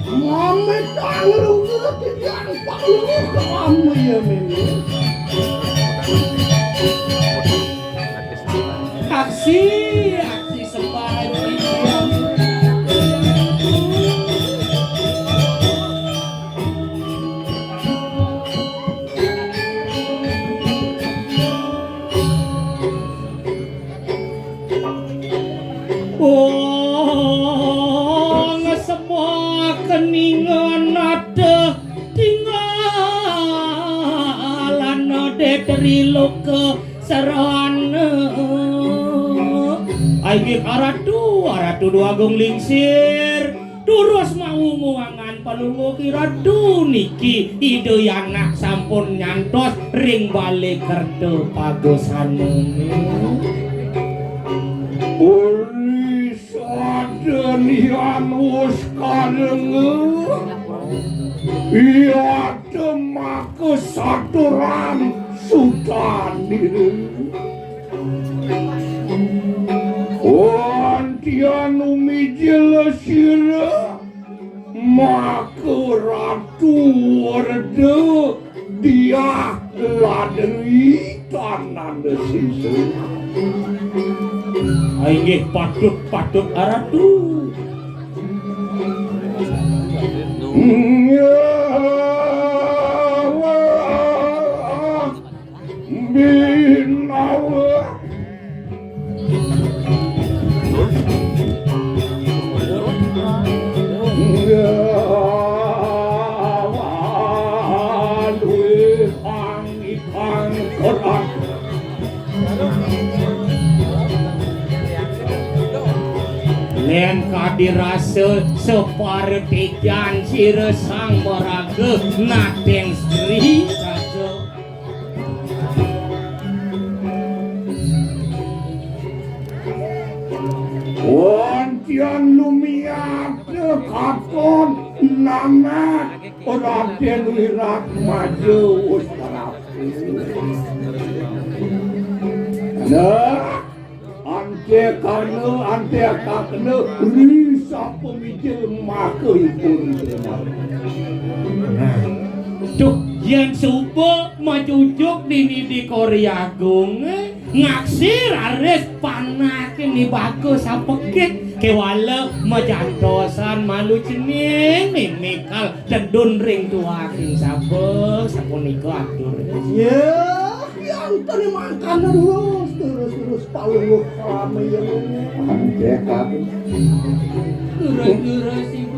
Speaker 7: Mami tanggung tidak pakai kamu ya men.
Speaker 5: Aksi sembahan. Oh, semua keningan ada tinggalan dari loka sarana. Aiki aratu dua agung lingsir. Terus mau muangan palungo kiradu niki ide anak sampun nyantos ring balik kerto pagosane.
Speaker 1: Uli sadenian wis kalenge. Iya demak kesaturan sudani. Wantian umijil sira maka ratu orde dia ladri tanan sisa.
Speaker 5: Inggih patut aratu.
Speaker 1: Binawa
Speaker 5: Len kadirasa separtijan sira sang maraga naten sri saja.
Speaker 1: Wantian lumiat katon nama Raden Wirat maju ustarapi. Nah, ante kakne risa pemijil maka ipun
Speaker 5: Cuk yen subuh majujuk dini di Korea Agung ngaksir ares panake ni bagus sapekit kewala majantosan malu cening mimikal cedun ring tuaking sabeh sapunika atur.
Speaker 7: Ya, yang tadi makan terus. terus palung rame yang ini.
Speaker 1: Dekat.
Speaker 5: Terus ibu.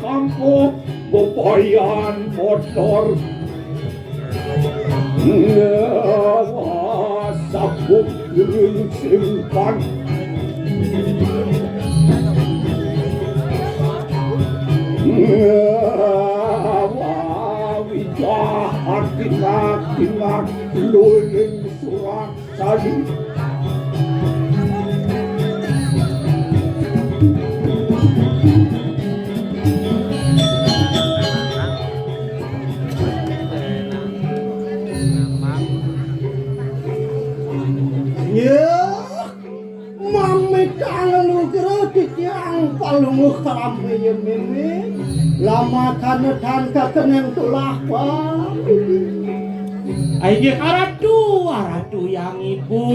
Speaker 1: Kampung bepoyan motor. Sabuk gering simpan. Wijahat tingat luling surat sali.
Speaker 7: Ya, mami kangen ukrotik yang palung kerambe mimi. Lama kanetan kekeneng tulah pami.
Speaker 5: Ayo aratu yang ibu.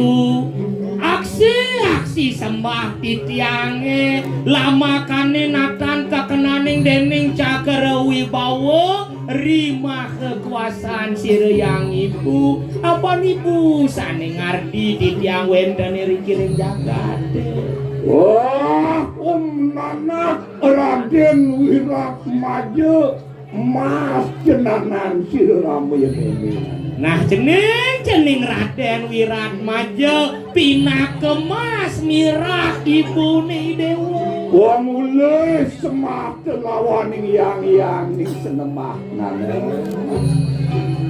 Speaker 5: Aksi sembah titiange. Lama kanenatan kekenaning dening caker wibawa. Rima kekuasaan sireyang ibu. Apa ibu sane ngardi titiang wenten rikiring jagat.
Speaker 1: Wah, Nanak Raden Wiratmaja Mas jenanan sirama yang ini.
Speaker 5: Nah cening Raden Wiratmaja pinakemas mirah ibune dewa.
Speaker 1: Wong mulai semak lawaning yang ning senemah nana.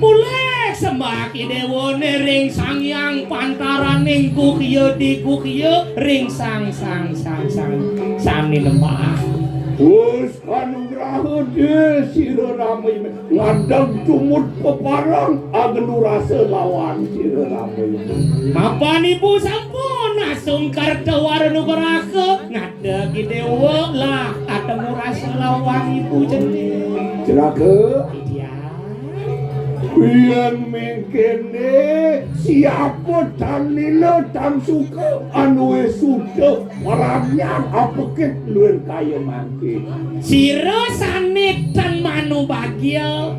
Speaker 5: Mulai sembah dewane ring sangyang pantaraning kukiyo di kukiyo ring sang lembah.
Speaker 1: Wes anugerah de sirama ngandang tumut peparang agenu rasa lawan sirama.
Speaker 5: Mapan ibu sampun asung kartawar nuberaka ngada dewa lah atemu rasa lawan ibu jenis.
Speaker 1: Celaka.
Speaker 5: Iya.
Speaker 1: Yang mengkene siapa dan nila dan suka anu suka orangnya apa ket luar kaya mangke.
Speaker 5: Siro sanit dan manu bagio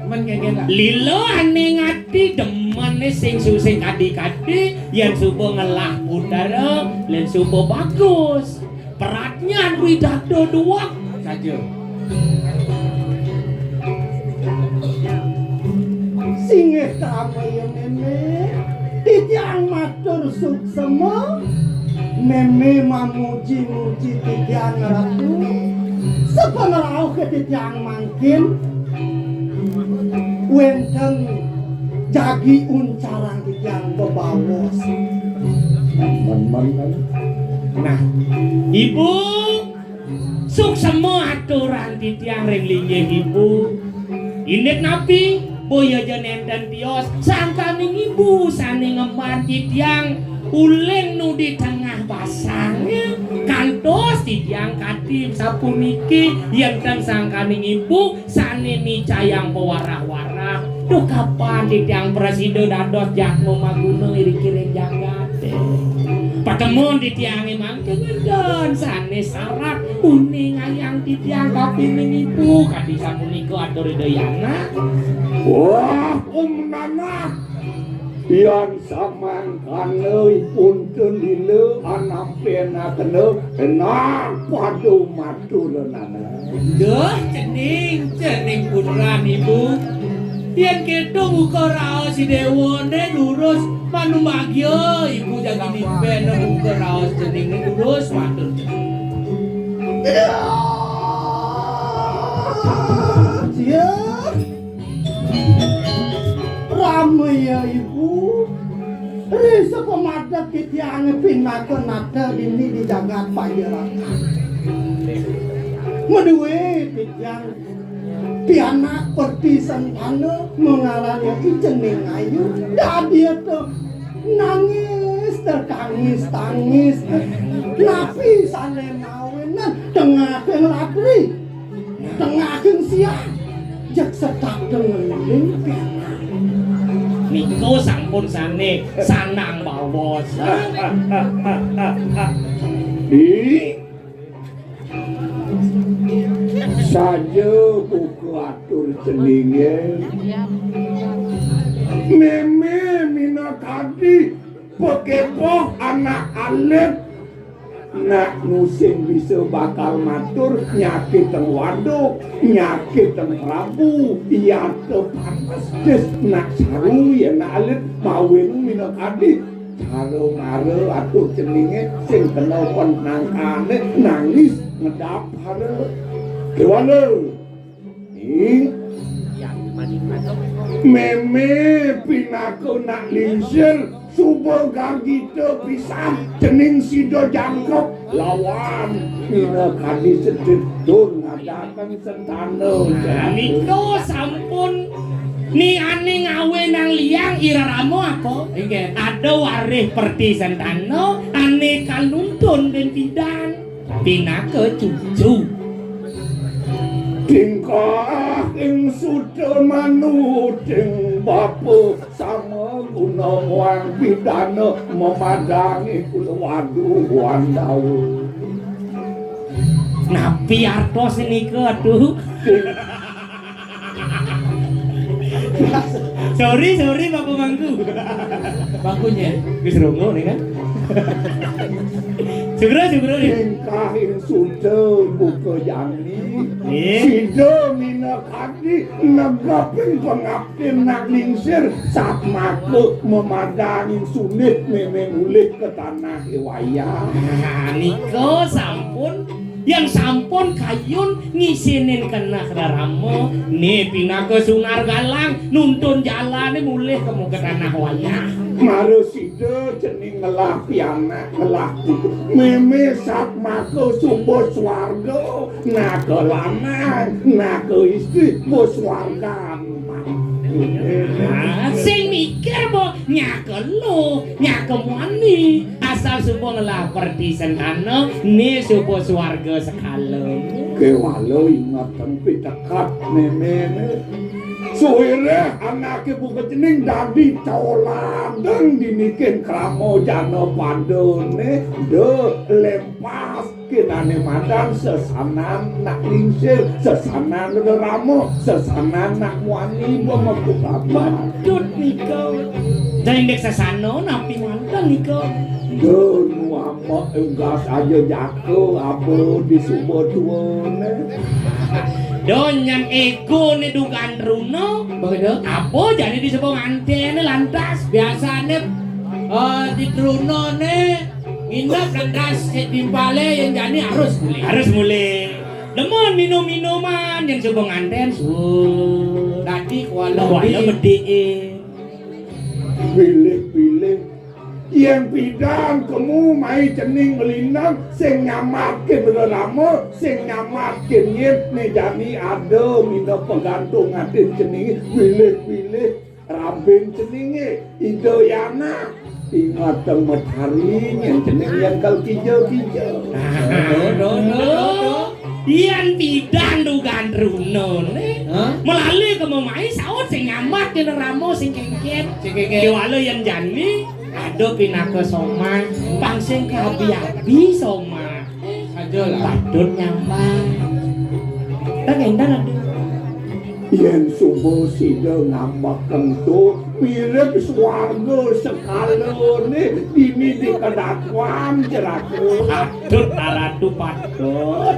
Speaker 5: lilo ane ngati demen sing susing kadi-kadi yang subuh ngelah udara dan subuh bagus peratnya widado dua saja.
Speaker 7: Singeh kerambe yang mimi. Titiang matur suksema. Mimi mamuji-muji titiang ratu. Sepengerau ke titiang mangkin. Wenteng jagi uncarang titiang bebawos.
Speaker 5: Nah ibu suksema aturan titiang ring linggih ibu init napi boya janen dan tios sangkaning ibu sane ngemban titiang uleng nu di tengah basangnya kantos titiang kadim sapuniki yang dan sangkaning ibu sane nicayang pewarah-warah duh kapan titiang presiden dados jakno maguna iri-kiring jagat patemon titiang emang kengen sane syarat uning ayang titiang kapining ibu kadi sapunika atur dayana.
Speaker 1: Wah, Nanak yang samangkane punten lile anampena kene enak padu matur nana.
Speaker 5: Duh cening putra ibu yen keto muka raos si dewone lurus manu bagyo ibu jaga dipen muka raos cening lurus matur
Speaker 7: Siap. Rame ya ibu. Risa pemadat kitiang pinaka nada dini di jagat payaran. Medue kitiang pianak perpisan anu mengalami ijening ayu. Dan dia tuh nangis tertangis. Napi sane mawenan tengah latri. Tengah siang. Jak setak dengan pianak.
Speaker 5: Niko sampun sane sanang bawos.
Speaker 1: Saja buku atur jenenge
Speaker 8: Meme mina kadi pekepok anak alit nak musim bisa bakal matur nyakit teng waduk nyakit teng prabu iya tepanas des nak saru ya nak alit mawin mina kadi caro mare atuh ceninge sing kena kon nangkane nangis ngedap hare kewane ing meme pinako nak lingsir subuh gagito pisang cening sido jangkep lawan mina kadi sedih dun ngadakan sentano
Speaker 5: Niko sampun ni ane ngawe nang liang iraramo ako ada warih perti sentano ane kaluntun den pidan pinake cucu
Speaker 8: tingkah ing suda manuding bapa sama guna wang pidana memadangi kulwadu wandawu
Speaker 5: napi artos ini ke aduh sorry bapak bangku bangkunya wis rongo nih kan segera nih
Speaker 8: tingkah ing suda buka jani sido mina kadi negapin pengabdin nak lingsir sak maku memadangin sunit memeng ulit ke tanah iwaya
Speaker 5: Niko sampun yang sampun kayun ngisinin kena keraramo nih pinake sungar galang nuntun jalan mulih kamu ke tanah wayah
Speaker 8: maru sido cening ngelah piana ngelah meme sak maku sumber swarga nak ke lanang nak ke istri bos warga
Speaker 5: sing mikir bo nyake lu nyake muani asal subuh ngelah perti sentano nih subuh swarga sekali
Speaker 8: kewalo ingat tempi dekat meme suwire anake buka cening dadi coladeng dinikin kramo jano pandone de lempas kinane madan sesanan nak lingsir sesanan ramo sesanan nak muani bomeku apa
Speaker 5: Dut Niko jadi indeks sesano napi mantan Niko
Speaker 8: de nuama enggas aja jatuh abo di sumber tuone
Speaker 5: Donyan ego nih dugaan runo, begitu? Apa jadi disebut antene lantas biasanya di runo nih nginep lantas timpale yang jadi harus mulai. Demon minum-minuman yang sebung anten tadi walau bedein
Speaker 8: pilih yang bidang kamu mai cening melinang sing nyamatke berlama sing nyamatke nyet ne jani ada mina pegantung atin cening pilih rambing ceninge idoyana ingat temet hari yang cening yang kal kijau
Speaker 5: Ian bidang dugaan runo nih melalui kemamai saut sing nyamat di ramo sing kengket walau yang jani ada pinake soma pangsing kabi-abi soma aja lah padut nyaman tengendan aduh
Speaker 8: yen subuh sida ngambak kentu mirip swarga sekalone dini di kedakwam jeraku
Speaker 5: padut taratu padut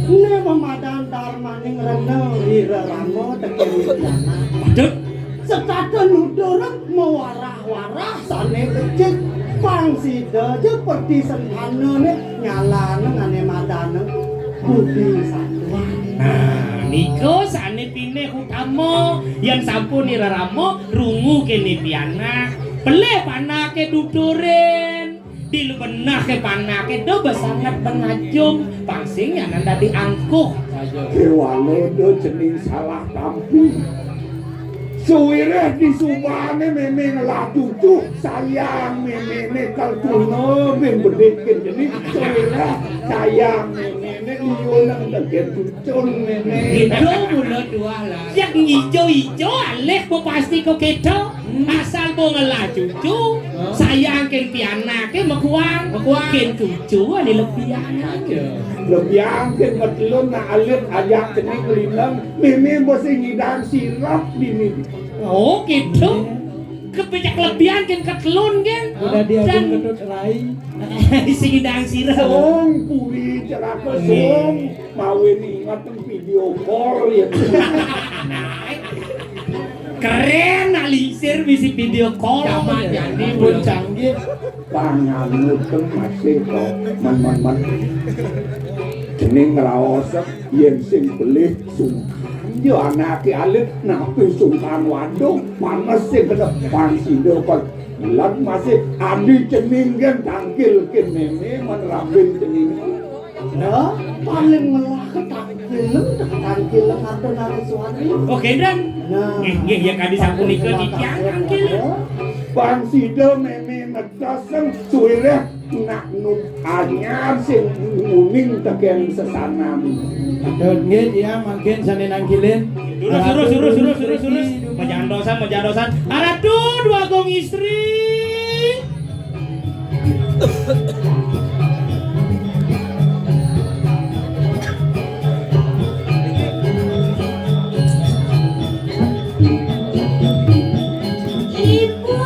Speaker 7: Ini memadan darmaning renang ira ramo tekan widyana
Speaker 5: padut
Speaker 7: sekada nudurut mewarah-warah sane becik pangsida je perti senhana nyalane ngane madane budi satwa
Speaker 5: Niko sane pine utama yang sampun iraramo rungu kene piana pele panake duduren dilu benake panake do besangat pengajum pangsing yang nanda diangkuh
Speaker 8: kewalo do jening salah tampi suwireh di subane memeng lah cucu sayang memene kaltuno ben bedekin jadi suwireh sayang memene iyonang deket cucun memene
Speaker 5: itu mulut dua lah yang hijau-hijau alek mau pasti kok keto Asal bongelah cucu, sayang ken piana ke mekuang ken cucu ani lebihan.
Speaker 8: Lebih angkin ngetelun na alit ajak cening linang mimi mesti ngidang sirap dini.
Speaker 5: Oh gitu. Kepecak lebihan ken ketelun kan.
Speaker 6: Udah diajak ketut rai.
Speaker 5: Sing idang sirah.
Speaker 8: Song puri celaka song mawin ingat video call ya.
Speaker 5: Keren alisir bisi video call.
Speaker 6: Zaman jadi pun canggih.
Speaker 8: Panganut masih kok man. Cening ngraosep yen sing belih sungkan yo anake alit napi sungkan waduh panas sing kena pangsido kon lan masih andi cening kan tangkil ken meme menerapin cening
Speaker 7: Ya, paling melah ketangkil ngatur nari suami.
Speaker 5: Oke dan.
Speaker 7: Nah,
Speaker 5: Nggih ya kadi sapunika ditiang tangkil.
Speaker 8: pangsido meme medaseng suwire nak nup anyar sing nguning teken sesanam.
Speaker 6: Ketut nggih ya mangkin sane nangkilin.
Speaker 5: Suruh. Majandosan. Aduh, dua gong istri.
Speaker 4: Ibu.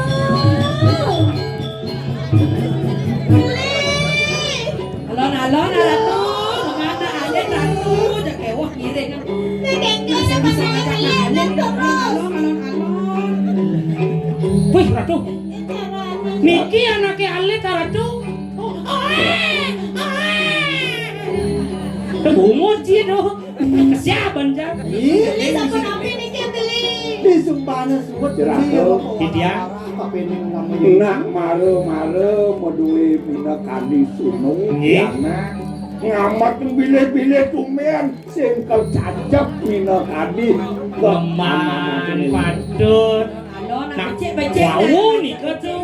Speaker 2: Alon ratu, kemana aja ratu, jak ewah ngiring.
Speaker 4: Kengkeng sama saya lihat terus.
Speaker 5: Wih, Ratu. Niki anake alit Ratu. Umur sih doh. Kesiapan jak.
Speaker 4: Beli sabun api nih dia beli.
Speaker 7: di sumpahnya suwet
Speaker 5: Titiang.
Speaker 7: apa ini namanya?
Speaker 8: Nak mare medue pina kadi sunung
Speaker 5: Nggih.
Speaker 8: yana ngamat bilih-bilih tumian sing kecacep mina kadi
Speaker 5: Keman padut. Nah, wau nih ketu.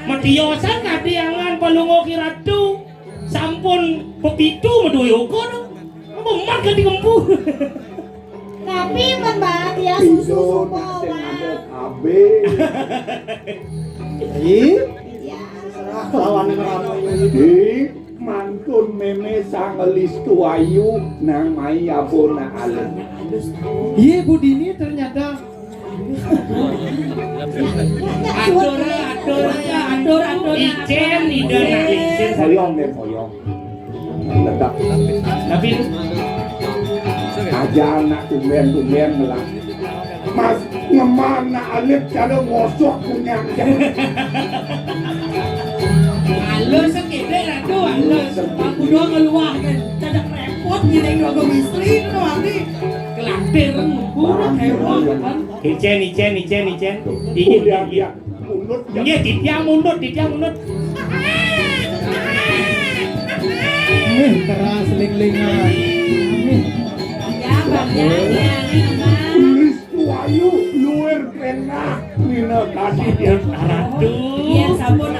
Speaker 5: Matiosan kadiangan palungo ki Ratu. Sampun pepitu medue ukon. Memat kadi kempu.
Speaker 4: Tapi membahas dia susu
Speaker 8: Indo
Speaker 4: bawa.
Speaker 8: sing ada kabe
Speaker 4: Ya.
Speaker 7: Serah lawan ramai
Speaker 8: di mantun meme sangelis tuayu nang mai abona alen
Speaker 6: Iya Bu Dini ternyata
Speaker 5: Atur. Ijen ida nak ijen.
Speaker 8: hoyong deh hoyong ledak
Speaker 5: Tapi
Speaker 8: aja anak tumben melah mas ngemana alif cara ngosok punya
Speaker 2: Alus sekede ratu, alus. Aku doang ngeluah kan, cadak repot ngiring dua gong istri itu nanti. Kelapir, kurang hewah kan.
Speaker 5: Ijen.
Speaker 8: Iya mundur
Speaker 5: Iya, titiang mundur.
Speaker 6: keras ling-lingan.
Speaker 2: Ya, bangnya
Speaker 8: tulis tuayu luar kena mina tadi dia
Speaker 5: Ratu.
Speaker 2: Iya, sabun.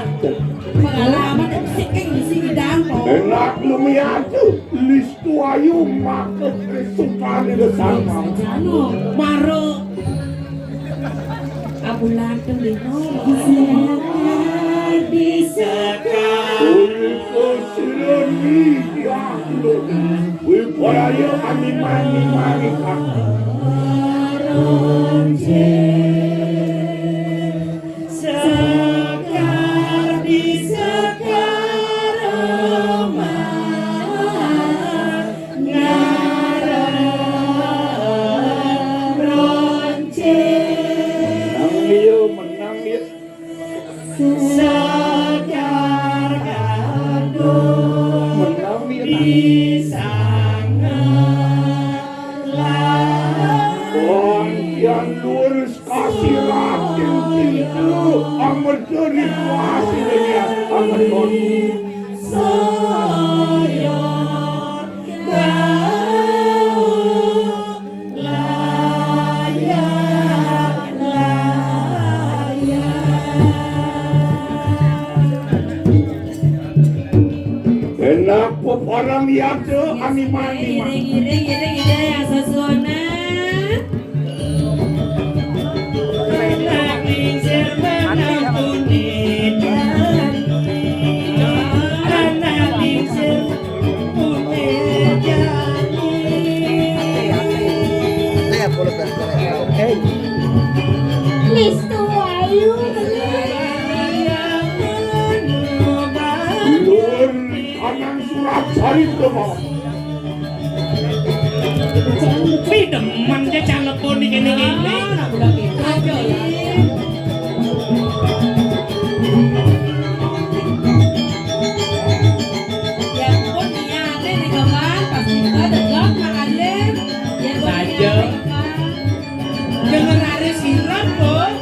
Speaker 2: Pengalaman dan sikeng isi hidang kok.
Speaker 8: enak lumian tuh lis tuayu maka kesukaan di sama
Speaker 2: Anu, maro. Abulan kelino. Bisa
Speaker 8: Wipaya mani kan
Speaker 2: sekar di sekar rumah ngarang ronceng
Speaker 8: menang dia
Speaker 2: sekar kandung
Speaker 8: menang dia
Speaker 2: di sana
Speaker 8: yang lurus kasih ratin itu amat dari hasilnya amat boni
Speaker 2: soyor kau layak
Speaker 8: enak orang lihat tuh animasi
Speaker 2: Giring yang sesuatu.
Speaker 8: hari itu mau.
Speaker 5: Pi demen aja telepon di kene-kene. Saja. Dengar hari siram kok.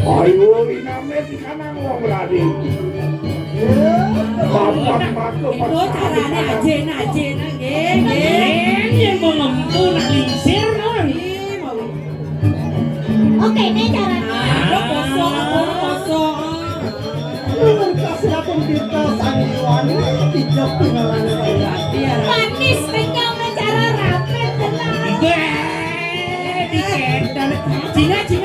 Speaker 8: Ayo iname di kanang wong berani. Bapak masuk
Speaker 2: Ibu carane ajen nggih.
Speaker 5: Yang mau ngempu nak lingsir non.
Speaker 4: Oke, ini caranya.
Speaker 2: Kosong.
Speaker 7: Nuwun kasihapun kita sangiwani tidak tinggalan kaya.
Speaker 4: Manis penyong cara rapet tenang.
Speaker 5: Dikedan. Cina dia.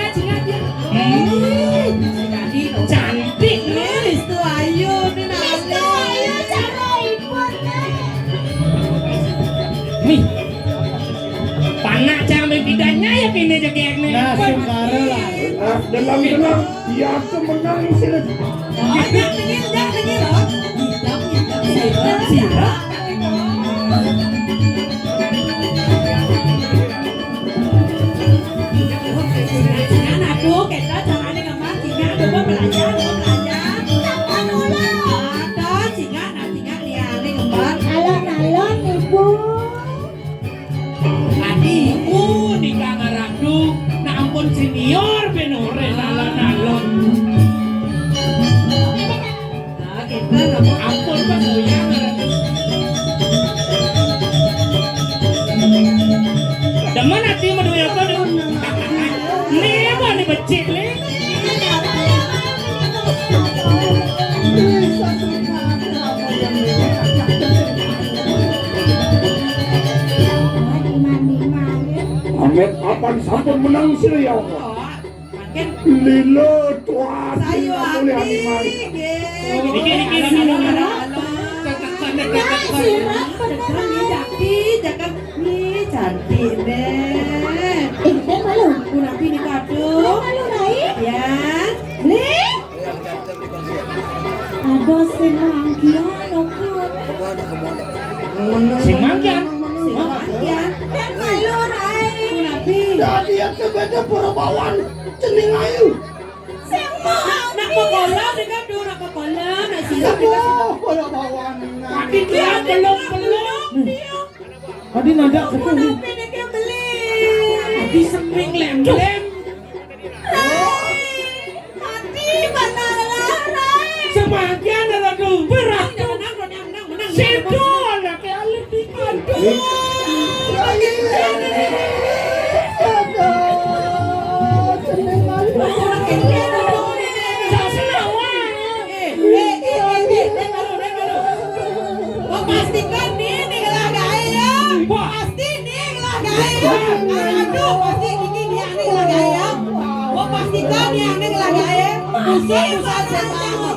Speaker 5: Cantik nih.
Speaker 2: Listu ayu
Speaker 4: Itu ayo cara ibunya.
Speaker 5: Nih. Panak jangan bidanya ya kini jegek nih.
Speaker 6: Nah, sungkara lah.
Speaker 8: Dalam dia menang sih.
Speaker 2: Sirap. Aduh, kita caranya gampang. Tinggal coba belajar.
Speaker 4: Sama dulu.
Speaker 2: Ada tinggal liane gampang.
Speaker 4: Alon-alon ibu.
Speaker 5: Adikku di kamar aku, nak ampun senior benore nalon-nalon.
Speaker 2: Nah, kita gampang.
Speaker 5: Ampun pas goyang. Demen hati menduya kau dulu. Nih apa nih becik nih?
Speaker 7: Bisa sungkara apa yang
Speaker 8: Amet akan sampun menang sih ya.
Speaker 2: Makin
Speaker 8: Lilo tua
Speaker 2: sayu
Speaker 8: boleh
Speaker 2: hati.
Speaker 8: animai.
Speaker 5: Dikit-dikit dulu.
Speaker 2: Jangan nih cantik deh.
Speaker 4: Kita malu.
Speaker 2: Udah pilih kado.
Speaker 4: Malu naik.
Speaker 2: Ya.
Speaker 4: Nih. Ada semanggian nongkrong.
Speaker 5: Sing mangkian.
Speaker 2: Ya.
Speaker 4: Dan malu naik.
Speaker 2: Udah pilih.
Speaker 7: Jadi yang kebeda perabawan cening ayu.
Speaker 4: Semua.
Speaker 2: Nak kolam deh kado. Nak kolam. Nak siram.
Speaker 7: Oh, perabawan.
Speaker 5: Makin dia belum.
Speaker 6: Tadi nada
Speaker 2: Udah
Speaker 6: ketemu.
Speaker 2: pilih dia beli.
Speaker 5: Di semping lem-lem.
Speaker 4: Hati mana naik.
Speaker 5: Sebagian ada tuh berat tuh.
Speaker 2: Menang.
Speaker 5: Situ ada kayak alif di kado.
Speaker 2: Pastikan nih ngelagaya. Pasti nih ngelagaya. Aduh, pasti ini nih ngelagaya. Oh, pastikan nih ngelagaya. Usah setahun.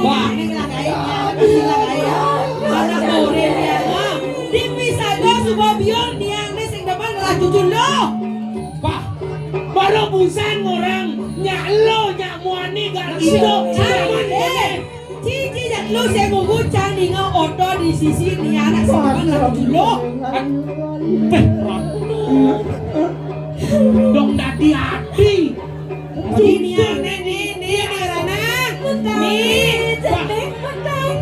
Speaker 2: Wah, ini ngelagaya. Ngelagaya. Ada kurir ya. Dipisah go subabion niang nih sing depan ngelaju lo.
Speaker 5: Pak, baru busan orang nyalo nyamuani gak ido.
Speaker 2: Cici jak lu saya mau guncang nih oto di sisi nih anak sama ngelaju lo.
Speaker 5: Dong dadi hati.
Speaker 2: Ini Rana. Nih,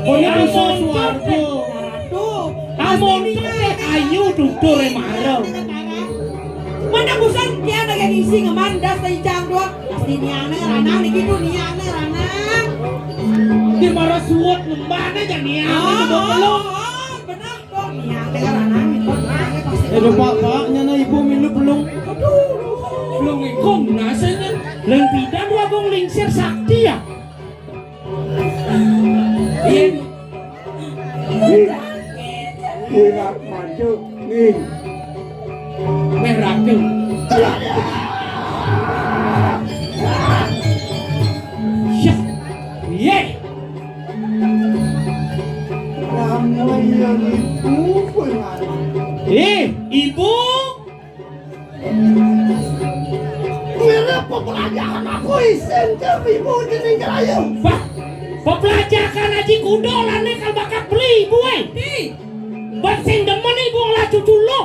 Speaker 5: Punya sesuatu. Amon ayu tutur marau.
Speaker 2: Mana busan dia ada yang isi ngemandas dari jam doang. Pasti niana Rana nih gitu niana Rana.
Speaker 5: Di marah suot ngembana aja nih ya.
Speaker 2: Benar kok niana Rana gitu.
Speaker 6: Aduh pak-paknya na ibu minum belum.
Speaker 5: Belum ikong nasanya. Leng tidak dua gong lingsir sakti ya.
Speaker 8: Nih, wirat maju nih.
Speaker 5: Merah tuh. Ya, ye.
Speaker 7: Ramai itu pengaruh.
Speaker 5: Ibu.
Speaker 7: Aku isen ke ibu jening kerayu.
Speaker 5: Bah, pembelajaran aji kudo lah nih kalau bakal beli ibu buat sing demen ibu lah cucu lo.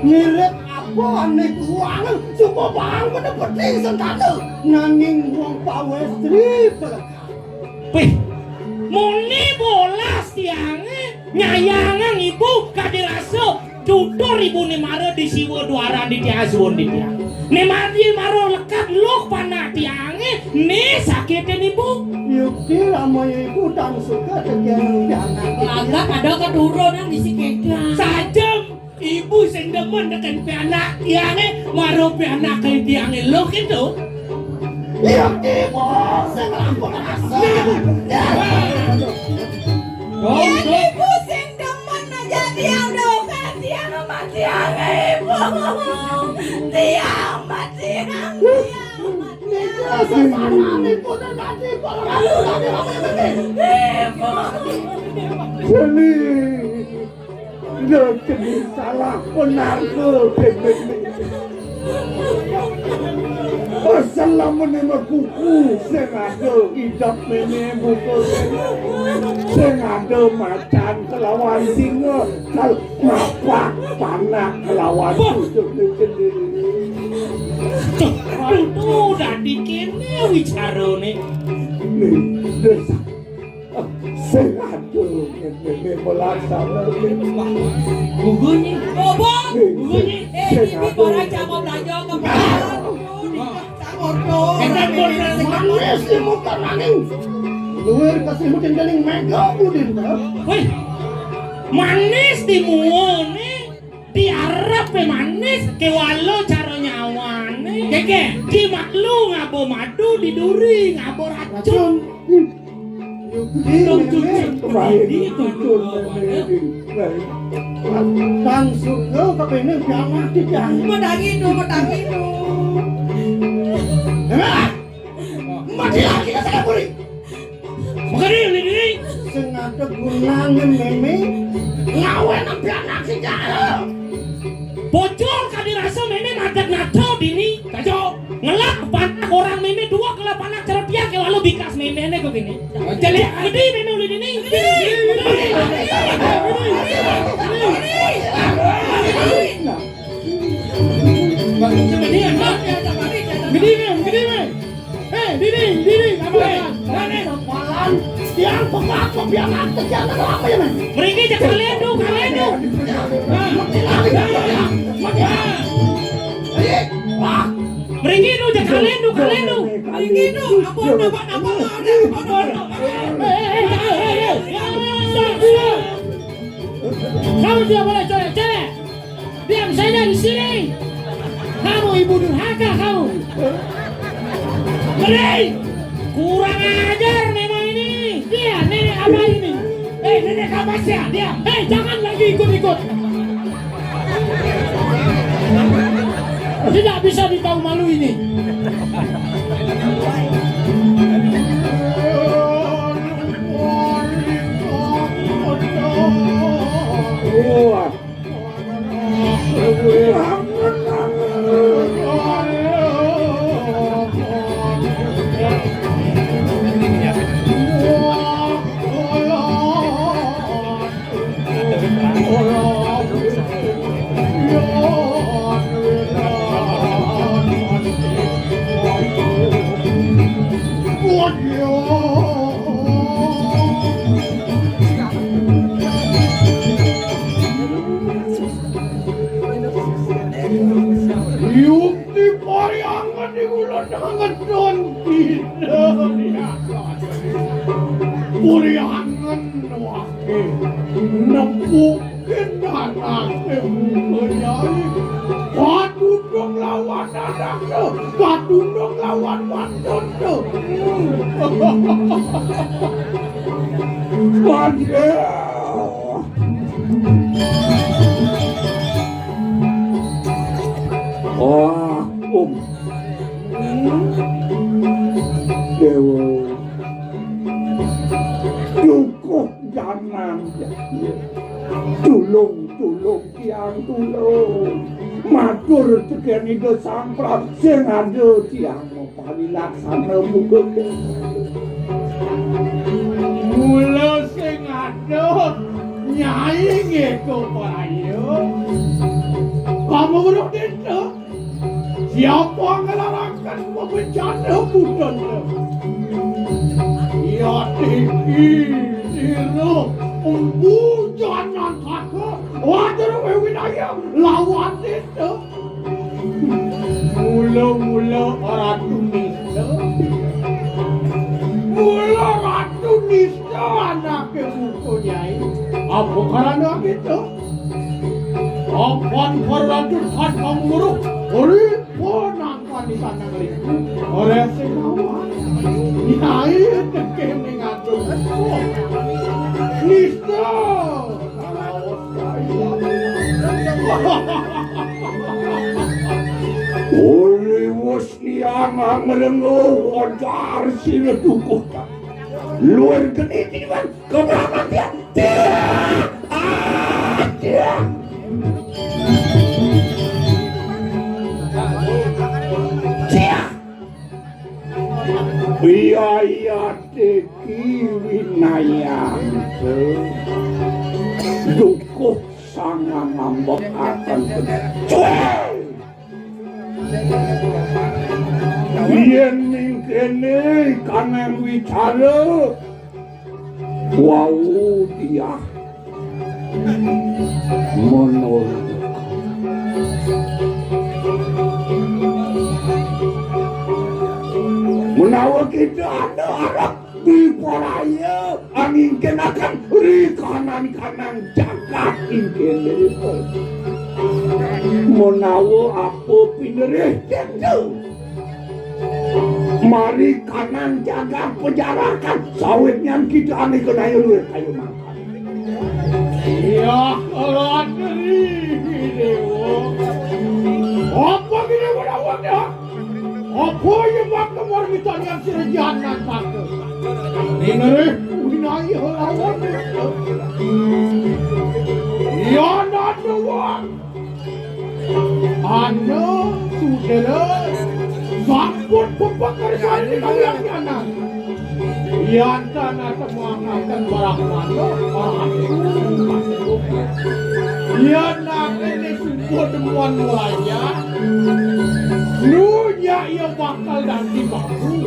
Speaker 7: Ngirit apa aneh keuangan Cuma bang pada penting sentana Nanging uang pawestri
Speaker 5: Wih, moni bolas tiangnya nyayangan ibu kadirasa tutur ibu ni mara di siwa duara di tiazun di tiang ni mara lekat luk panak tiangnya ni sakitin ibu
Speaker 7: Yukti ramai ibu dan suka sekian anak
Speaker 2: Agak ada keturunan di Sikeda.
Speaker 5: sajam ibu sing demen dengan pianak tiangnya maro pianak ke tiangnya lo gitu
Speaker 7: Yukti bos yang lampau rasa
Speaker 4: Ibu sing demen aja tiang dokan tiang sama tiang ibu. Tiang sama tiang.
Speaker 7: Sesana ibu dan nanti kalau
Speaker 4: Ibu.
Speaker 8: Jadi jadi salah benar ke bebek Salam menerima kuku sing ada idap mene buku sing ada macan kelawan singa kal napak panak kelawan tusuk sendiri
Speaker 5: itu udah dikini wicara nih
Speaker 8: nih desa sing ada mene melaksana
Speaker 5: gugunya
Speaker 8: gugunya
Speaker 2: Ini orang jangan belajar ke
Speaker 7: Manis di muka nanging Luar kasih mungkin jaling mega budin
Speaker 5: wih manis di muone diarap manis ke walau cara nyawane keke di maklu ngabo madu di duri ngabo racun
Speaker 7: Bang surga kepengen biar mati jangan
Speaker 2: Medangin tu.
Speaker 7: Mati lagi ke saya puri
Speaker 5: makanya ini
Speaker 7: Sengaja gunangan meme Ngawen sampai anak si jala
Speaker 5: bocor kadirasa meme madat nato dini kajo ngelak panak orang meme dua kelap panak cara pihak ke walau bikas meme ini kok gini jadi gede meme udah dini
Speaker 6: Gede, Dini, apa ya?
Speaker 7: Malam Yang pengapa biar mati jangan apa ya men
Speaker 5: mereka aja kalian tuh
Speaker 7: Mati lagi Mati
Speaker 5: mereka itu aja kalian tuh
Speaker 6: Kamu tidak boleh colek-colek. Diam saja di sini. Kamu ibu durhaka kamu.
Speaker 5: Beri kurang ajar memang ini
Speaker 6: Dia nenek apa ini?
Speaker 5: nenek kapasnya dia
Speaker 6: Jangan lagi ikut-ikut. Tidak bisa ditahu malu ini.
Speaker 8: Wah. Yukti pariangan di bulan dengan don pariangan wakil nempukin anak mempunyai kadudung lawan anak kadudung lawan wadon Oh, Dewa cukup jangan tulung tiang tulung matur tekeni do samprat sing ado tiang panilaksana muga
Speaker 6: Mula sing ado Nyai ngeko payo. Kamu buruk itu. Siapa ngelarangkan membencana budan? Ya tinggi, siru, jangan takut. Wajar wilayah lawan itu. Mula-mula Ratu Nista. Mula Ratu Nista anaknya buku Nyai. Apa karena gitu? Apaan perlanjutan kamu buruk? Ori ponangkan di sana ngeliku. Ori senawan. Nyai tekeni ngadu. Nista.
Speaker 8: Ori musliana merengu odar sila dukuta. Luar geni timan keberapa dia? Dia. Biaya teki winayante dukuh sangat ngambek akan yen mingkene kangen wicara wau dia menurut menawa kita ada harap di poraya angin kenakan di kanan jagat ingin menawa apa pinderih tentu mari kanan jaga penjarakan sawitnya kita aneh kenaya luar kayu makan
Speaker 6: Ya Allah dewa. Apa gini menawanya? Apa yang bakal marmitan yang sirjanan takut? Ini winaya lawan itu. Ya nadawan. Anda sudah sambut pekerjaan di kalian. Yang tanah temuangkan barang mana orang itu. Ya nak ini sungguh demuan wajah. Nunya ia bakal nanti baru.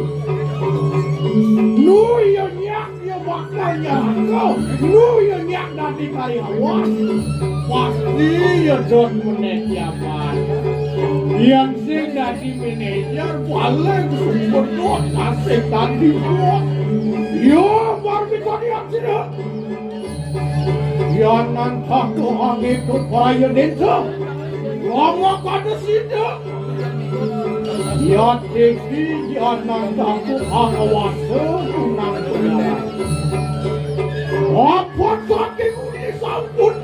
Speaker 6: Nunya nyak ia bakal nyangkau. Nunya nyak nanti karyawan. Pasti ia don manajemen. Yang sing nanti manajer paling sumber dot asik tadi buat. Yo barbitan yang sini. Ya nanti ke angin ke perayaan desa. Lama kada sini. Ya tinggi ya nanti ke angawasa tunang penjara. Apa sakit ini sambut?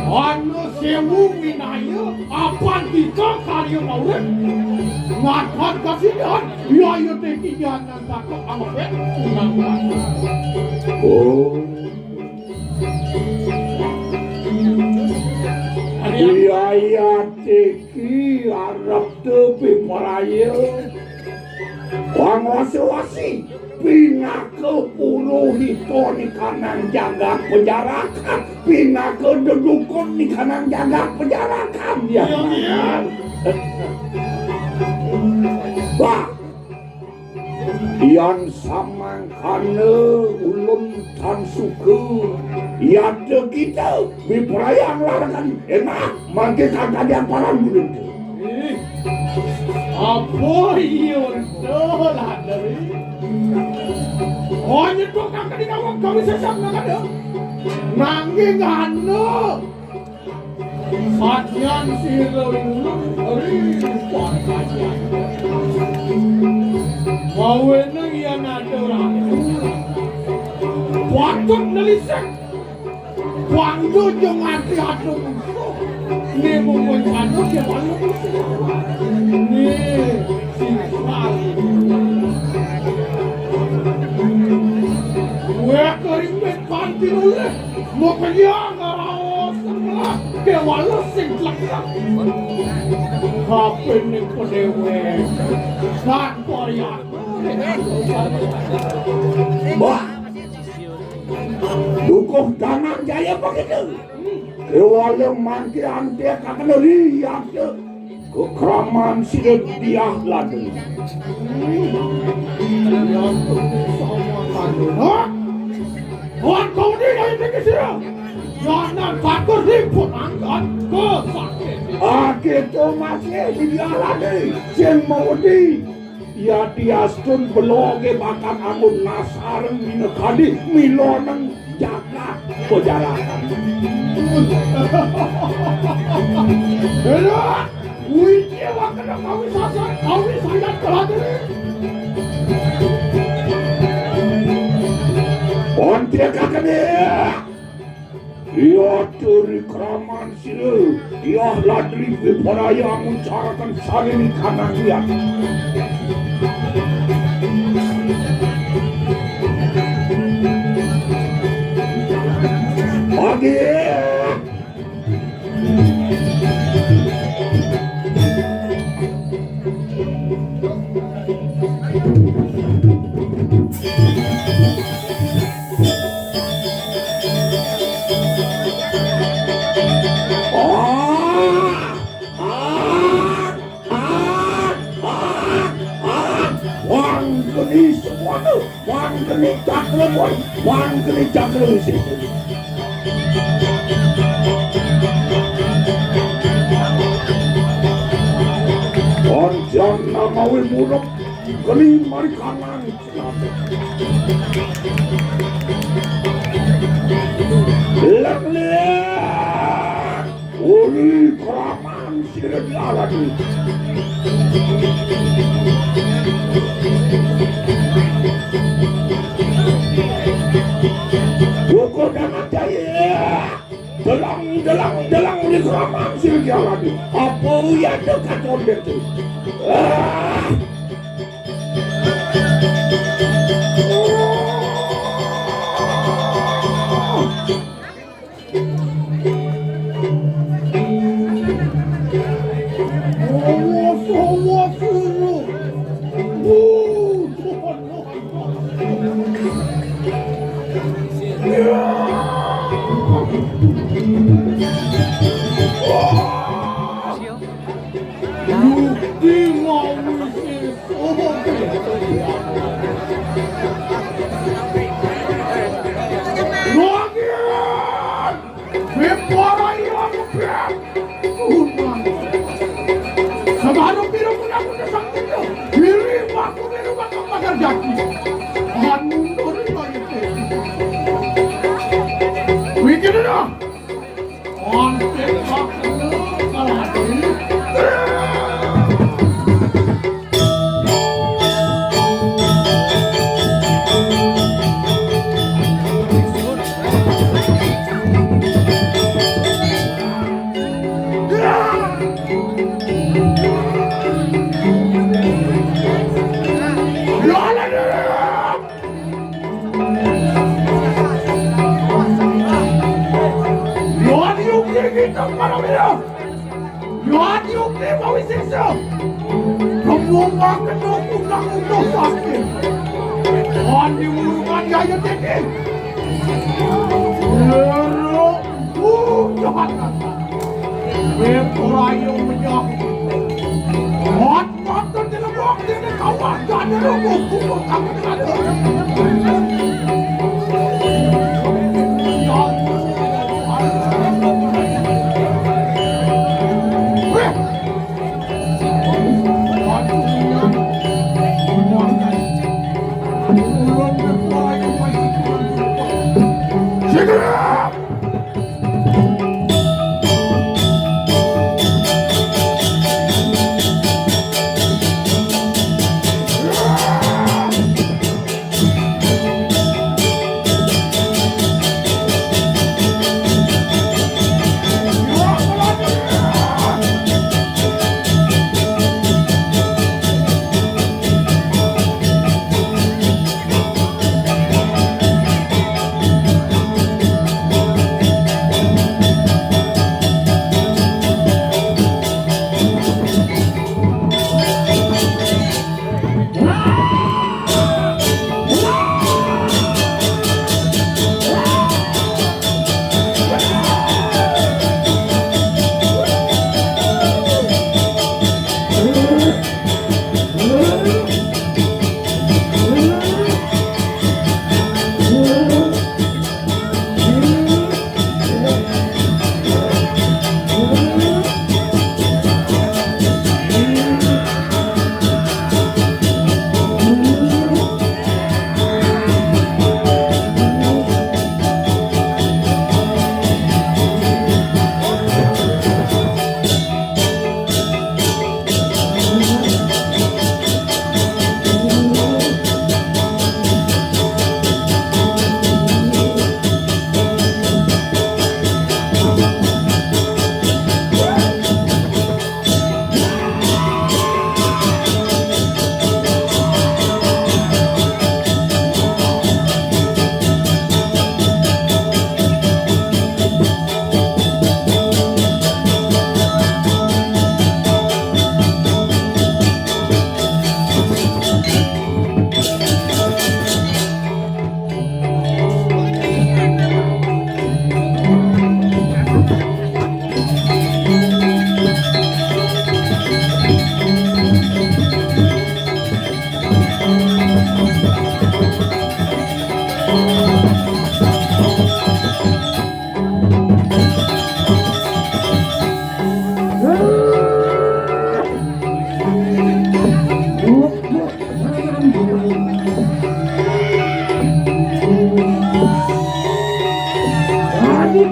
Speaker 6: Anu sewu winaya apa kita karya mauret? Ngakan kasihan ya ya tinggi ya nanti ke angawasa tunang penjara.
Speaker 8: oh biaya teki arep tepi poraya wangwasi-wasi pinake purohito di kanan jaga penjarakan pinake dedukun di kanan jaga penjarakan ya bah yang samangkane ulun tan suku yade kita di perayaan larangan enak mangke kagak yang parang gulun
Speaker 6: apa iya dolah dari oh nyetok kakak di kawang kami sesam nak ada nanging anu satyan sirulun hari pangkajian mawenang yang ada orang patut nelisek wangdo jeng hati-hati musuh ini memuncadu dia malu musuh ini sifat gue kering bet kantin oleh mau kerja ngarawas sebelah pakai walas sing tlak-tlak. Apa ini pedewe? Kan Korea.
Speaker 8: Wah, dukuh Danang Jaya begitu. Kewalem mangki ante kakak lihat kekraman sidet dia lagi.
Speaker 6: Buat kau ni dari negara. Jangan takut ribut angkat ke sakit.
Speaker 8: Kita masih dia lagi. Yang mau di ya diastun beloge bakal amun nasareng minekadi miloneng jaga pejalanan.
Speaker 6: Enak, wujud wakana kami sasan, kami sayang keladiri.
Speaker 8: Onte kakane, ia turi kraman silu, ia ladri viparaya mencarakan saling kanan dia. Pagi. Wan geni cakle boy, wan geni cakle sih. Onjan namawi muruk geni mari kanan. Lekle, uli kraman siret aladi. Dukuh Danang Jaya, delang di keramang siret aladi. Apa ya dekat ondet tu?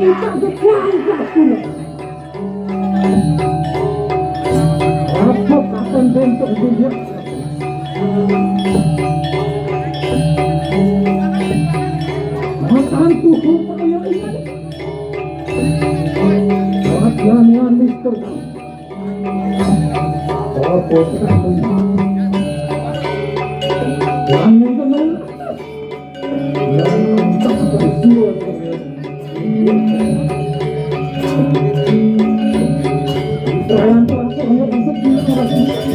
Speaker 8: kita kekuatan kuno. Apa kapan bentuk dunia? Makan tuh saya ini. Perhatian Mister. Apa sekarang? Jangan tenang. Jangan tak berdua. Jangan terlalu sepi.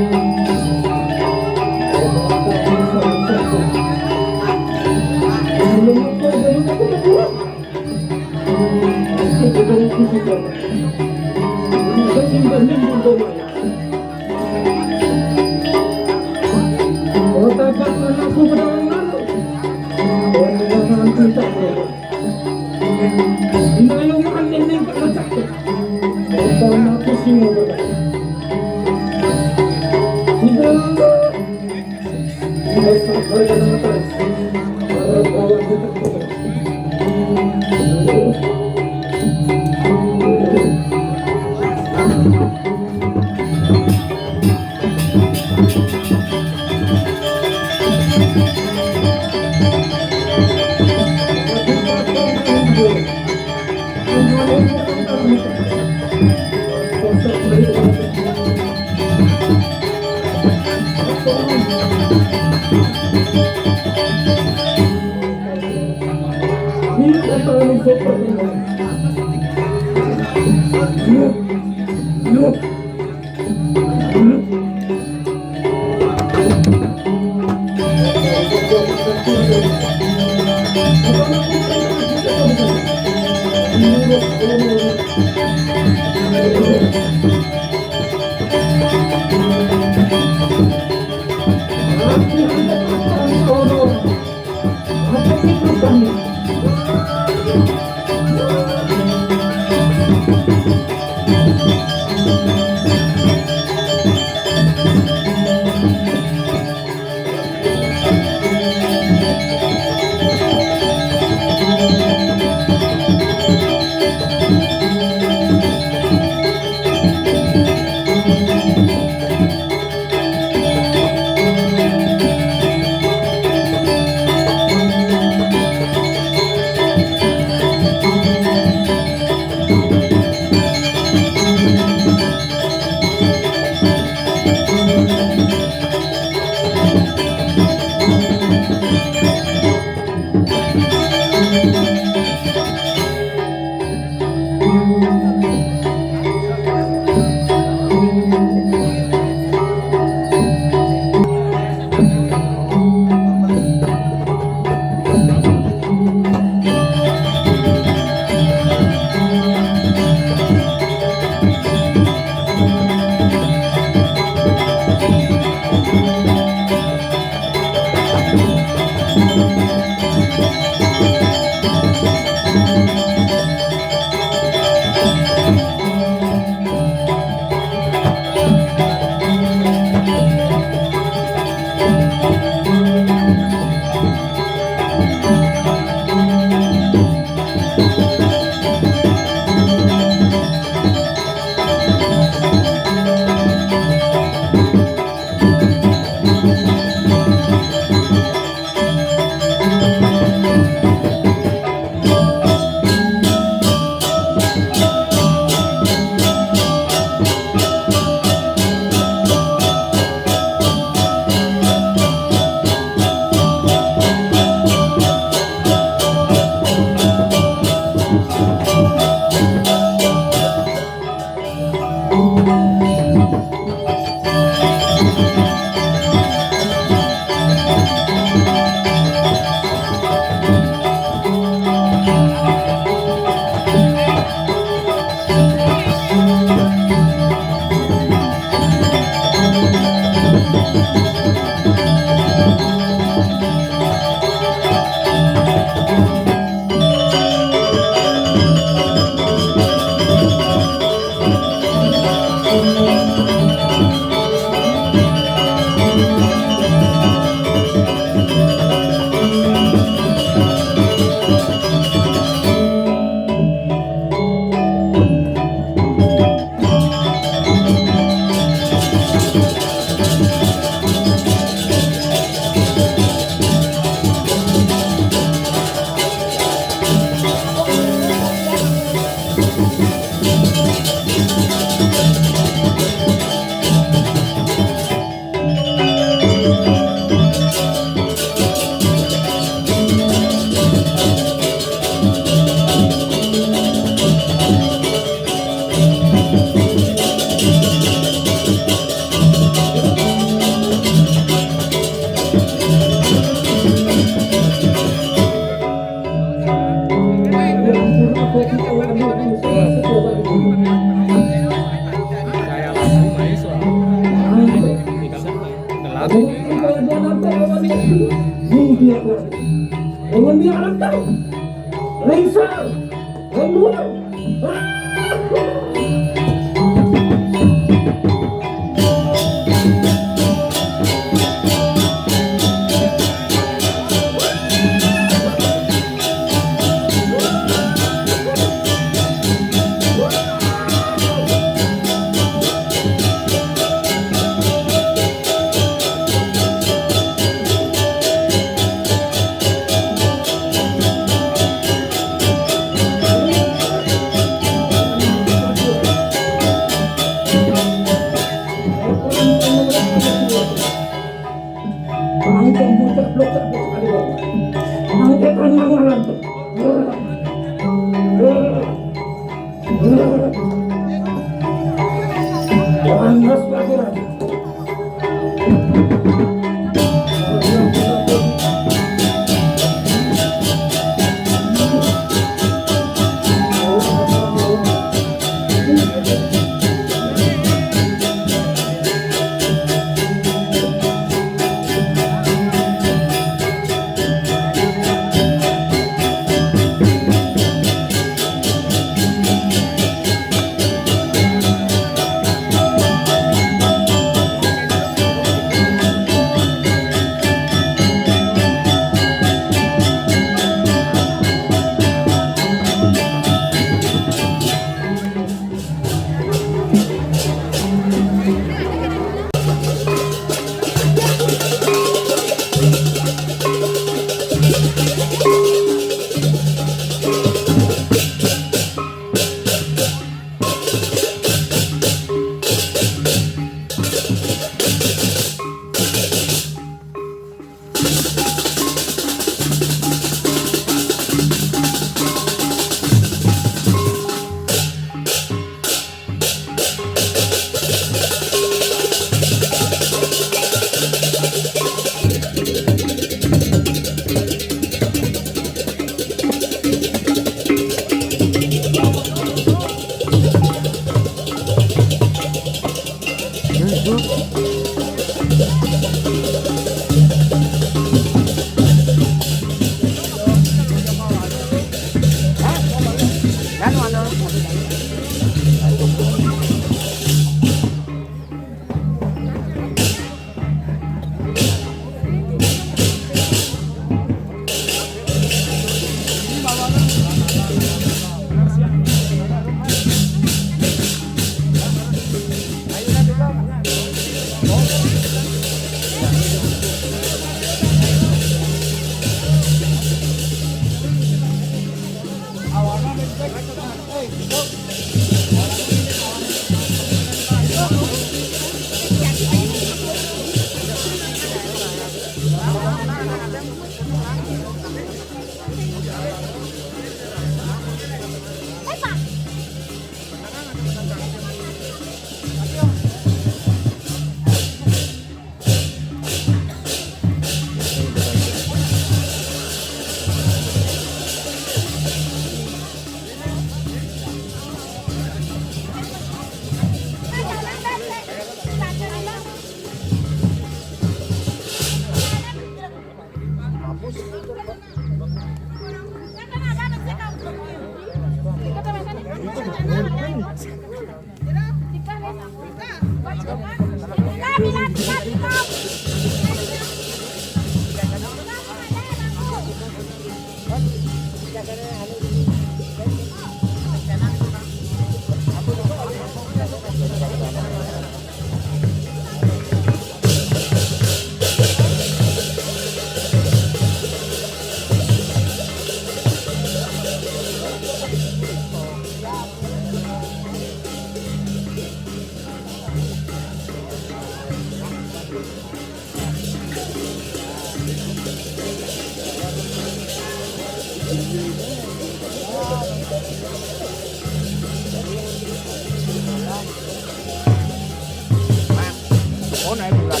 Speaker 3: Ủa này bulan.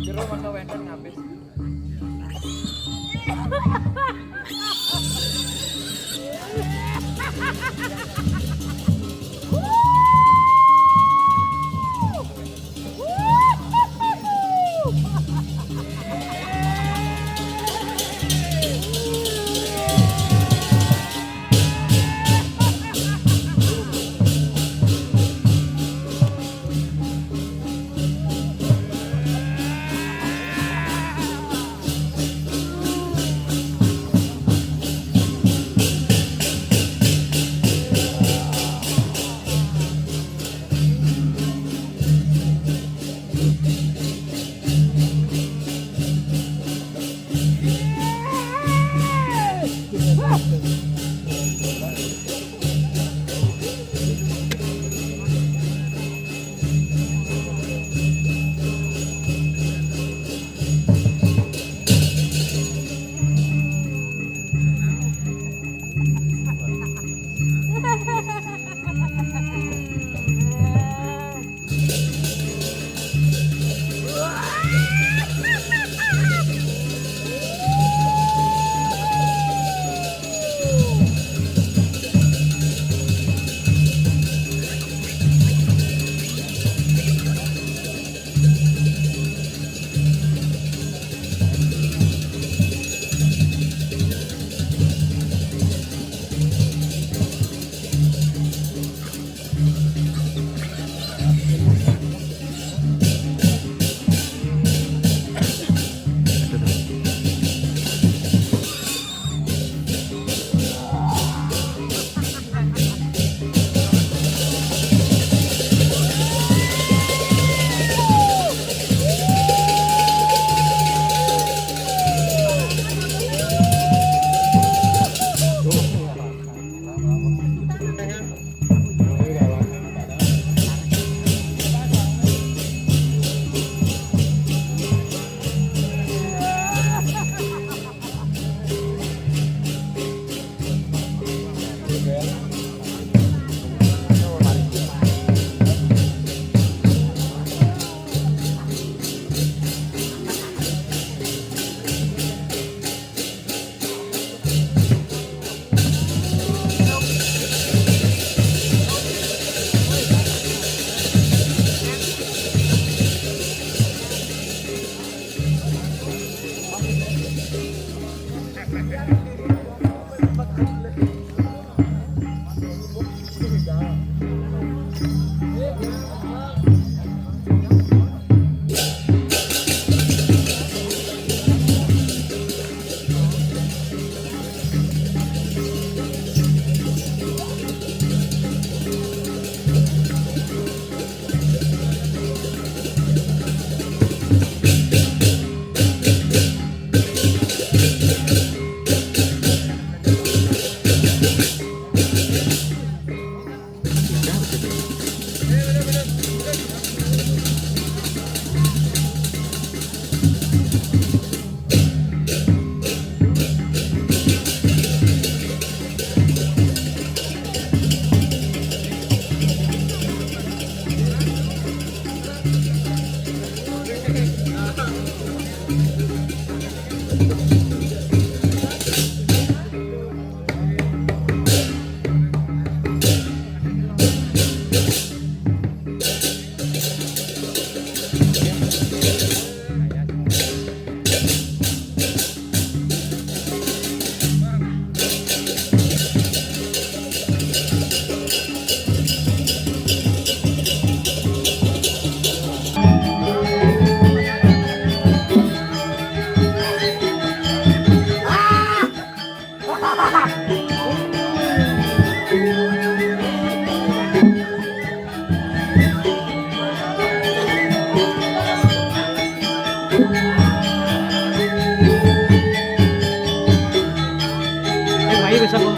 Speaker 3: Jero masa wenten ngabis. Bayi bisa kok.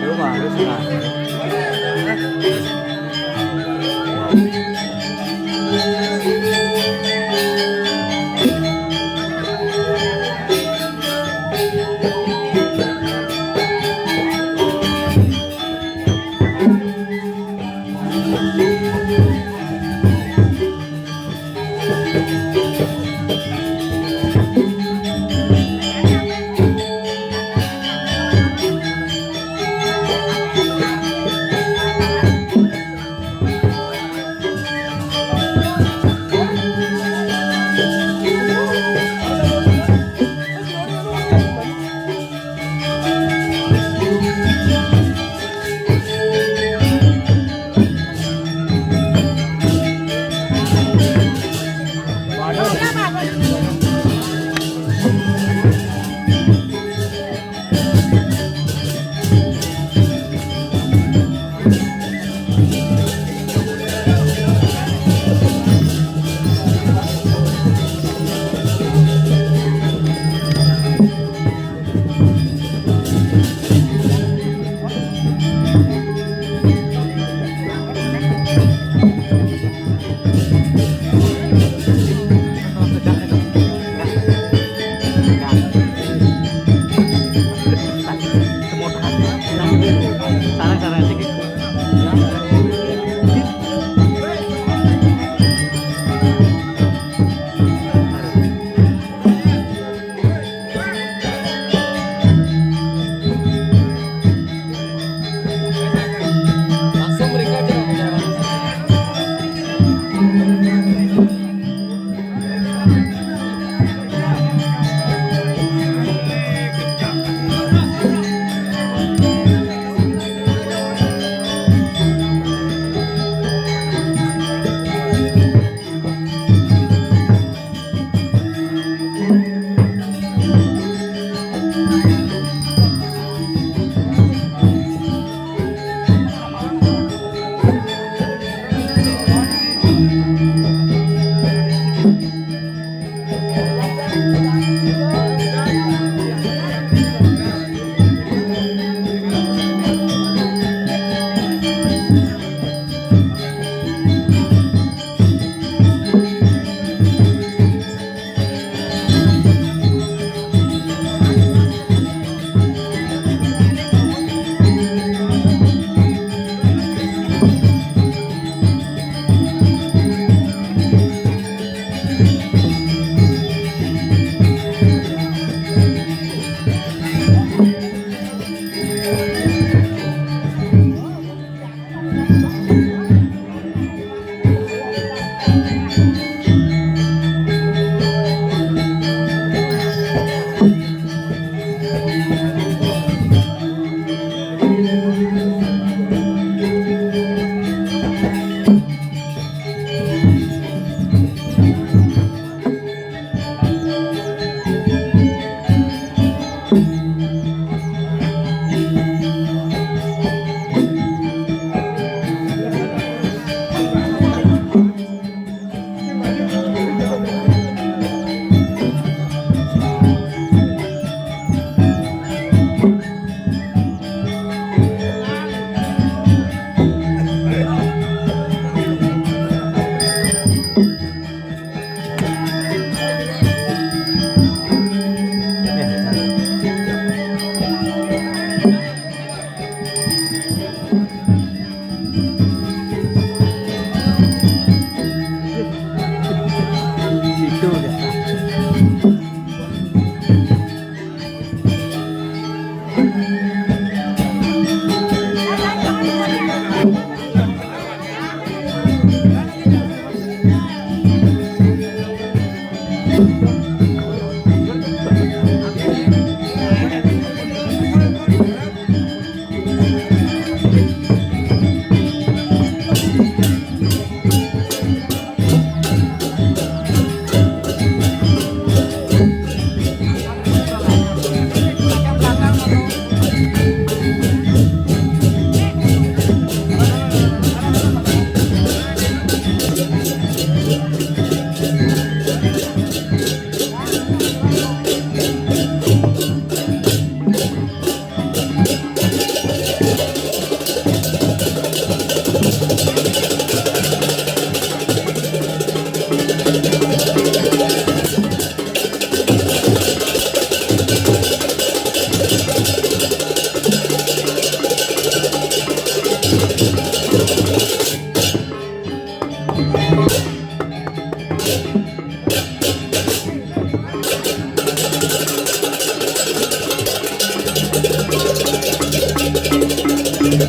Speaker 3: Aduh, bagus lah.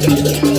Speaker 7: Thank